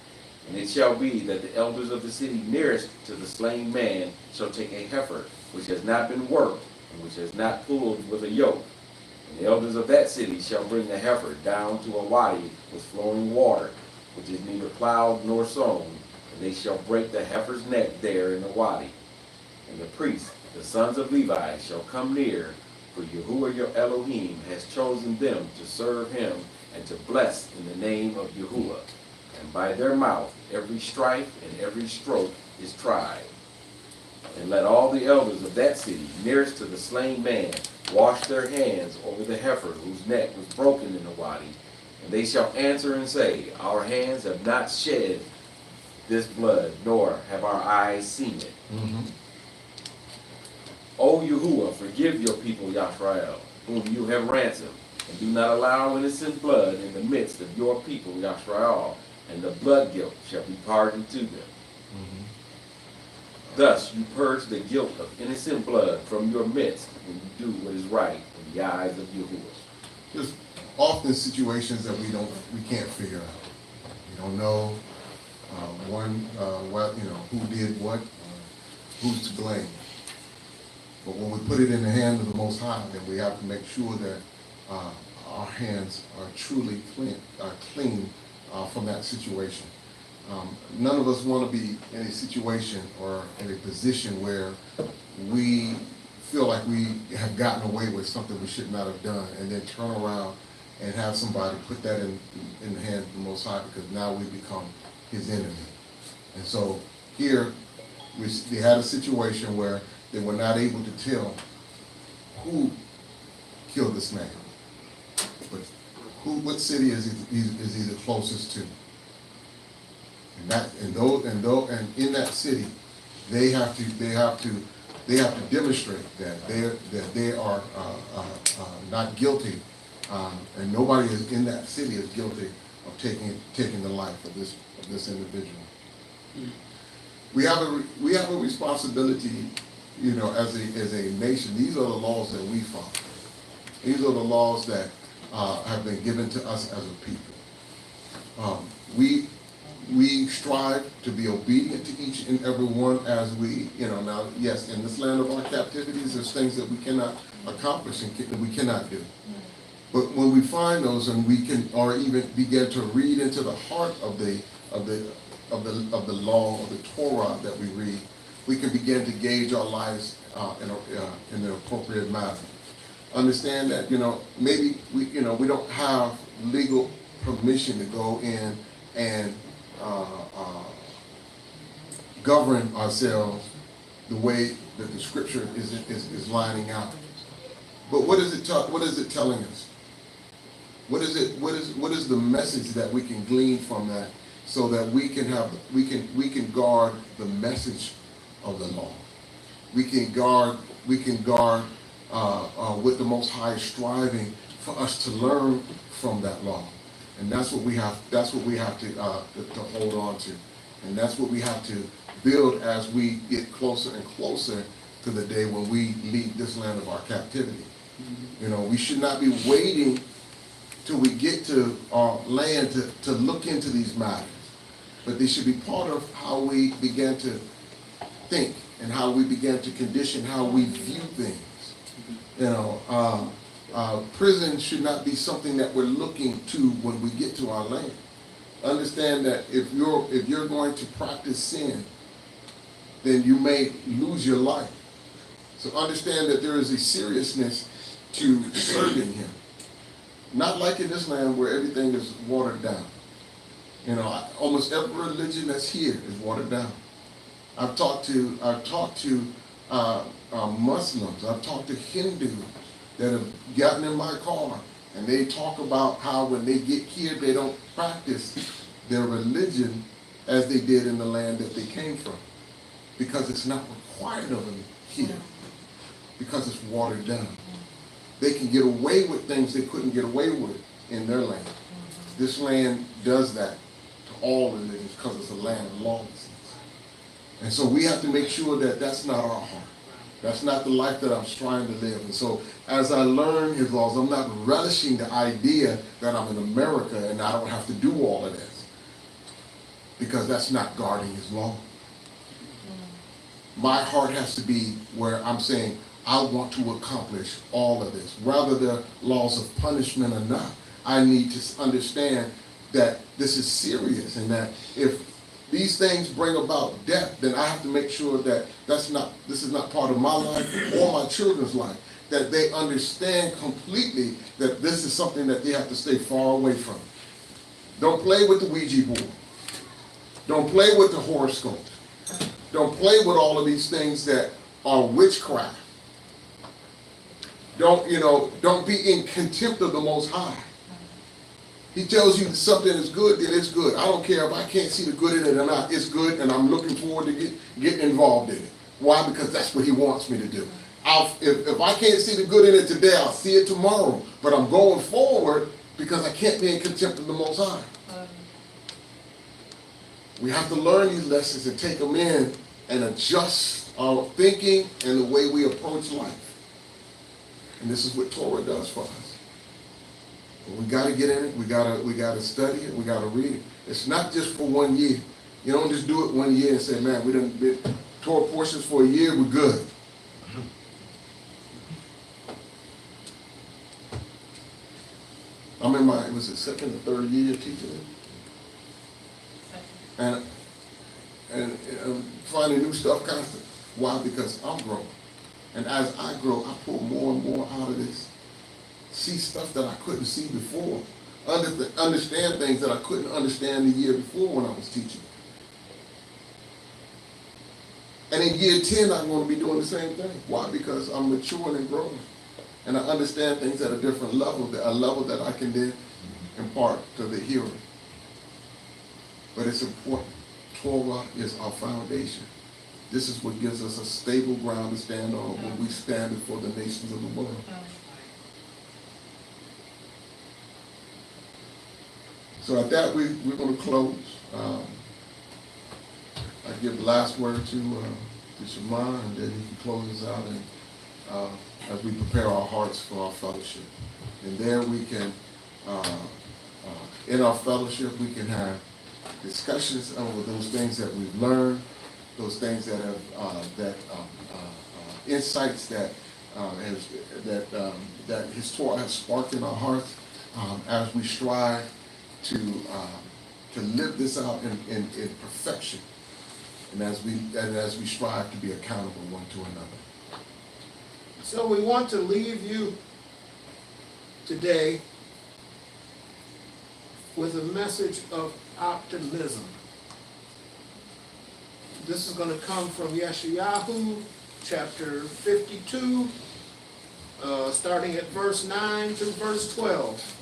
And it shall be that the elders of the city nearest to the slain man shall take a heifer, which has not been worked, and which has not pulled with a yoke. And the elders of that city shall bring the heifer down to a wadi with flowing water, which is neither plowed nor sown, and they shall break the heifer's neck there in the wadi. And the priests, the sons of Levi, shall come near, for Yahuah your Elohim has chosen them to serve him and to bless in the name of Yahuah. And by their mouth every strife and every stroke is tried. And let all the elders of that city nearest to the slain man wash their hands over the heifer whose neck was broken in the wadi. And they shall answer and say, our hands have not shed this blood, nor have our eyes seen it. O Yahuah, forgive your people Yisrael, whom you have ransomed, and do not allow innocent blood in the midst of your people Yisrael, and the blood guilt shall be pardoned to them. Thus you purge the guilt of innocent blood from your midst when you do what is right in the eyes of Yahuah. There's often situations that we can't figure out. We don't know who did what, who's to blame. But when we put it in the hand of the Most High, then we have to make sure that our hands are truly clean from that situation. None of us want to be in a situation or in a position where we feel like we have gotten away with something we should not have done, and then turn around and have somebody put that in the hands of the Most High, because now we become his enemy. And so here, they had a situation where they were not able to tell who killed this man, but what city is he the closest to? And in that city, they have to demonstrate that they are not guilty, and nobody in that city is guilty of taking the life of this individual. We have a responsibility, as a nation. These are the laws that we follow. These are the laws that have been given to us as a people. We strive to be obedient to each and every one as we, now, yes, in this land of our captivities, there's things that we cannot accomplish and we cannot do. But when we find those and we can, or even begin to read into the heart of the law, of the Torah that we read, we can begin to gauge our lives in an appropriate manner. Understand that, maybe we don't have legal permission to go in and govern ourselves the way that the scripture is lining out. But what is it telling us? What is the message that we can glean from that, so that we can guard the message of the law? We can guard with the Most High is striving for us to learn from that law, and that's what we have to hold on to, and that's what we have to build as we get closer and closer to the day when we leave this land of our captivity. We should not be waiting till we get to our land to look into these matters, but they should be part of how we begin to think and how we begin to condition how we view things. Prison should not be something that we're looking to when we get to our land. Understand that if you're going to practice sin, then you may lose your life. So understand that there is a seriousness to serving him. Not like in this land where everything is watered down. Almost every religion that's here is watered down. I've talked to Muslims. I've talked to Hindus that have gotten in my car, and they talk about how when they get here, they don't practice their religion as they did in the land that they came from, because it's not required of them here, because it's watered down. They can get away with things they couldn't get away with in their land. This land does that to all religions because it's a land of lawlessness. And so we have to make sure that that's not our heart. That's not the life that I'm trying to live. And so as I learn his laws, I'm not relishing the idea that I'm in America and I don't have to do all of this, because that's not guarding his law. My heart has to be where I'm saying, I want to accomplish all of this. Whether the laws of punishment or not, I need to understand that this is serious, and that if these things bring about death, then I have to make sure that this is not part of my life or my children's life. That they understand completely that this is something that they have to stay far away from. Don't play with the Ouija board. Don't play with the horoscope. Don't play with all of these things that are witchcraft. Don't be in contempt of the Most High. He tells you something is good, then it's good. I don't care if I can't see the good in it or not. It's good, and I'm looking forward to getting involved in it. Why? Because that's what he wants me to do. If I can't see the good in it today, I'll see it tomorrow. But I'm going forward because I can't be in contempt of the Most High. We have to learn these lessons and take them in and adjust our thinking and the way we approach life. And this is what Torah does for us. We got to get in it. We got to study it. We got to read it. It's not just for 1 year. You don't just do it 1 year and say, man, we done been Torah portions for a year. We're good. I'm in my second or third year teaching it, and finding new stuff constantly. Why? Because I'm growing, and as I grow, I pull more and more out of this. See stuff that I couldn't see before. Understand things that I couldn't understand the year before when I was teaching. And in year 10, I'm going to be doing the same thing. Why? Because I'm maturing and growing. And I understand things at a different level, a level that I can then impart to the hearer. But it's important. Torah is our foundation. This is what gives us a stable ground to stand on when we stand before the nations of the world. So at that, we're going to close. I give the last word to Shemu'ėl, and then he can close us out and, as we prepare our hearts for our fellowship. And there we can, in our fellowship, we can have discussions over those things that we've learned, those things that have, insights that His Torah has sparked in our hearts, as we strive to live this out in perfection, and as we strive to be accountable one to another. So we want to leave you today with a message of optimism. This is going to come from Yeshayahu, chapter 52, starting at verse 9 through verse 12.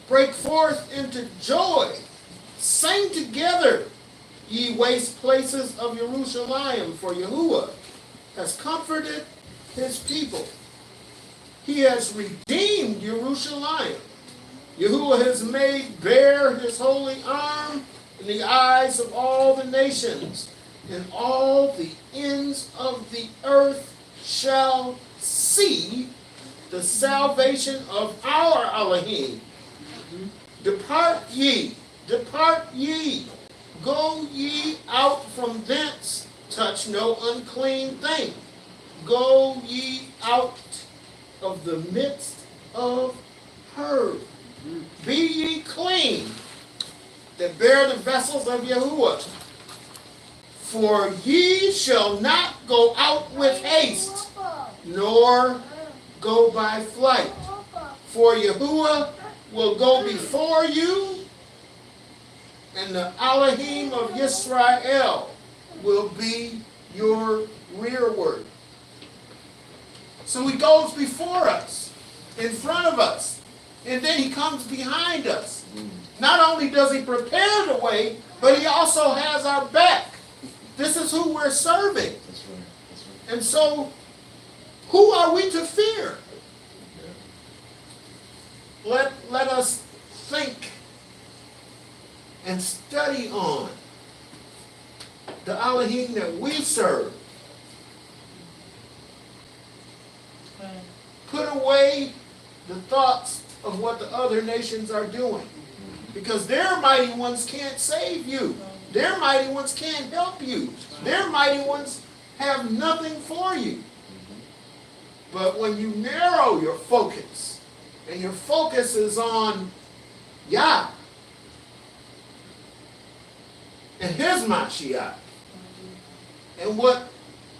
Break forth into joy, sing together, ye waste places of Jerusalem, for Yahuah has comforted his people. He has redeemed Jerusalem. Yahuah has made bare his holy arm in the eyes of all the nations, and all the ends of the earth shall see the salvation of our Elohim. Depart ye, go ye out from thence, touch no unclean thing. Go ye out of the midst of her. Be ye clean, that bear the vessels of Yahuah. For ye shall not go out with haste, nor go by flight. For Yahuah will go before you, and the Elohim of Yisrael will be your rearward. So he goes before us, in front of us, and then he comes behind us. Not only does he prepare the way, but he also has our back. This is who we're serving. That's right. That's right. And so, who are we to fear? Let us think and study on the Elohim that we serve. Put away the thoughts of what the other nations are doing, because their mighty ones can't save you. Their mighty ones can't help you. Their mighty ones have nothing for you. But when you narrow your focus, and your focus is on Yah and his Mashiach and what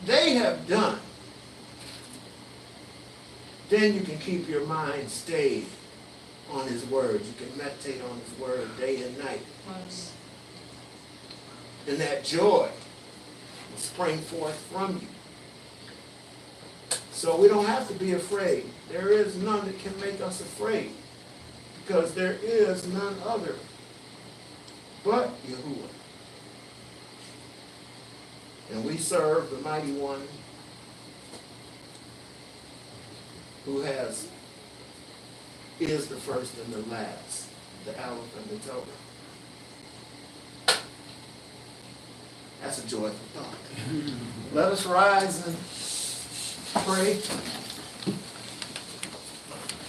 they have done, then you can keep your mind stayed on his words. You can meditate on his word day and night. And that joy will spring forth from you. So we don't have to be afraid. There is none that can make us afraid, because there is none other but Yahuah. And we serve the mighty one who is the first and the last, the Aleph and the Todah. That's a joyful thought. Let us rise and pray.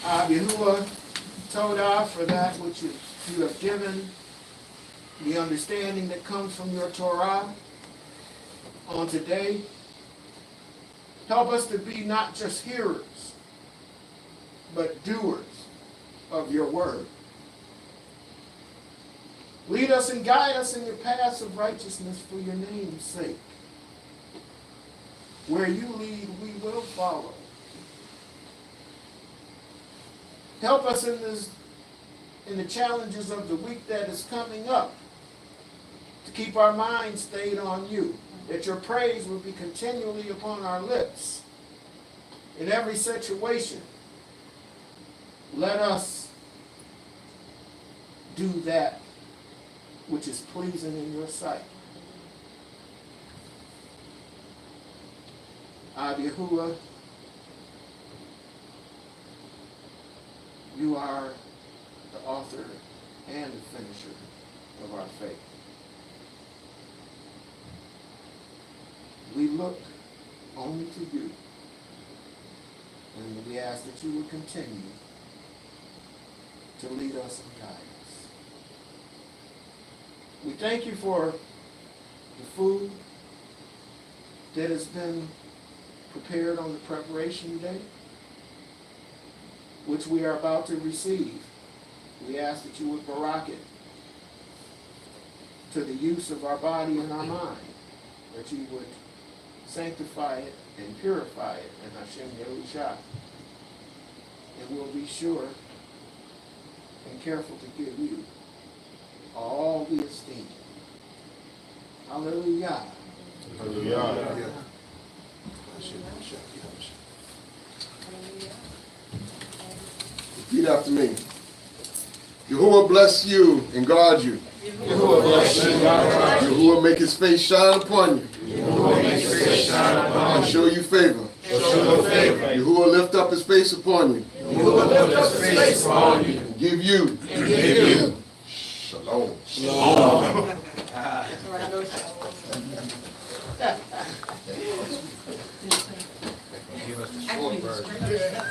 Yahuah, Todah, for that which you have given, the understanding that comes from your Torah on today. Help us to be not just hearers, but doers of your word. Lead us and guide us in your paths of righteousness for your name's sake. Where you lead, we will follow. Help us in the challenges of the week that is coming up, to keep our minds stayed on you. that your praise would be continually upon our lips. In every situation, let us do that which is pleasing in your sight. Yahuah, you are the author and the finisher of our faith. We look only to you, and we ask that you would continue to lead us and guide us. We thank you for the food that has been prepared on the preparation day, which we are about to receive. We ask that you would barak it to the use of our body and our mind, that you would sanctify it and purify it in Hashem Yehoshua. And we'll be sure and careful to give you all the esteem. Hallelujah. Hallelujah. Repeat after me. Yahuah bless you and guard you. Yahuah bless you and guard you. Yahuah make his face shine upon you. Yahuah make his face shine upon And you. show you favor. Show you favor. Yahuah lift up his face upon you. Yahuah lift up his face upon you. And give you. And give you. Shalom. Shalom. Give us the short version.